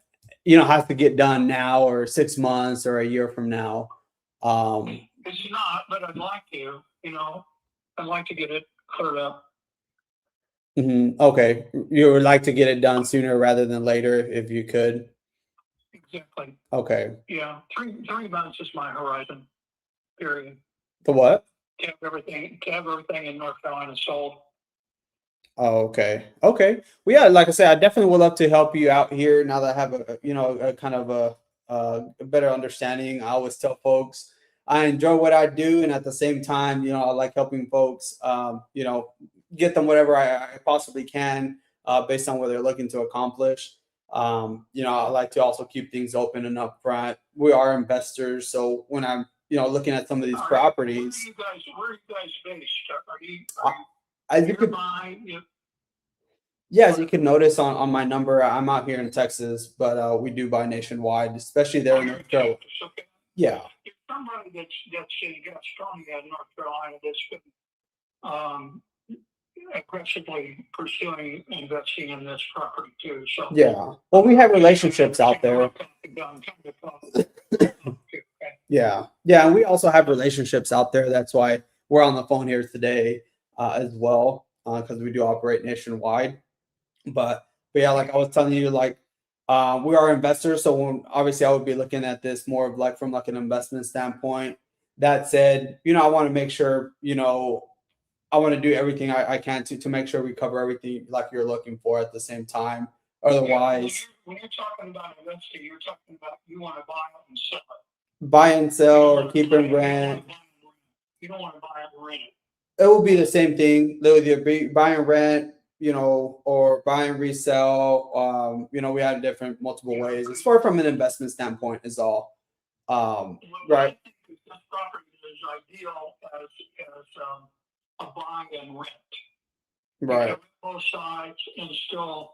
has to get done now or 6 months or a year from now. It's not, but I'd like to, I'd like to get it cleared up. Okay. You would like to get it done sooner rather than later if you could. Exactly. Okay. Yeah. 3 months is my horizon period. The what? To have everything in North Carolina sold. Oh, okay. Okay. Well, yeah, like I said, I definitely would love to help you out here now that I have a kind of a better understanding. I always tell folks I enjoy what I do, and at the same time, I like helping folks, get them whatever I possibly can, based on what they're looking to accomplish. I like to also keep things open and upfront. We are investors, so when I'm, looking at some of these properties, Where are you guys based? Are you as you could, yeah, as you can notice on my number, I'm out here in Texas, but we do buy nationwide, especially there in North Carolina. Okay. Yeah. If somebody that's got strong in North Carolina that's been aggressively pursuing investing in this property too. So yeah. Well, we have relationships out there. Yeah. Yeah. And we also have relationships out there. That's why we're on the phone here today, as well, because we do operate nationwide. But yeah, like I was telling you, like, we are investors, so obviously I would be looking at this more of like from like an investment standpoint. That said, I want to make sure, I want to do everything I can to make sure we cover everything like you're looking for at the same time. Otherwise, when you're talking about investing, you're talking about you want to buy it and sell it. buy and sell or keep and rent. You don't want to buy it and rent it. It will be the same thing. They'll either be buy and rent, or buy and resell. We have different multiple ways. As far from an investment standpoint is all. Right. This property is ideal as a buy and rent. Right. You can both sides and still,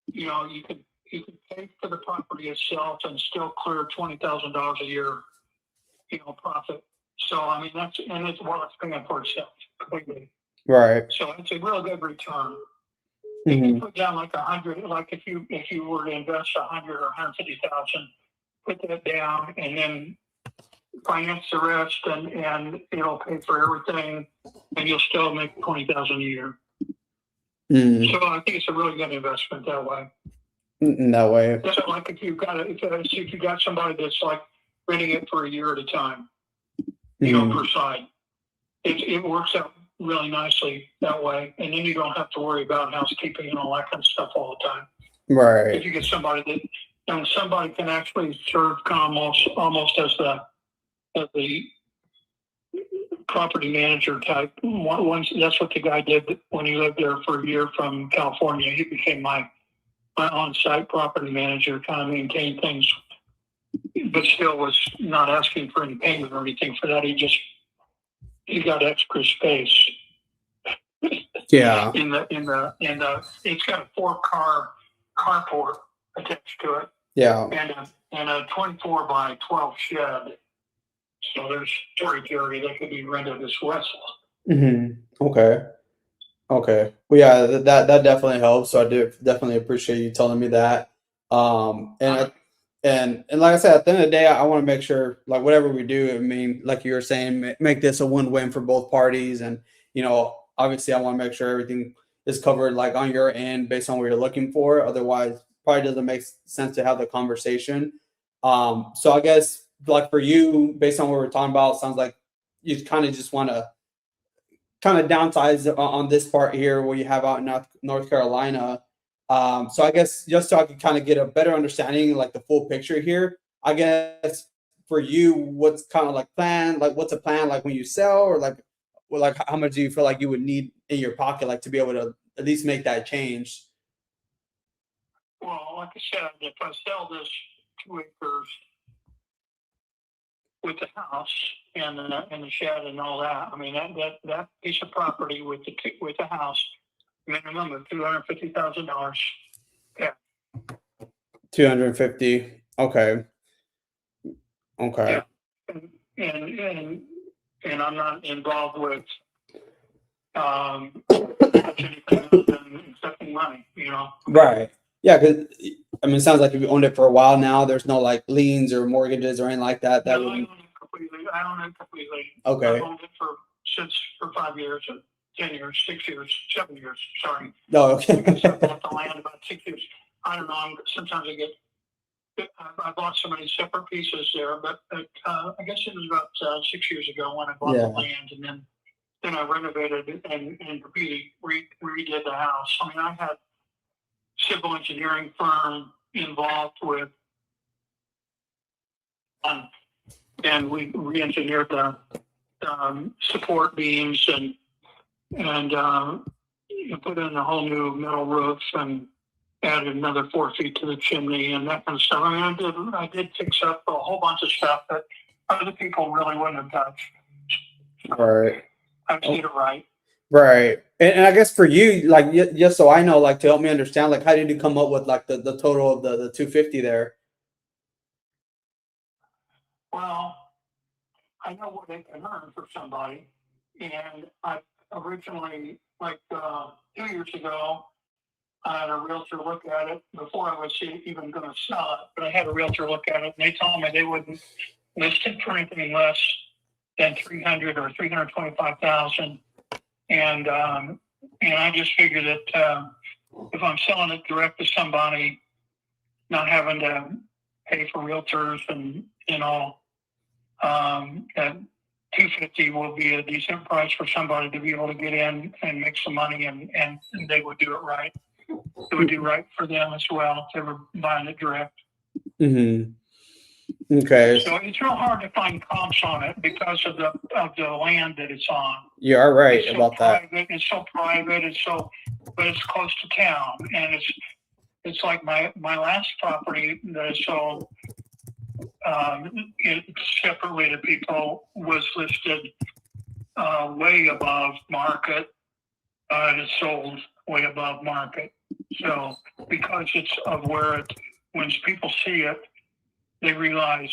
you could pay for the property itself and still clear $20,000 a year, profit. So I mean it's paying for itself completely. Right. So it's a real good return. If you put down like 100, like if you were to invest 100 or 150,000, put that down and then finance the rest, and it'll pay for everything, and you'll still make 20,000 a year. So I think it's a really good investment that way. In that way. So like if you got somebody that's like renting it for a year at a time, per side, it works out really nicely that way, and then you don't have to worry about housekeeping and all that kind of stuff all the time. Right. If you get somebody somebody can actually serve almost as the property manager type. That's what the guy did when he lived there for a year from California. He became my on-site property manager, kind of maintained things, but still was not asking for any payment or anything for that. He got extra space. Yeah. In the it's got a 4-car carport attached to it. Yeah. And a 24 by 12 shed. So there's storage area that could be rented as well. Okay. Okay. Well, yeah, that definitely helps. So I do definitely appreciate you telling me that. And like I said, at the end of the day, I want to make sure, like, whatever we do, I mean, like you were saying, make this a win-win for both parties. And, obviously I want to make sure everything is covered, like, on your end based on what you're looking for. Otherwise, probably doesn't make sense to have the conversation. So I guess, like, for you, based on what we're talking about, sounds like you kind of just want to kind of downsize on this part here where you have out in North Carolina. So I guess just so I can kind of get a better understanding, like the full picture here, I guess for you, what's kind of like plan, like what's a plan like when you sell, or like how much do you feel like you would need in your pocket, like to be able to at least make that change? Well, like I said, if I sell this 2 acres with the house and the shed and all that, I mean that piece of property with the house, minimum of $250,000. Yeah. 250. Okay. Okay. Yeah. And I'm not involved with anything other than accepting money, you know. Right. Yeah, because I mean, it sounds like if you owned it for a while now, there's no like liens or mortgages or anything like that. That No, I would. own it completely. I own it completely. Okay. I've owned it for 5 years, 10 years, 6 years, 7 years. Sorry. No. Okay. I guess I bought the land about 6 years. I don't know. Sometimes I bought so many separate pieces there, but I guess it was about 6 years ago when I bought the land, and then I renovated it and completely redid the house. I mean, I had civil engineering firm involved with, and we re-engineered the support beams and put in a whole new metal roof and added another 4 feet to the chimney and that kind of stuff. I mean, I did fix up a whole bunch of stuff that other people really wouldn't have touched. Right. I did it right. Right. And I guess for you, like, just so I know, like, to help me understand, like, how did you come up with like the total of the 250 there? Well, I know what they can earn for somebody, and I originally, like 2 years ago, I had a realtor look at it before I was even going to sell it. But I had a realtor look at it, and they told me they wouldn't list it for anything less than $300,000 or $325,000. And I just figured that if I'm selling it direct to somebody, not having to pay for realtors and all, that 250 will be a decent price for somebody to be able to get in and make some money, and they would do it right. It would do right for them as well if they were buying it direct. Mm-hmm. Okay. So it's real hard to find comps on it because of the land that it's on. You are right It's so about that. It's so private. But it's close to town, and it's like my last property that I sold separately to people was listed way above market. It is sold way above market. So because it's of where when people see it, they realize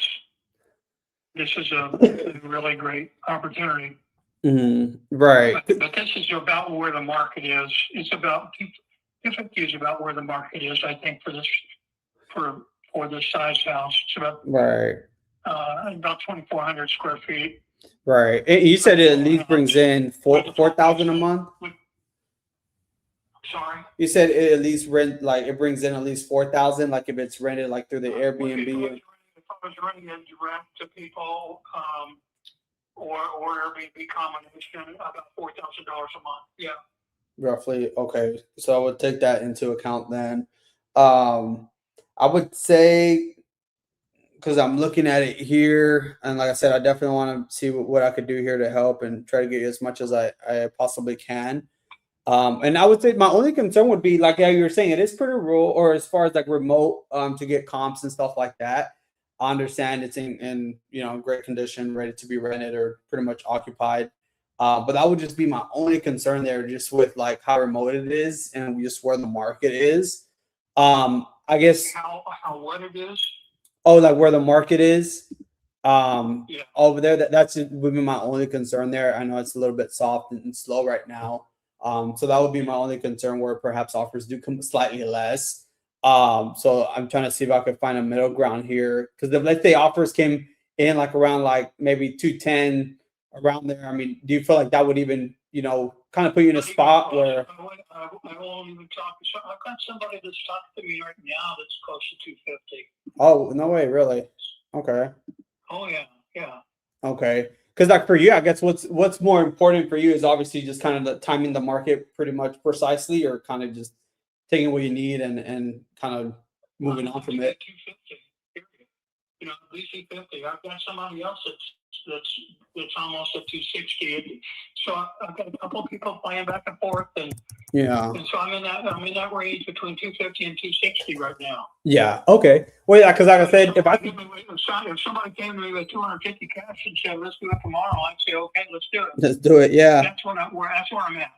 this is a really great opportunity. Mm-hmm. Right. But this is about where the market is. It's about 250 is about where the market is, I think, for this size house. It's about about 2,400 square feet. Right. And you said it at least brings in 4,000 a month. Sorry. You said it at least it brings in at least 4,000, like if it's rented like through the Airbnb. If I was renting it direct to people, or Airbnb combination, about $4,000 a month. Yeah. Roughly. Okay. So I would take that into account then. I would say, because I'm looking at it here, and like I said, I definitely want to see what I could do here to help and try to get you as much as I possibly can. And I would say my only concern would be, like you were saying, it is pretty rural, or as far as like remote, to get comps and stuff like that. I understand it's in great condition, ready to be rented or pretty much occupied. But that would just be my only concern there, just with like how remote it is and just where the market is. I guess how what it is. Oh, like where the market is. Yeah. Over there. That's would be my only concern there. I know it's a little bit soft and slow right now. So that would be my only concern, where perhaps offers do come slightly less. So I'm trying to see if I could find a middle ground here, because let's say offers came in like around like maybe 210 around there. I mean, do you feel like that would even kind of put you in a spot where I won't even talk. I've got somebody that's talking to me right now that's close to 250. Oh, no way, really? Okay. Oh yeah. Okay. Because like for you, I guess what's more important for you is obviously just kind of the timing the market pretty much precisely, or kind of just taking what you need and kind of moving on from it. you know, DC-50. I've got somebody else that's almost at 260. So I've got a couple of people playing back and forth, and Yeah. so I'm in that range between 250 and 260 right now. Yeah. Okay. Well, yeah, because like I said, if somebody came to me with 250 cash and said, "Let's do it tomorrow," I'd say, "Okay, let's do it." let's do it. Yeah. That's where I'm at.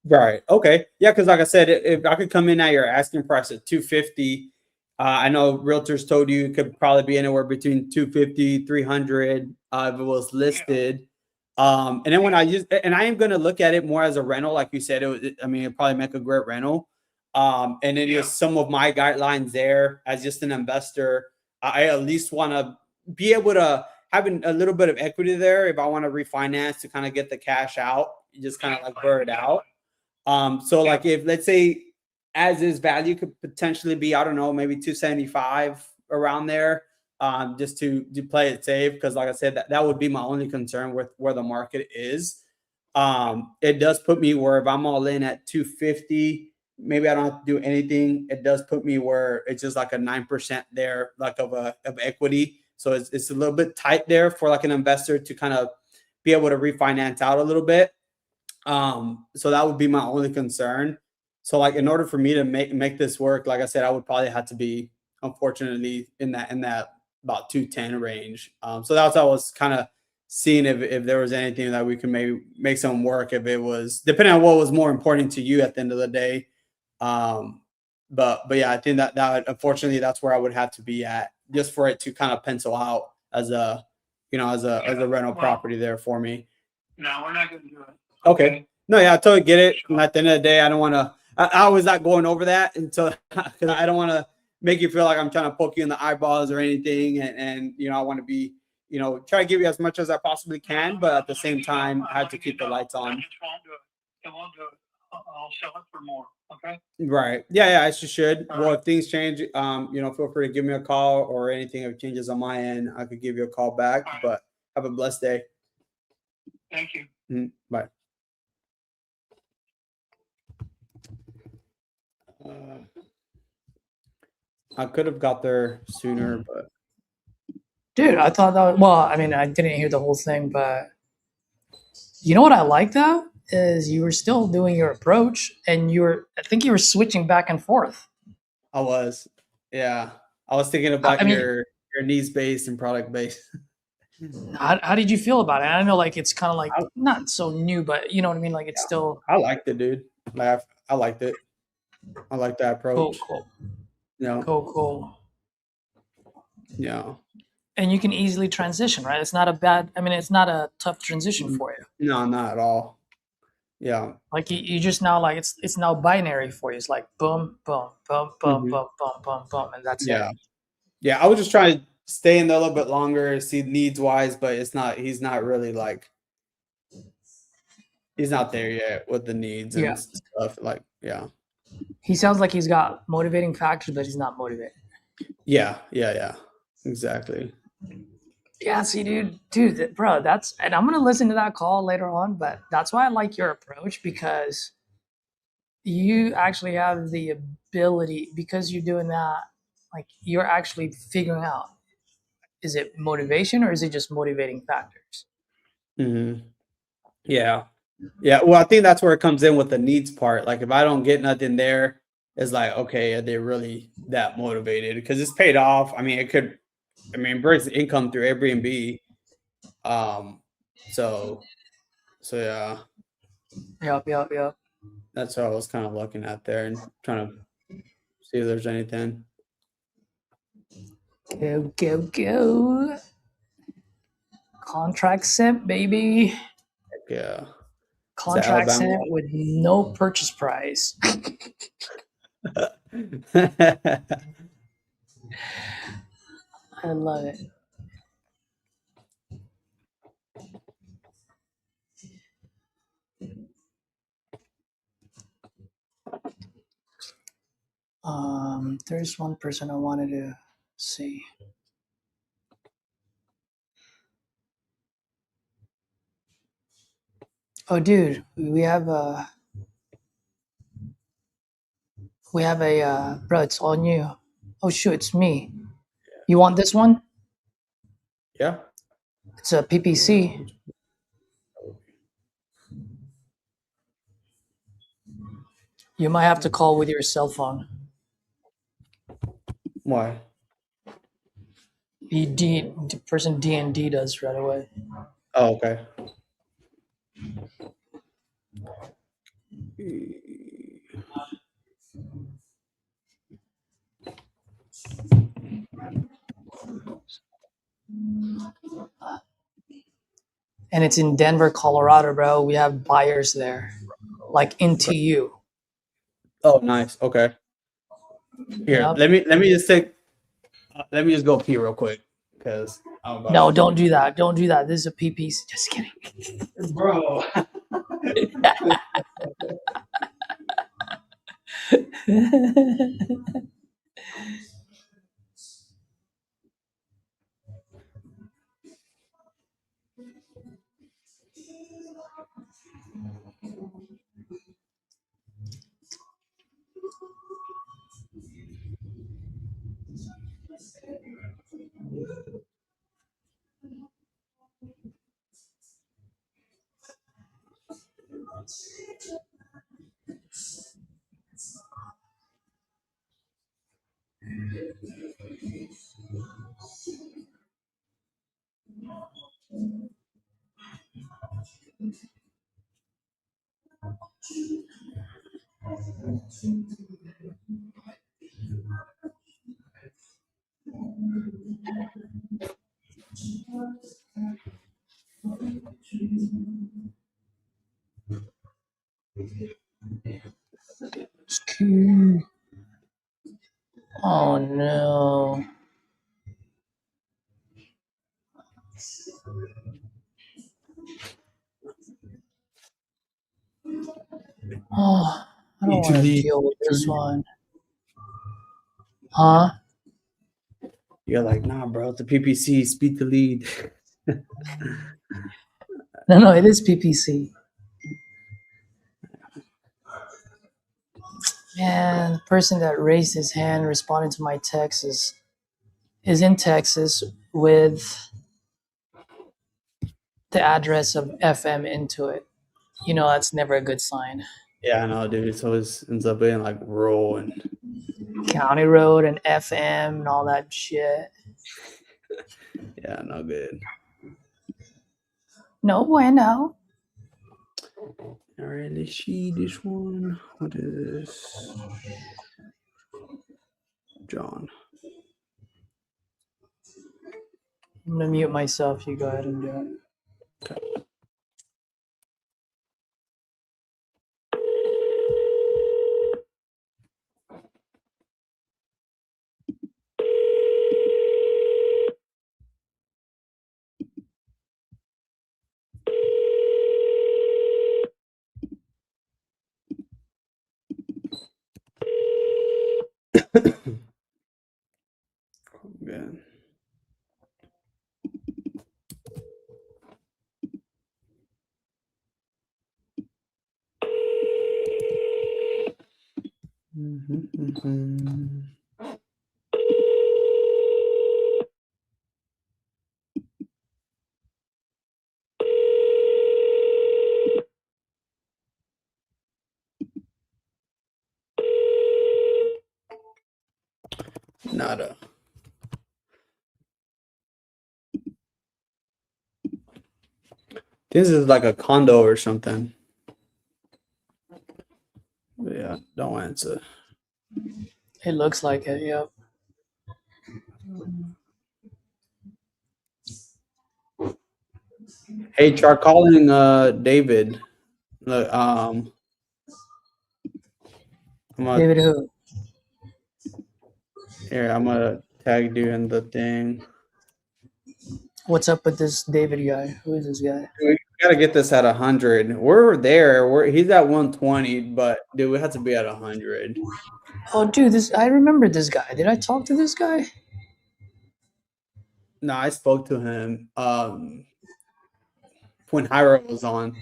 Right. Okay. Yeah. Because like I said, if I could come in at your asking price at 250, I know realtors told you it could probably be anywhere between 250, 300 if it was listed. And then when I use, and I am going to look at it more as a rental, like you said, I mean, it'd probably make a great rental. And then just some of my guidelines there as just an investor, I at least want to be able to have a little bit of equity there if I want to refinance to kind of get the cash out, just kind of like burn it out. So like if let's say as is value could potentially be, I don't know, maybe 275 around there, just to play it safe. Because like I said, that would be my only concern with where the market is. It does put me where if I'm all in at 250, maybe I don't have to do anything. It does put me where it's just like a 9% there, like of equity. So it's a little bit tight there for like an investor to kind of be able to refinance out a little bit. So that would be my only concern. So like in order for me to make this work, like I said, I would probably have to be unfortunately in that about 210 range. So that's what I was kind of seeing if there was anything that we could maybe make some work, if it was depending on what was more important to you at the end of the day. But yeah, I think that unfortunately that's where I would have to be at just for it to kind of pencil out as a rental property there for me. No, we're not going to do it. Okay. No, yeah, I totally get it. And at the end of the day, I don't want to. I was not going over that until because I don't want to make you feel like I'm trying to poke you in the eyeballs or anything. And you know, I want to be, you know, try to give you as much as I possibly can, but at the same time, I have to keep the lights on. I just won't do it. I won't do it. I'll sell it for more. Okay. Right. Yeah. I should. Well, if things change, you know, feel free to give me a call or anything. If changes on my end, I could give you a call back. But have a blessed day. Thank you. Bye. I could have got there sooner, but Dude, I thought that. Well, I mean, I didn't hear the whole thing, but you know what I like though is you were still doing your approach, and I think you were switching back and forth. I was, yeah, I was thinking about your needs based and product based. How did you feel about it? I know, like it's kind of like not so new, but you know what I mean. Like it's still. I liked it, dude. Like I liked it. I like that approach. Cool. Yeah. Cool. Yeah. And you can easily transition, right? It's not a bad. I mean, it's not a tough transition for you. No, not at all. Yeah. Like you just now, like it's now binary for you. It's like boom, boom, boom, boom, boom, boom, boom, boom, and that's it. Yeah. I was just trying to stay in there a little bit longer, see needs wise, but it's not. He's not really like. He's not there yet with the needs and stuff. Like, yeah. He sounds like he's got motivating factors, but he's not motivated. Yeah. Exactly. Yeah, see, dude, bro, and I'm gonna listen to that call later on, but that's why I like your approach, because you actually have the ability, because you're doing that, like you're actually figuring out, is it motivation or is it just motivating factors? Yeah. Well, I think that's where it comes in with the needs part. Like if I don't get nothing there, it's like, okay, are they really that motivated? Because it's paid off. I mean, it brings income through Airbnb. So yeah. Yep. That's what I was kind of looking at there and trying to see if there's anything. Go. Contract sent, baby. Heck yeah. Contract sent with no purchase price. I love it. There's one person I wanted to see. Oh, dude, we have a bro. It's all new. Oh shoot, it's me. You want this one? Yeah. It's a PPC. You might have to call with your cell phone. Why? The person D&D does right away. Oh, okay. And it's in Denver, Colorado, bro. We have buyers there, like into you. Oh, nice. Okay. Here, Yep. let me just go pee real quick because I'm about No, to. don't do that. Don't do that. This is a PPC. Just kidding. Bro. Oh no. Oh, I don't Need to want to leave. deal with this one. Huh? You're like, nah, bro. It's a PPC. Speed to lead. No, it is PPC. Man, the person that raised his hand responding to my text is in Texas with the address of FM into it. You know, that's never a good sign. Yeah, I know, dude. It always ends up being like rural and County road and FM and all that shit. yeah, no good. No bueno. All right, let's see this one. What is this? John. I'm gonna mute myself. You go ahead and do it. Okay. Again. Nada. This is like a condo or something. Yeah, don't answer. It looks like it. Yep. Hey, try calling David. Look, David who? here, I'm gonna tag you in the thing. What's up with this David guy? Who is this guy? We gotta get this at 100. We're there. He's at 120, but dude, we have to be at 100. Oh, dude, I remember this guy. Did I talk to this guy? No, I spoke to him when Hyra was on.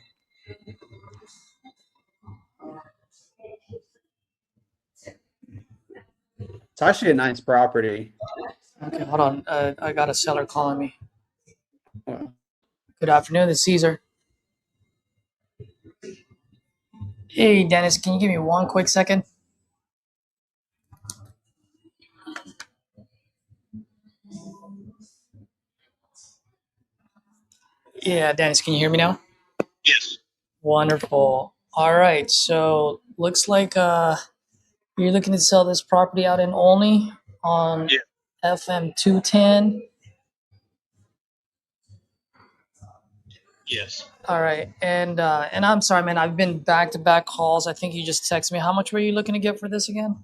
It's actually a nice property. Okay, hold on. I got a seller calling me. Good afternoon, this is Caesar. Hey, Dennis, can you give me one quick second? Yeah, Dennis, can you hear me now? Yes. Wonderful. All right, so looks like you're looking to sell this property out in Olney on Yeah. FM 210. Yes. All right, and I'm sorry, man. I've been back-to-back calls. I think you just texted me. How much were you looking to get for this again?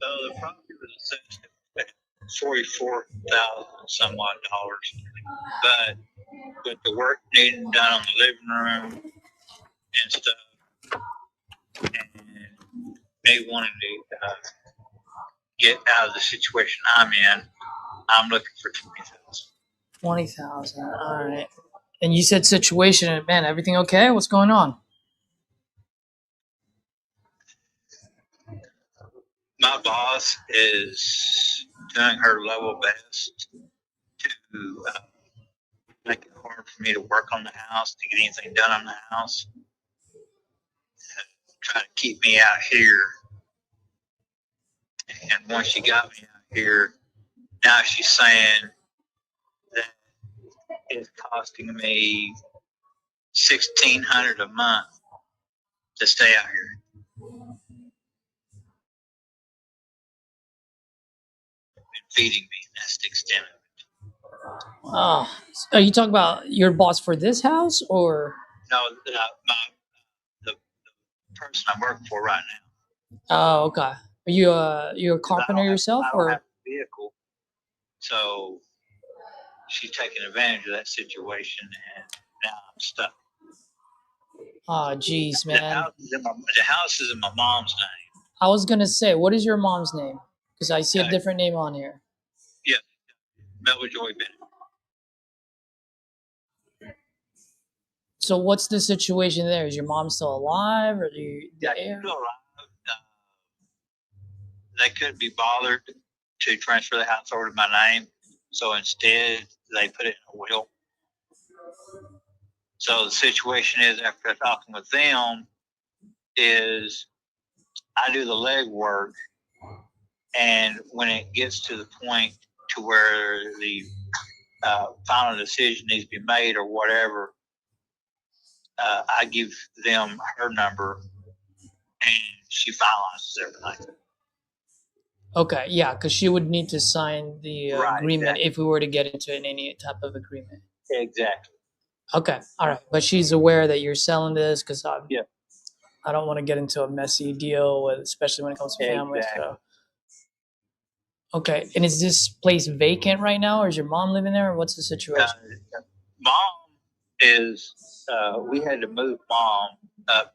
So the property was assessed at $44,000 some odd dollars, but with the work needing done on the living room and stuff, and they wanted to get out of the situation I'm in, I'm looking for 20,000. 20,000. All right. And you said situation, man. Everything okay? What's going on? My boss is doing her level best to make it hard for me to work on the house, to get anything done on the house, try to keep me out here. And once she got me out here, now she's saying that it's costing me $1,600 a month to stay out here. And feeding me. That's the extent of it. Oh, are you talking about your boss for this house or? No, the person I'm working for right now. Oh, okay. Are you a carpenter yourself I don't or? have a vehicle, so she's taking advantage of that situation, and now I'm stuck. Oh, geez, The man. house is in my mom's name. I was gonna say, what is your mom's name? Because I see a Okay. different name on here. Yeah, Melba Joy Bennett. So what's the situation there? Is your mom still alive, or do you? Yeah, she's still alive. They couldn't be bothered to transfer the house over to my name, so instead they put it in a will. So the situation is, after talking with them, is I do the legwork, and when it gets to the point to where the final decision needs to be made or whatever, I give them her number, and she finalizes everything. Okay, yeah, because she would need to sign the Right, agreement exactly. if we were to get into any type of agreement. Exactly. Okay, all right, but she's aware that you're selling this because Yeah. I don't want to get into a messy deal with, especially when it comes to family. Exactly. So, okay, and is this place vacant right now, or is your mom living there, or what's the situation? Mom is. We had to move mom up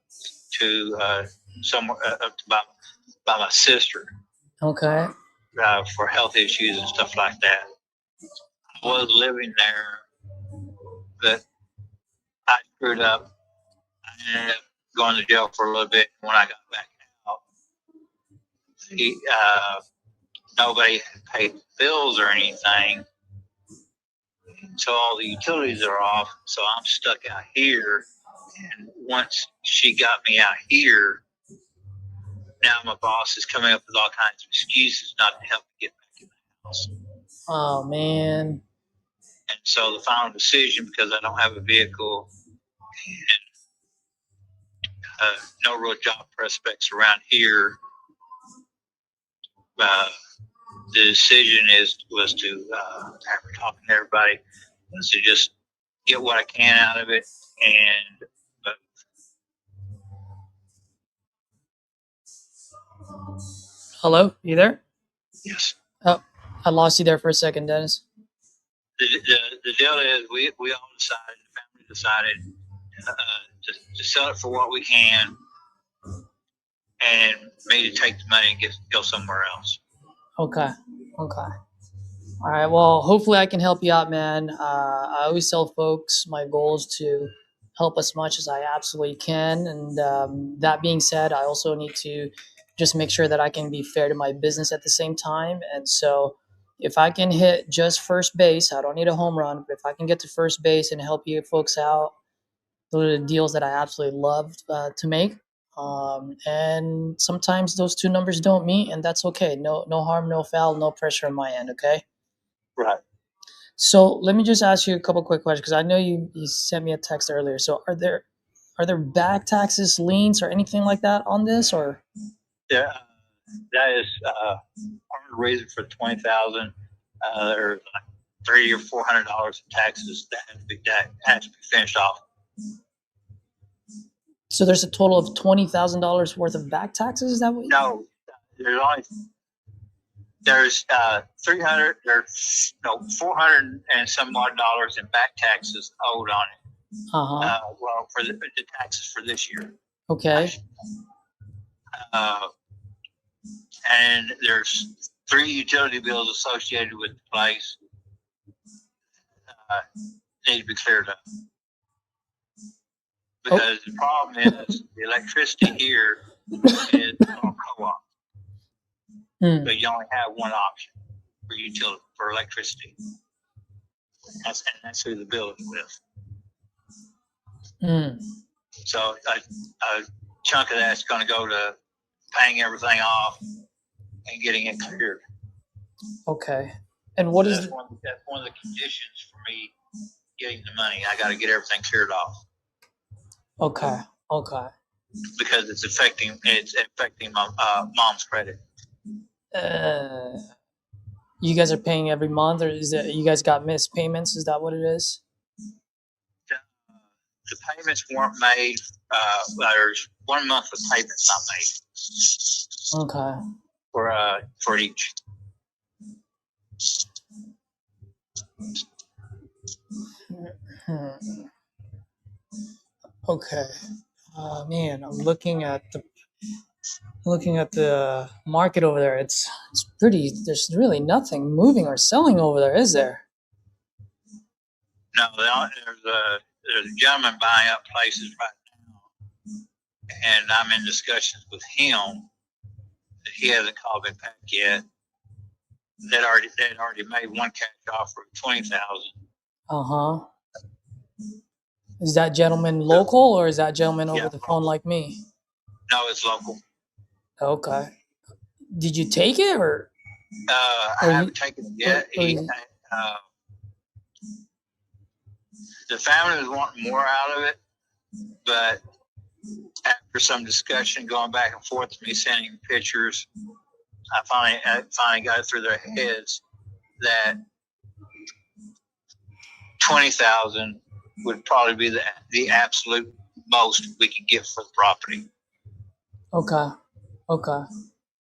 to somewhere up to by my sister Okay. for health issues and stuff like that. I was living there, but I screwed up. I ended up going to jail for a little bit. When I got back out, nobody had paid bills or anything, so all the utilities are off. So I'm stuck out here. And once she got me out here, now my boss is coming up with all kinds of excuses not to help me get back in the house. Oh man. And so the final decision, because I don't have a vehicle and no real job prospects around here, the decision was to, after talking to everybody, was to just get what I can out of it and Hello, you there? yes. Oh, I lost you there for a second, Dennis. The deal is we all decided, the family decided to sell it for what we can, and me to take the money and go somewhere else. Okay. Okay. All right. Well, hopefully I can help you out, man. I always tell folks my goal is to help as much as I absolutely can. And that being said, I also need to just make sure that I can be fair to my business at the same time. And so if I can hit just first base, I don't need a home run, but if I can get to first base and help you folks out, those are the deals that I absolutely love to make. And sometimes those two numbers don't meet, and that's okay. No harm, no foul, no pressure on my end. Okay. Right. So let me just ask you a couple quick questions because I know you sent me a text earlier. So are there back taxes, liens, or anything like that on this, or? Yeah, that is part of the reason for 20,000. There's like $300 or $400 in taxes that has to be finished off. So there's a total of $20,000 worth of back taxes. Is that what? No, there's 300. There's 400 and some odd dollars in back taxes owed on it. Well, for the taxes for this year. Okay. And there's 3 utility bills associated with the place. Need to be cleared up. Because the problem is the electricity here is on co-op. So you only have one option for utility, for electricity. That's who the bill is with. So a chunk of that's going to go to paying everything off and getting it cleared. Okay. And what is that's one of the conditions for me getting the money. I got to get everything cleared off. Okay. Okay. Because it's affecting my mom's credit. You guys are paying every month, or is it you guys got missed payments? Is that what it is? The payments weren't made. There's 1 month of payments not made. Okay. For each. Okay. Man, I'm looking at the market over there. It's pretty. There's really nothing moving or selling over there, is there? No, there's a gentleman buying up places right now, and I'm in discussions with him. He hasn't called me back yet. They'd already made one cash offer of 20,000. Is that gentleman local, or is that gentleman over the phone like me? No, it's local. Okay. Did you take it, or? I haven't taken it yet. The family was wanting more out of it, but after some discussion, going back and forth, me sending pictures, I finally got it through their heads that 20,000 would probably be the absolute most we could get for the property. Okay.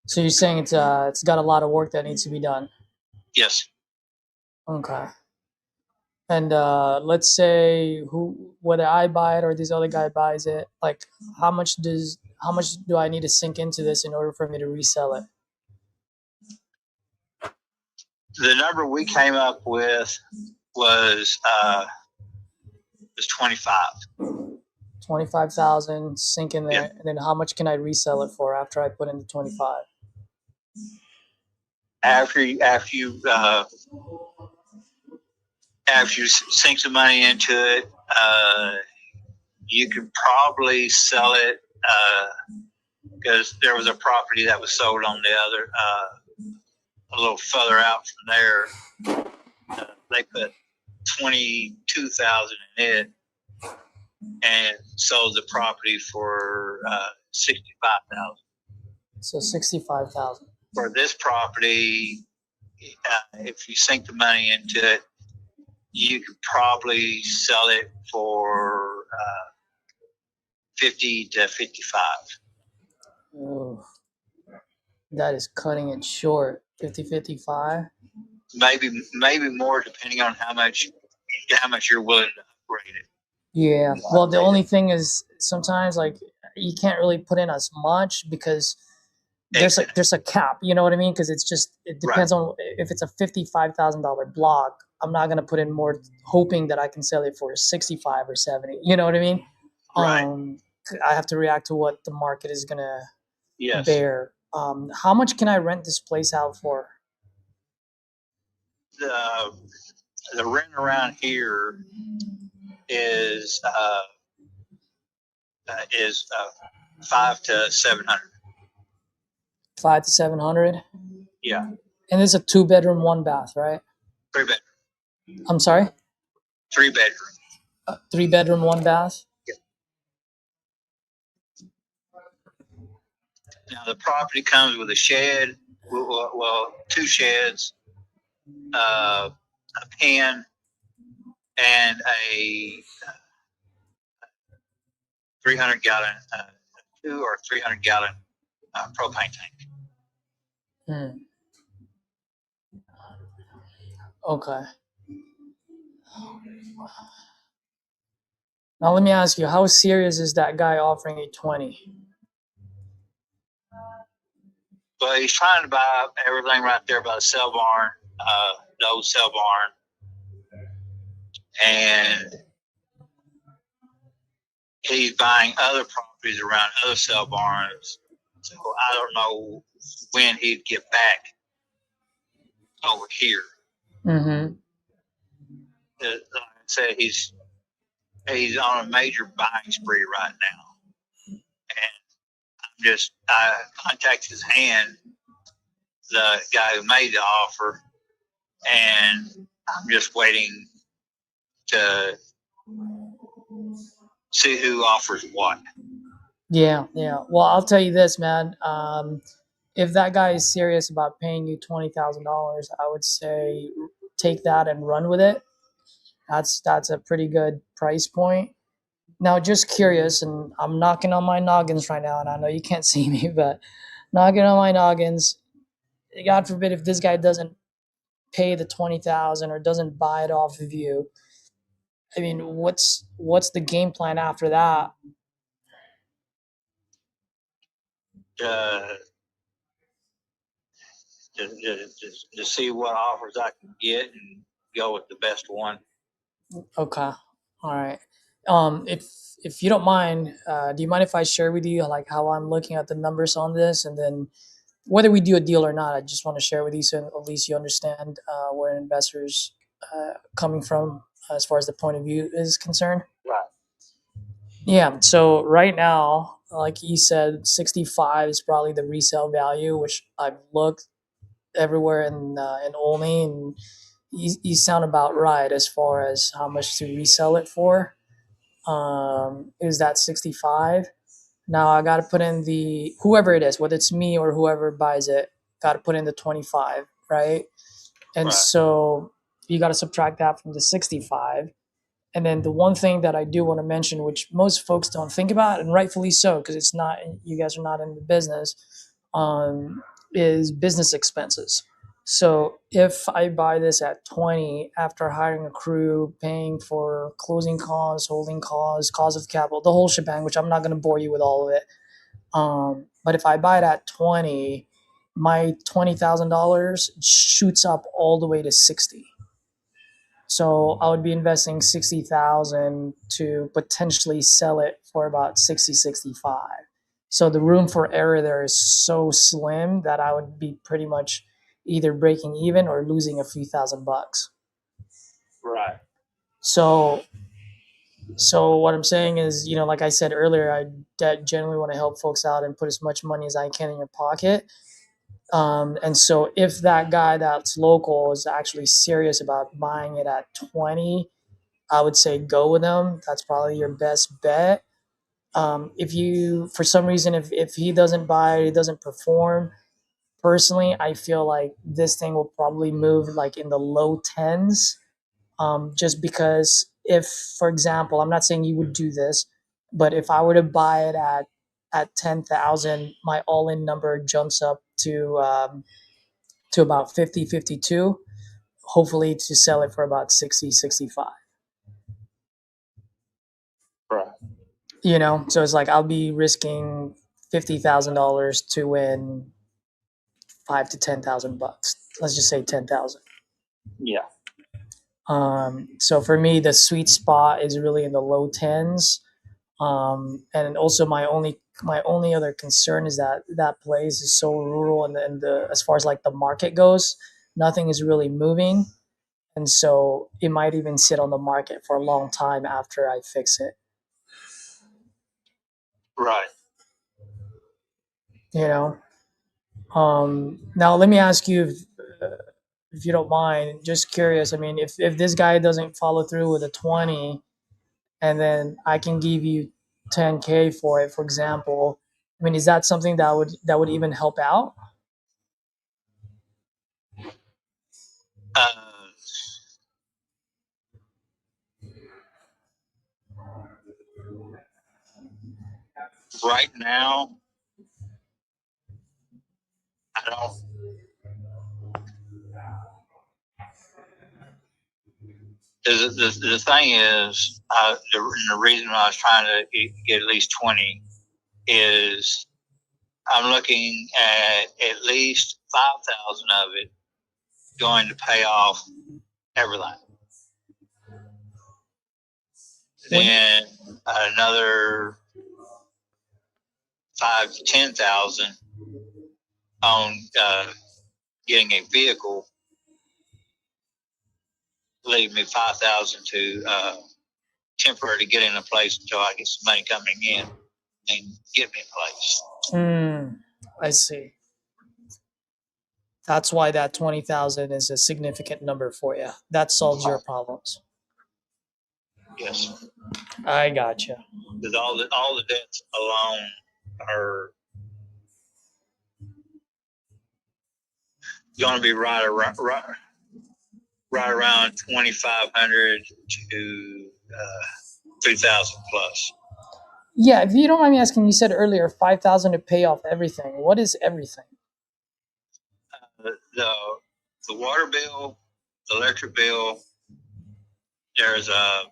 So you're saying it's got a lot of work that needs to be done. Yes. Okay. And let's say whether I buy it or this other guy buys it, like how much do I need to sink into this in order for me to resell it? The number we came up with was 25. 25,000 sink in there, yeah. And then how much can I resell it for after I put in the 25? After you sink some money into it, you could probably sell it because there was a property that was sold on the other, a little further out from there. They put 22,000 in it and sold the property for 65,000. So 65,000 for this property. If you sink the money into it, you could probably sell it for 50 to 55. Oh, that is cutting it short. 50, 55. Maybe more, depending on how much you're willing to upgrade it. Yeah. Well, the only thing is sometimes like you can't really put in as much because there's a cap. You know what I mean? Because it depends on if it's a $55,000 block. I'm not gonna put in more, hoping that I can sell it for 65 or 70. You know what I mean? Right. I have to react to what the market is gonna bear. How much can I rent this place out for? the rent around here is 5 to 700. 5 to 700. Yeah, And it's a 2-bedroom, 1 bath, right? 3 bedroom. I'm sorry, 3 bedroom. 3-bedroom, 1 bath. Now the property comes with a shed, well 2 sheds, a pen, and a 300-gallon, 2 or 300-gallon propane tank. Hmm. Okay. Now let me ask you, how serious is that guy offering you 20? But he's trying to buy everything right there by the cell barn, the old cell barn, and he's buying other properties around other cell barns. So I don't know when he'd get back over here. Mm-hmm. Like I said, he's on a major buying spree right now, and I contacted his hand, the guy who made the offer, and I'm just waiting to see who offers what. Yeah. Well, I'll tell you this, man. If that guy is serious about paying you $20,000, I would say take that and run with it. That's a pretty good price point. Now, just curious, and I'm knocking on my noggins right now, and I know you can't see me, but knocking on my noggins. God forbid if this guy doesn't pay the 20,000 or doesn't buy it off of you. I mean, what's the game plan after that? To, to see what offers I can get and go with the best one. Okay, all right. If you don't mind, do you mind if I share with you like how I'm looking at the numbers on this, and then whether we do a deal or not, I just want to share with you so at least you understand where investors coming from as far as the point of view is concerned. Right. Yeah. So right now, like you said, 65 is probably the resale value, which I've looked everywhere in Olney, and you sound about right as far as how much to resell it for. Is that 65? Now I got to put in the whoever it is, whether it's me or whoever buys it, got to put in the 25, right? And Right. so you got to subtract that from the 65. And then the one thing that I do want to mention, which most folks don't think about, and rightfully so, because it's not, you guys are not in the business, is business expenses. So if I buy this at 20 after hiring a crew, paying for closing costs, holding costs, cost of capital, the whole shebang, which I'm not going to bore you with all of it. But if I buy it at 20, my $20,000 shoots up all the way to 60. So I would be investing 60,000 to potentially sell it for about 60, 65. So the room for error there is so slim that I would be pretty much either breaking even or losing a few $1,000. Right. So what I'm saying is, like I said earlier, I generally want to help folks out and put as much money as I can in your pocket. And so if that guy that's local is actually serious about buying it at 20, I would say go with him. That's probably your best bet. If you, for some reason, if he doesn't buy it, he doesn't perform, personally, I feel like this thing will probably move like in the low tens. Just because if, for example, I'm not saying you would do this, but if I were to buy it at 10,000, my all-in number jumps up to about 50, 52, hopefully to sell it for about 60, 65. Right. So it's like I'll be risking $50,000 to win 5 to 10,000 bucks. Let's just say 10,000. Yeah. So for me, the sweet spot is really in the low tens. And also my only other concern is that place is so rural, and the as far as like the market goes, nothing is really moving. and so it might even sit on the market for a long time after I fix it. Right. You know. Now let me ask you, if you don't mind, just curious. I mean, if this guy doesn't follow through with a 20, and then I can give you 10K for it, for example. I mean, is that something that would even help out? Uh, right now, I don't. The thing is, the reason I was trying to get at least 20 is I'm looking at least 5,000 of it going to pay off everything. Then another 5 to 10,000 on getting a vehicle, leave me 5,000 to temporarily get in a place until I get some money coming in and get me a place. I see. That's why that 20,000 is a significant number for you. That solves your problems. Yes, I gotcha. because all the debts alone are going to be right around 2,500 to 3,000 plus. Yeah, if you don't mind me asking, you said earlier 5,000 to pay off everything. What is everything? The water bill, the electric bill. There's a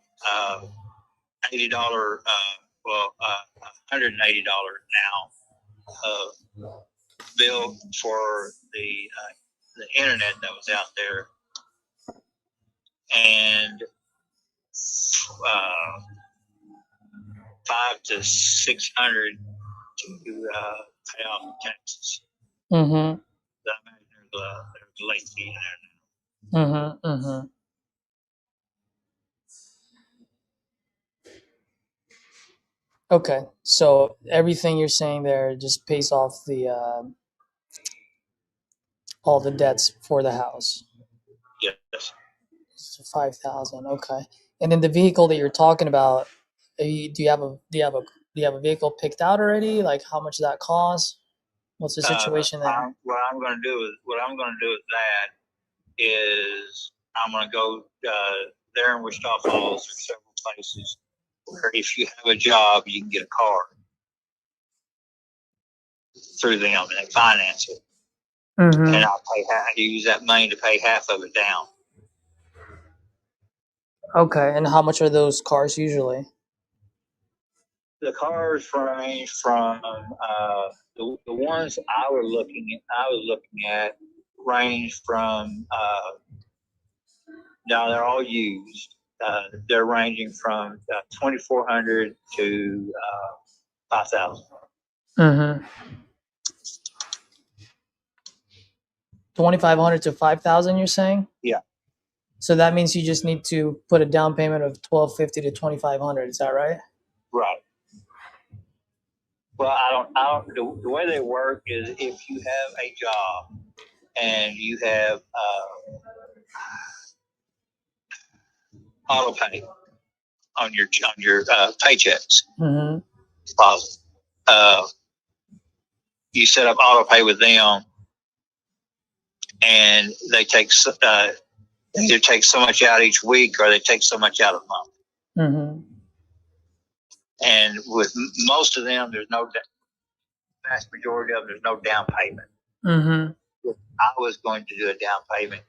$80, $180 now bill for the internet that was out there, and 500 to 600 to pay off the taxes. Mm-hmm. I imagine there's a late fee in there now. Mm-hmm. Mm-hmm. Okay, so everything you're saying there just pays off the all the debts for the house. Yes. So 5,000. Okay, and then the vehicle that you're talking about, do you have a vehicle picked out already? Like how much that costs? What's the situation there? What I'm going to do with that is I'm going to go there in Wichita Falls. There's several places where if you have a job, you can get a car through them, and they finance it. Mm-hmm. And I use that money to pay half of it down. Okay, and how much are those cars usually? The cars range from the ones I was looking at range from now they're all used. They're ranging from 2,400 to 5,000. Mm-hmm. 2,500 to 5,000. You're saying? Yeah. So that means you just need to put a down payment of 1,250 to 2,500. Is that right? Right. Well, I don't. The way they work is if you have a job and you have auto pay on your paychecks Mm-hmm. deposit, you set up auto pay with them, and they either take so much out each week or they take so much out a month. Mm-hmm. And with most of them, vast majority of them, there's no down payment. Mm-hmm. I was going to do a down payment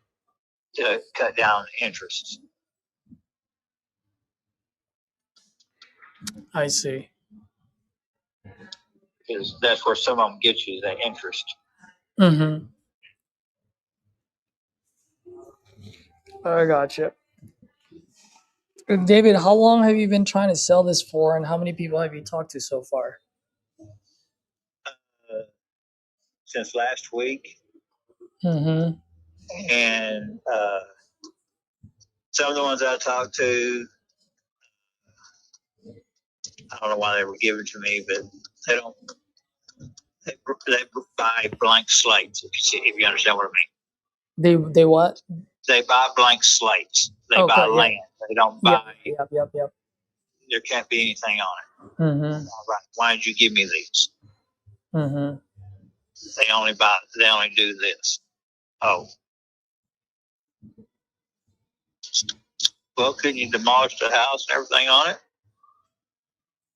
to cut down the interest. I see. Because that's where some of them get you, the interest. Mm-hmm. I gotcha. David, how long have you been trying to sell this for, and how many people have you talked to so far? Since last week. Mm-hmm. And some of the ones I talked to, I don't know why they were given to me, but they don't. They buy blank slates. If you understand what I They what? mean, they buy blank slates. They Okay, buy yeah. land. They don't buy. Yep. There can't be anything on it. Mm-hmm. All right. Why did you give me these? Mm-hmm. They only buy. They only do this. Oh, well, couldn't you demolish the house and everything on it?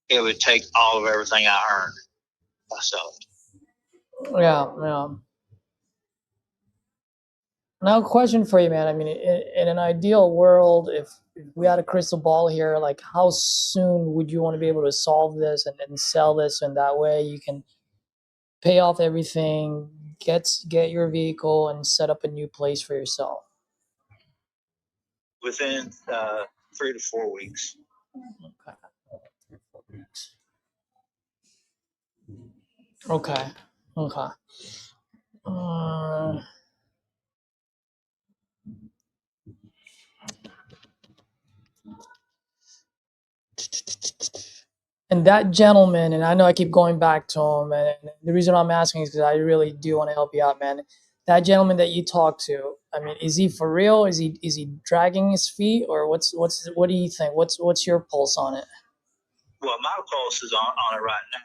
It would take all of everything I earned myself. Yeah. Now, question for you, man. I mean, in an ideal world, if we had a crystal ball here, like how soon would you want to be able to solve this and sell this, and that way you can pay off everything, get your vehicle, and set up a new place for yourself? Within 3 to 4 weeks. Okay. And that gentleman, and I know I keep going back to him, and the reason I'm asking is because I really do want to help you out, man. That gentleman that you talked to, I mean, is he for real? Is he dragging his feet, or what do you think? What's your pulse on it? Well, my pulse is on it right now.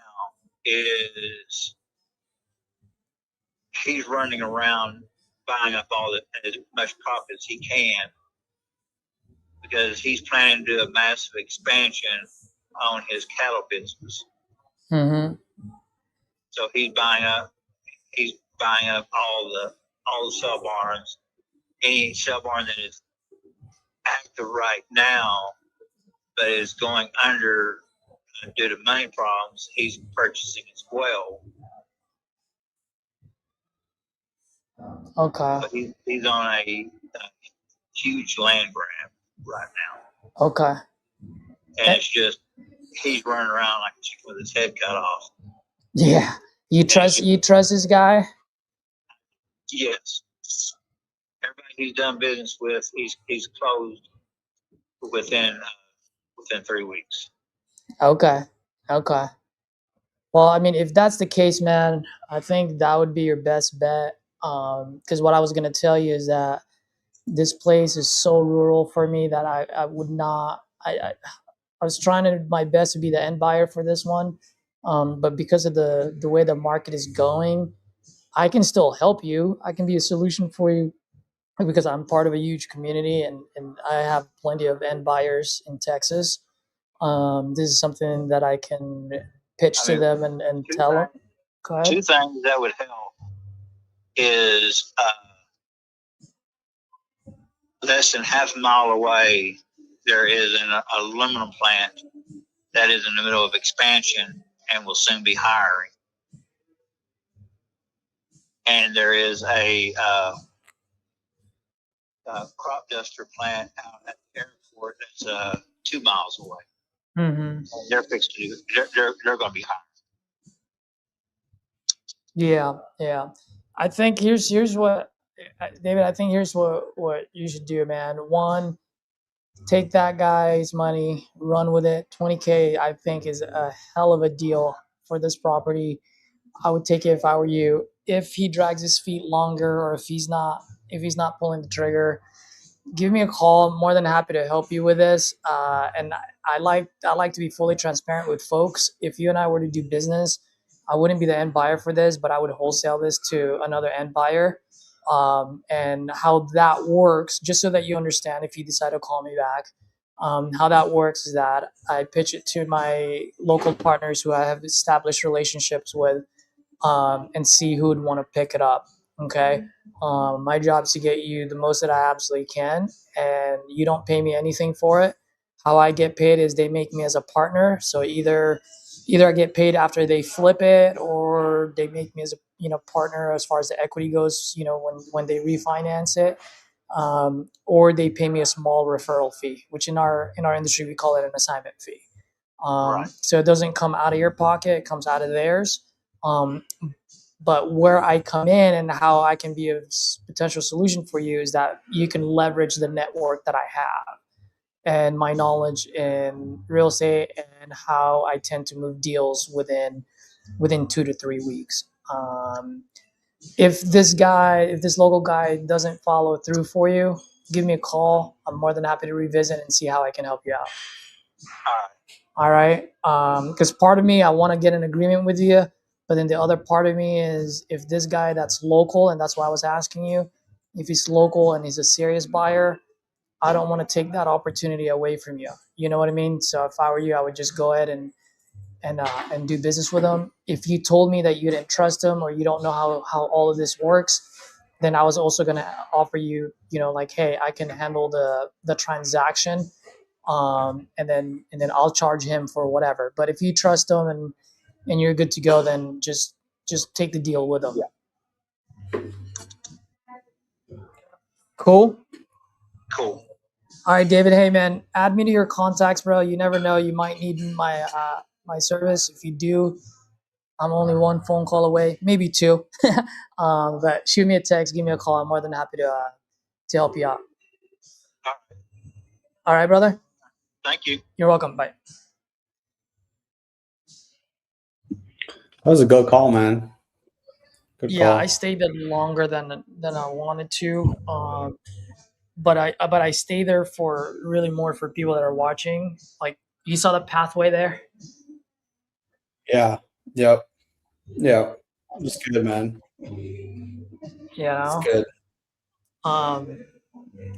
Is he's running around buying up as much profit as he can because he's planning to do a massive expansion on his cattle business. Mm-hmm. So he's buying up all the sell barns. Any sell barn that is active right now but is going under due to money problems, he's purchasing as well. Okay. But he's on a huge land grab right now. Okay. And it's just he's running around like a chicken with his head cut off. Yeah. You trust this guy? Yes. Everybody he's done business with, he's closed within 3 weeks. Okay. Well, I mean, if that's the case, man, I think that would be your best bet. Because what I was gonna tell you is that this place is so rural for me that I would not. I was trying my best to be the end buyer for this one, but because of the way the market is going, I can still help you. I can be a solution for you because I'm part of a huge community and I have plenty of end buyers in Texas. This is something that I can pitch to them and tell them. Go ahead. 2 things that would help is less than half a mile away, there is an aluminum plant that is in the middle of expansion and will soon be hiring. And there is a crop duster plant out at the airport that's 2 miles away. Mm-hmm. They're fixed to do. They're going to be hiring. Yeah. I think here's what, David. I think here's what you should do, man. One, take that guy's money, run with it. 20K, I think, is a hell of a deal for this property. I would take it if I were you. If he drags his feet longer, or if he's not pulling the trigger, give me a call. I'm more than happy to help you with this. And I like to be fully transparent with folks. If you and I were to do business, I wouldn't be the end buyer for this, but I would wholesale this to another end buyer. And how that works, just so that you understand, if you decide to call me back, how that works is that I pitch it to my local partners who I have established relationships with, and see who would want to pick it up. Okay. My job is to get you the most that I absolutely can, and you don't pay me anything for it. How I get paid is they make me as a partner. So either I get paid after they flip it, or they make me as a partner as far as the equity goes. When they refinance it, or they pay me a small referral fee, which in our industry we call it an assignment fee. Right. So it doesn't come out of your pocket; it comes out of theirs. But where I come in and how I can be a potential solution for you is that you can leverage the network that I have and my knowledge in real estate and how I tend to move deals within 2 to 3 weeks. If this local guy doesn't follow through for you, give me a call. I'm more than happy to revisit and see how I can help you out. All right. Because part of me, I want to get an agreement with you. But then the other part of me is if this guy that's local, and that's why I was asking you, if he's local and he's a serious buyer, I don't want to take that opportunity away from you. You know what I mean? So if I were you, I would just go ahead and do business with him. If you told me that you didn't trust him or you don't know how all of this works, then I was also going to offer you, like, hey, I can handle the transaction, and then I'll charge him for whatever. But if you trust him and you're good to go, then just take the deal with him. Yeah. Cool. Cool. All right, David. Hey, man, add me to your contacts, bro. You never know. You might need my service. If you do, I'm only one phone call away, maybe two. But shoot me a text, give me a call. I'm more than happy to help you out. All right, brother. Thank you. You're welcome. Bye. That was a good call, man. Good Yeah, call. I stayed there longer than I wanted to. But I stay there for really more for people that are watching. Like, you saw the pathway there. Yeah. Yep. Yeah. It's good, man. You It's know. good.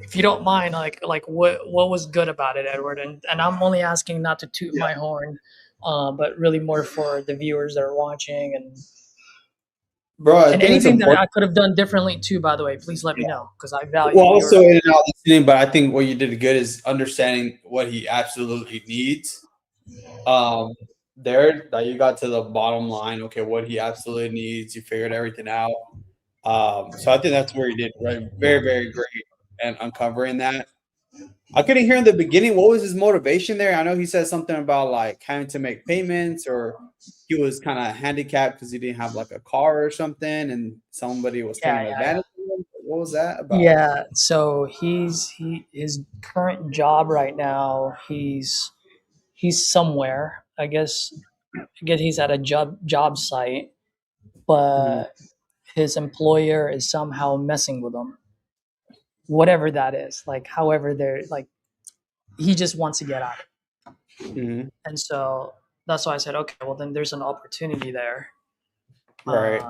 If you don't mind, like what was good about it, Edward? And I'm only asking not to toot my horn, but really more for the viewers that are watching, Bro, I and think it's anything that important. I could have done differently too. By the way, please let me know because I value Well, your. also in and out listening, but I think what you did good is understanding what he absolutely needs. There that you got to the bottom line. Okay, what he absolutely needs. You figured everything out. So I think that's where he did right, very, very great and uncovering that. I couldn't hear in the beginning what was his motivation there. I know he said something about like having to make payments, or he was kind of handicapped because he didn't have like a car or something, and somebody was taking Yeah. advantage of him. What was that about? Yeah. So his current job right now. He's somewhere. I guess he's at a job site, Mhm. but his employer is somehow messing with him. Whatever that is, like, however they're like, he just wants to get out. Mhm. And so that's why I said, okay, well, then there's an opportunity there. Right.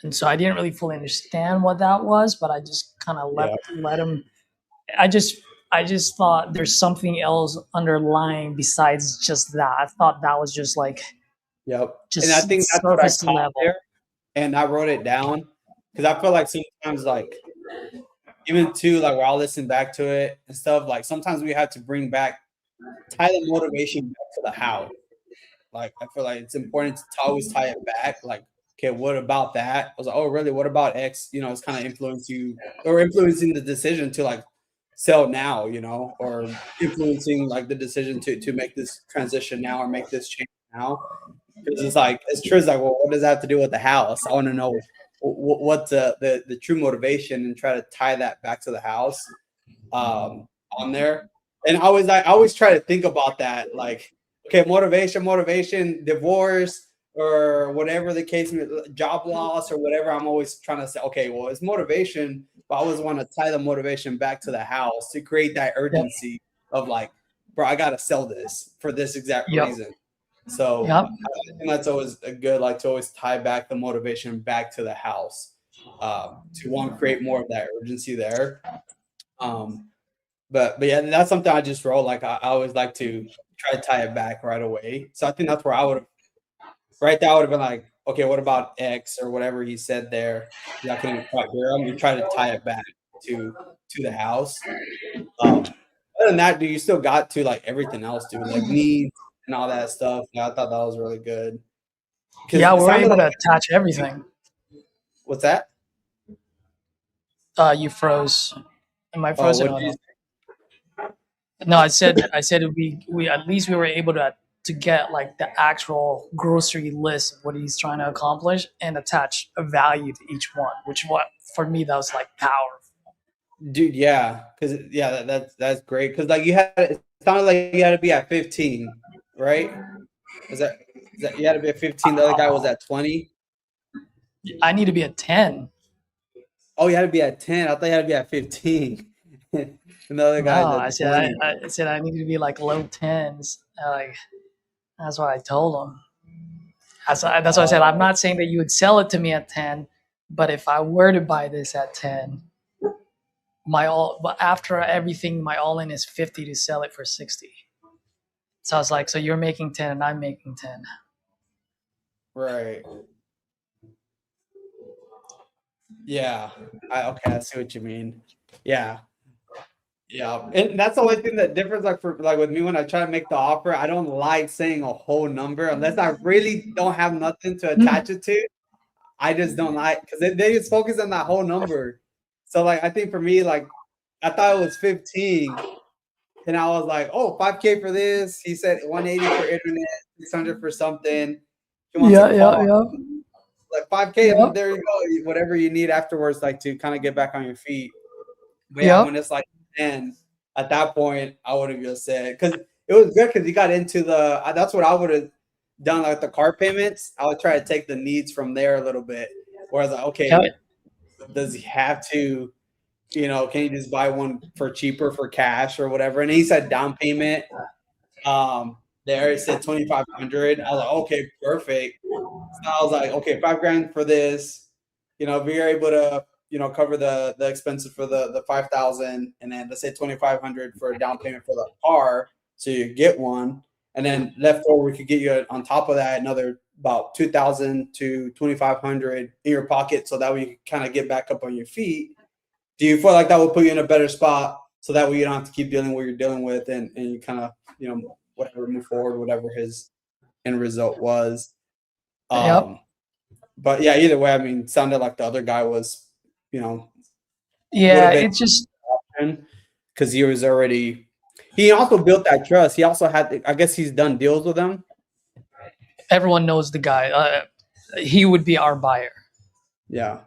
And so I didn't really fully understand what that was, but I just kind of Yeah. let him. I just thought there's something else underlying besides just that. I thought that was just like Yep. And I just think that's what I surface caught level. there, and I wrote it down because I feel like sometimes, like even too, like while I listen back to it and stuff, like sometimes we have to tie the motivation back to the how. Like I feel like it's important to always tie it back. Like, okay, what about that? I was like, oh, really? What about X? It's kind of influencing the decision to like sell now, or influencing like the decision to make this transition now or make this change now. Because it's like it's true. It's like, well, what does that have to do with the house? I want to know what's the true motivation and try to tie that back to the house on there. And I always try to think about that, like, okay, motivation, divorce, or whatever the case, job loss or whatever. I'm always trying to say, okay, well, it's motivation, but I always want to tie the motivation back to the house to create that Yep. urgency of like, bro, I gotta sell this for this exact Yep. reason. So Yep. I think that's always a good, like, to always tie back the motivation back to the house, to want to create more of that urgency there. But yeah, that's something I just wrote. Like I always like to try to tie it back right away. So I think that's where I would have right there. I would have been like, okay, what about X or whatever he said there? Yeah, I couldn't quite hear him. We try to tie it back to the house. Other than that, dude, you still got to like everything else, dude, like needs and all that stuff. Yeah, I thought that was really good. Because Yeah, it we were sounded able like to attach everything. what's that? You froze. Am I Oh, frozen what or did you no? No, I said we at least we were able to to get like the actual grocery list of what he's trying to accomplish and attach a value to each one, which what for me that was like powerful. Dude, yeah, because yeah, that's great. Because like it sounded like you had to be at 15, right? Is that you had to be at 15? The other guy was at 20. I need to be at 10. Oh, you had to be at 10. I thought you had to be at 15. And the other No, guy's I at said 20. I said I need to be like low tens. Like that's what I told him. That's why I said I'm not saying that you would sell it to me at 10, but if I were to buy this at 10, but after everything, my all in is 50 to sell it for 60. So I was like, so you're making 10 and I'm making 10. Right. Yeah. Okay, I see what you mean. Yeah. Yeah. And that's the only thing that differs like with me when I try to make the offer, I don't like saying a whole number unless I really don't have nothing to attach it to. I just don't like because they just focus on that whole number. So like I think for me, like I thought it was 15. And I was like, oh, 5K for this. He said 180 for internet, 600 for something. He wants a car. Like 5K, and there you go. Whatever you need afterwards, like to kind of get back on your feet. But yeah, when it's like 10, at that point, I would have just said, because it was good because he got into that's what I would have done, like the car payments. I would try to take the needs from there a little bit. Whereas, like, okay, does he have to, can you just buy one for cheaper for cash or whatever? And he said down payment. There it said 2,500. I was like, okay, perfect. So I was like, okay, $5,000 for this. If you're able to, cover the expenses for the 5,000, and then let's say 2,500 for a down payment for the car, so you get one, and then left over we could get you on top of that another about 2,000 to 2,500 in your pocket, so that way you kind of get back up on your feet. Do you feel like that will put you in a better spot so that way you don't have to keep dealing with what you're dealing with and you kind of, whatever, move forward, whatever his end result was. But yeah, either way, I mean, it sounded like the other guy was, yeah, it's just because he also built that trust. He also had, I guess he's done deals with them. Everyone knows the guy. He would be our buyer. Yeah.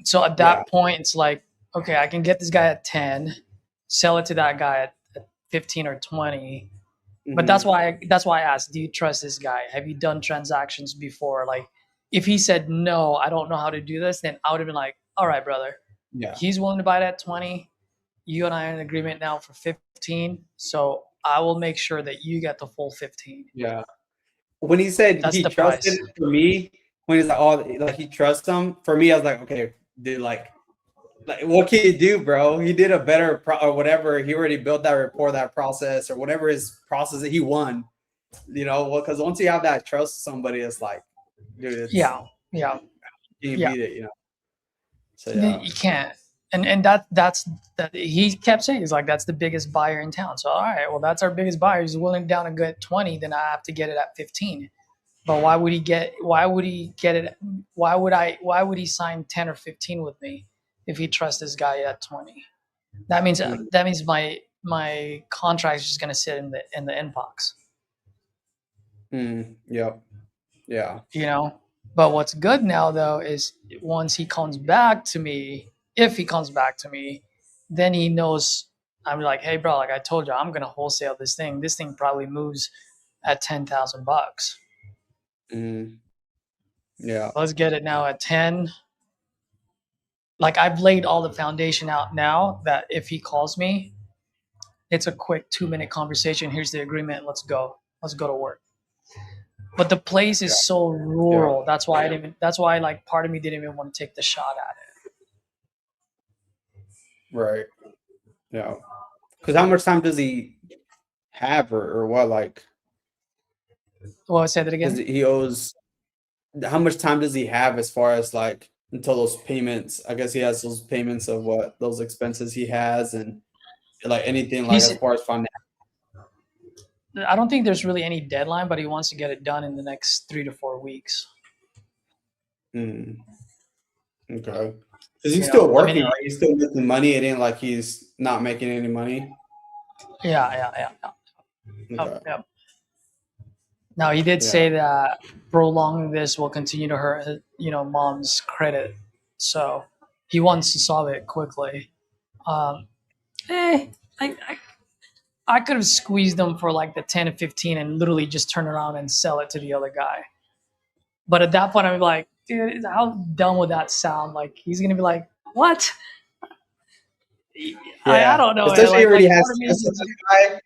So at that point, it's like, okay, I can get this guy at 10, sell it to that guy at 15 or 20. Mm-hmm. But that's why I asked, do you trust this guy? Have you done transactions before? Like, if he said, no, I don't know how to do this, then I would have been like, all right, brother. Yeah. He's willing to buy it at 20. You and I are in agreement now for 15. So I will make sure that you get the full 15. Yeah. When he said he trusted it, for me, when he's like, oh, like he trusts him, for me, I was like, okay, dude, like what can you do, bro? He did a better or whatever. He already built that rapport, that process, or whatever his process that he won. Because once you have that trust with somebody, it's like, dude, yeah. You beat it, So you can't. And that's he kept saying, he's like, that's the biggest buyer in town. So all right, well, that's our biggest buyer. He's willing down to get 20, then I have to get it at 15. But why would he get it? Why would he sign 10 or 15 with me if he trusts this guy at 20? That means my contract is just going to sit in the inbox. Yep. Yeah. But what's good now though is once he comes back to me, if he comes back to me, then he knows. I'm like, hey bro, like I told you, I'm going to wholesale this thing. This thing probably moves at $10,000. Yeah. Let's get it now at 10. Like I've laid all the foundation out now that if he calls me, it's a quick 2-minute conversation. Here's the agreement. Let's go to work. But the place is so rural. Yeah. That's why like part of me didn't even want to take the shot at it. Right. Yeah. Because how much time does he have or what, like? Well, say that again. He owes. How much time does he have as far as like until those payments? I guess he has those payments of what those expenses he has and like anything like as far as financial. I don't think there's really any deadline, but he wants to get it done in the next 3 to 4 weeks. Okay. Because he's still working, right? He's still making money. It ain't like he's not making any money. Yeah. Okay. Yep. Now he did Yeah. say that prolonging this will continue to hurt, mom's credit. So he wants to solve it quickly. Um, eh, I, I, I could have squeezed him for like the 10 to 15 and literally just turn around and sell it to the other guy. But at that point, I'm like, dude, how dumb would that sound? Like he's gonna be like, what? I Yeah. don't know, man. Especially he Like already part has of me trust with just, that guy.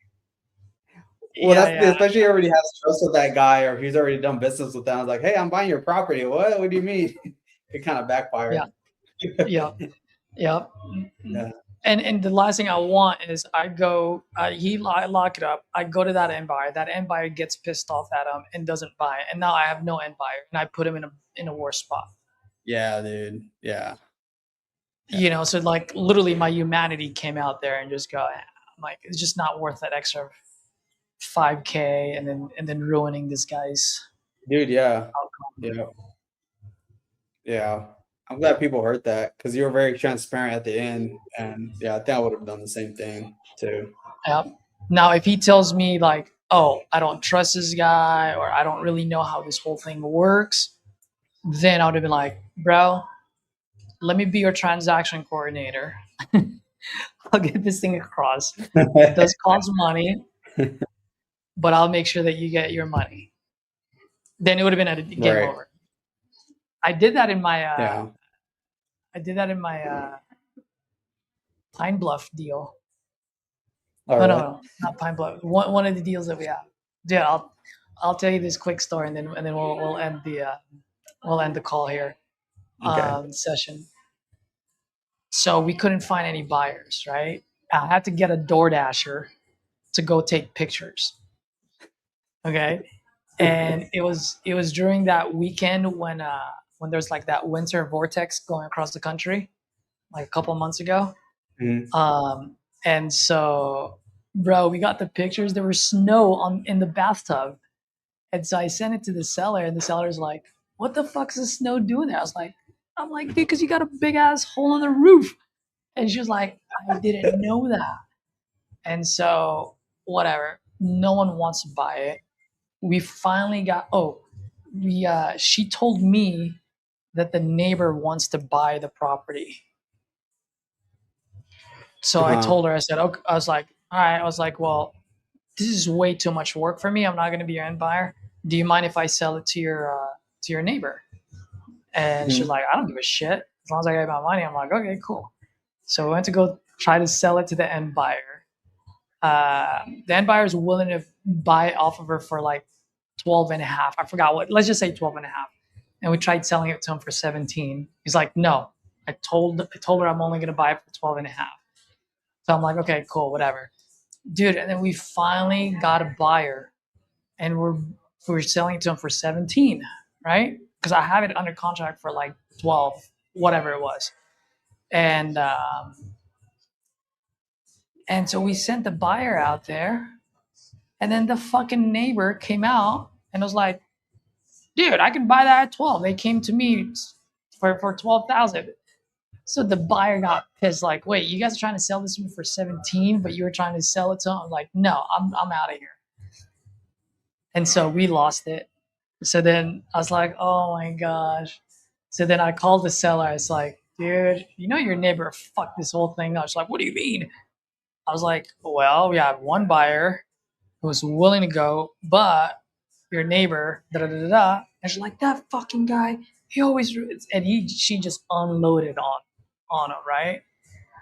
Well, yeah, that's the thing, yeah, especially he already has trust with that guy, or he's already done business with them. Like, hey, I'm buying your property. What? What do you mean? It kind of yeah, backfired. yeah, yeah. Yeah. And the last thing I want is I lock it up. I go to that end buyer. That end buyer gets pissed off at him and doesn't buy it. And now I have no end buyer, and I put him in a worse spot. Yeah, dude. Yeah. So like literally my humanity came out there and just I'm like, it's just not worth that extra 5K and then ruining this guy's Dude, yeah. outcome. Yeah. Yeah. I'm glad people heard that because you were very transparent at the end. And yeah, I think I would have done the same thing too. Yep. Now, if he tells me like, "Oh, I don't trust this guy," or "I don't really know how this whole thing works," then I would have been like, "Bro, let me be your transaction coordinator. I'll get this thing across. It does cost money, but I'll make sure that you get your money." Then it would have been a game Right. over. I did that in my Yeah. Pine Bluff deal. All Oh no, right. no, not Pine Bluff. One of the deals that we have. Yeah, I'll tell you this quick story, and then we'll end the call here, Okay. session. So we couldn't find any buyers, right? I had to get a DoorDasher to go take pictures. Okay, and it was during that weekend when there's like that winter vortex going across the country, like a couple months ago. Mhm. And so, bro, we got the pictures. There was snow in the bathtub, and so I sent it to the seller, and the seller's like, "What the fuck's the snow doing there?" I'm like, dude, because you got a big ass hole in the roof. And she was like, I didn't know that. And so, whatever. No one wants to buy it. We finally got. Oh, she told me that the neighbor wants to buy the property. So I Uh-huh. told her. I said, okay. I was like, all right. I was like, well, this is way too much work for me. I'm not going to be your end buyer. Do you mind if I sell it to your neighbor? And she's Mhm. like, I don't give a shit. As long as I get my money, I'm like, okay, cool. So we went to go try to sell it to the end buyer. The end buyer is willing to buy it off of her for like 12 and a half. I forgot what, let's just say 12 and a half. And we tried selling it to him for 17. He's like, no, I told her I'm only going to buy it for 12 and a half. So I'm like, okay, cool, whatever. Dude, and then we finally got a buyer and we're selling it to him for 17, right? Because I have it under contract for like 12, whatever it was. And so we sent the buyer out there, and then the fucking neighbor came out and was like, dude, I can buy that at 12. They came to me for 12,000. So the buyer got pissed, like, wait, you guys are trying to sell this to me for 17, but you were trying to sell it to him? I'm like, no, I'm out of here. And so we lost it. So then I was like, oh my gosh. So then I called the seller. I was like, dude, your neighbor fucked this whole thing up. She's like, what do you mean? I was like, well, we have one buyer who was willing to go, but your neighbor, da da da da da. And she's like, that fucking guy, he always, and she just unloaded on him, right?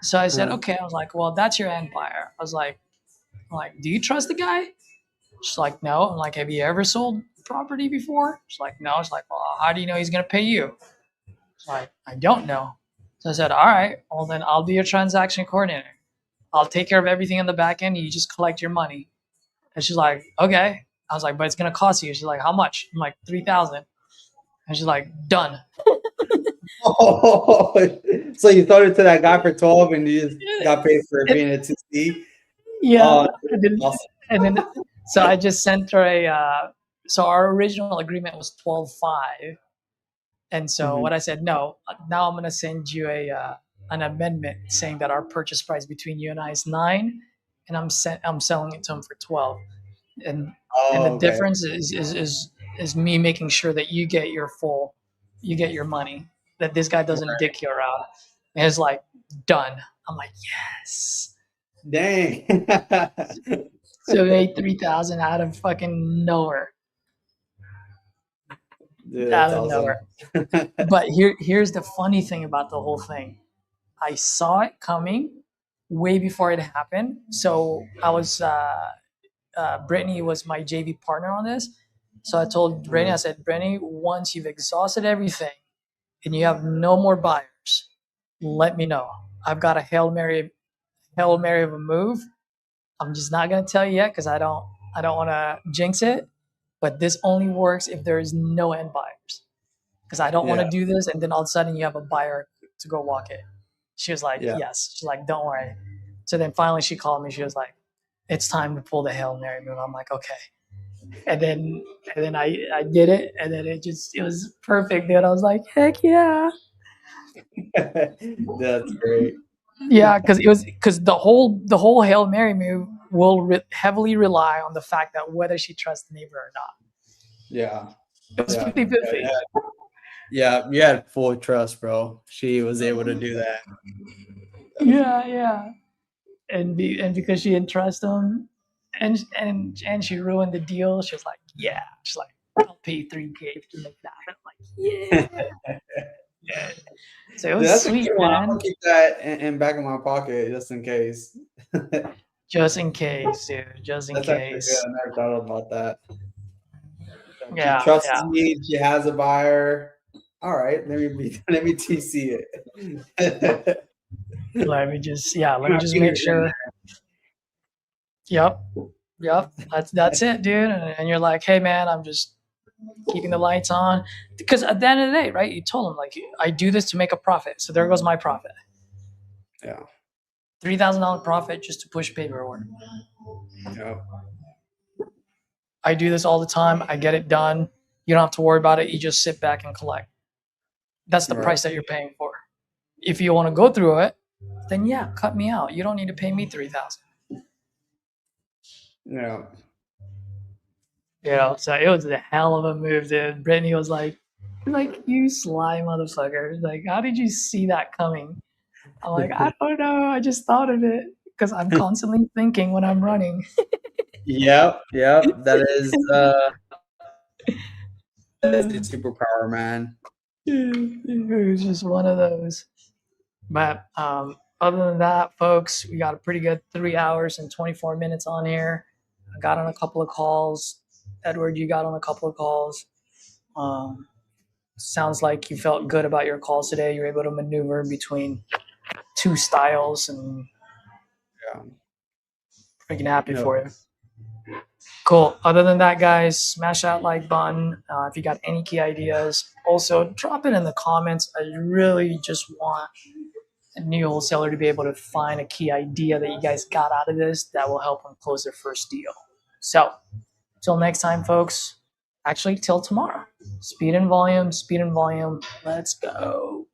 So I said, Uh-huh. okay. I was like, well, that's your end buyer. I'm like, do you trust the guy? She's like, no. I'm like, have you ever sold property before? She's like, no. She's like, well, how do you know he's gonna pay you? She's like, I don't know. So I said, all right, well then I'll be your transaction coordinator. I'll take care of everything on the back end. You just collect your money. And she's like, okay. I was like, but it's gonna cost you. She's like, how much? I'm like, 3,000. And she's like, done. Oh, so you sold it to that guy for 12 and you just got paid for being a 2C? Yeah. Oh, And then, awesome. and then so I just sent her so our original agreement was 12.5. And so Mhm. what I said, no, now I'm gonna send you an amendment saying that our purchase price between you and I is 9, and I'm selling it to him for 12. And And the Oh, okay. difference is me making sure that you get you get your money, that this guy doesn't dick you around. And it's like, done. I'm like, yes. Dang. So we made 3,000 out of fucking nowhere. Dude, Out that's of awesome. nowhere. But here's the funny thing about the whole thing. I saw it coming way before it happened. So I was Brittany was my JV partner on this. So I told Brittany, I said, Brittany, once you've exhausted everything and you have no more buyers, let me know. I've got a Hail Mary of a move. I'm just not gonna tell you yet because I don't want to jinx it. But this only works if there is no end buyers. Because I don't want Yeah, to do this and then all of a sudden you have a buyer to go walk it. She was like, yeah. yes. She's like, don't worry. So then finally she called me. She was like, it's time to pull the Hail Mary move. I'm like, okay. And then I did it, and then it was perfect, dude. I was like, heck yeah. That's great. Yeah, because the whole Hail Mary move will heavily rely on the fact that whether she trusts the neighbor or not. Yeah. It was Yeah. 50-50. Yeah, you had full trust, bro. She was able to do that. Yeah. And because she didn't trust him, and she ruined the deal. She was like, yeah. She's like, I'll pay you $3K to make that. I'm like, yeah. So it Dude, was that's a sweet, good one. I'm man. gonna keep that in back of my pocket just in case. Just in case, dude. Just in That's actually good. case. I never thought about that. She Yeah. trusts me. She has a buyer. All right, let me TC it. Let me just make sure. Yep. That's it, dude. And you're like, hey man, I'm just keeping the lights on. Because at the end of the day, right? You told them like I do this to make a profit. So there goes my profit. Yeah. $3,000 profit just to push paperwork. Yeah. I do this all the time. I get it done. You don't have to worry about it. You just sit back and collect. That's the Right. price that you're paying for. If you want to go through it, then yeah, cut me out. You don't need to pay me $3,000. Yeah. So it was a hell of a move, dude. Brittany was like, you sly motherfucker. Like, how did you see that coming? I'm like, I don't know. I just thought of it because I'm constantly thinking when I'm running. Yep. That is that's a superpower, man. It was just one of those. But other than that, folks, we got a pretty good 3 hours and 24 minutes on here. I got on a couple of calls. Edward, you got on a couple of calls. Sounds like you felt good about your calls today. You were able to maneuver between two styles, and Yeah. freaking happy for you. Cool. Other than that, guys, smash that like button. If you got any key ideas, also drop it in the comments. I really just want a new wholesaler to be able to find a key idea that you guys got out of this that will help them close their first deal. So, till next time, folks. Actually, till tomorrow. Speed and volume. Let's go.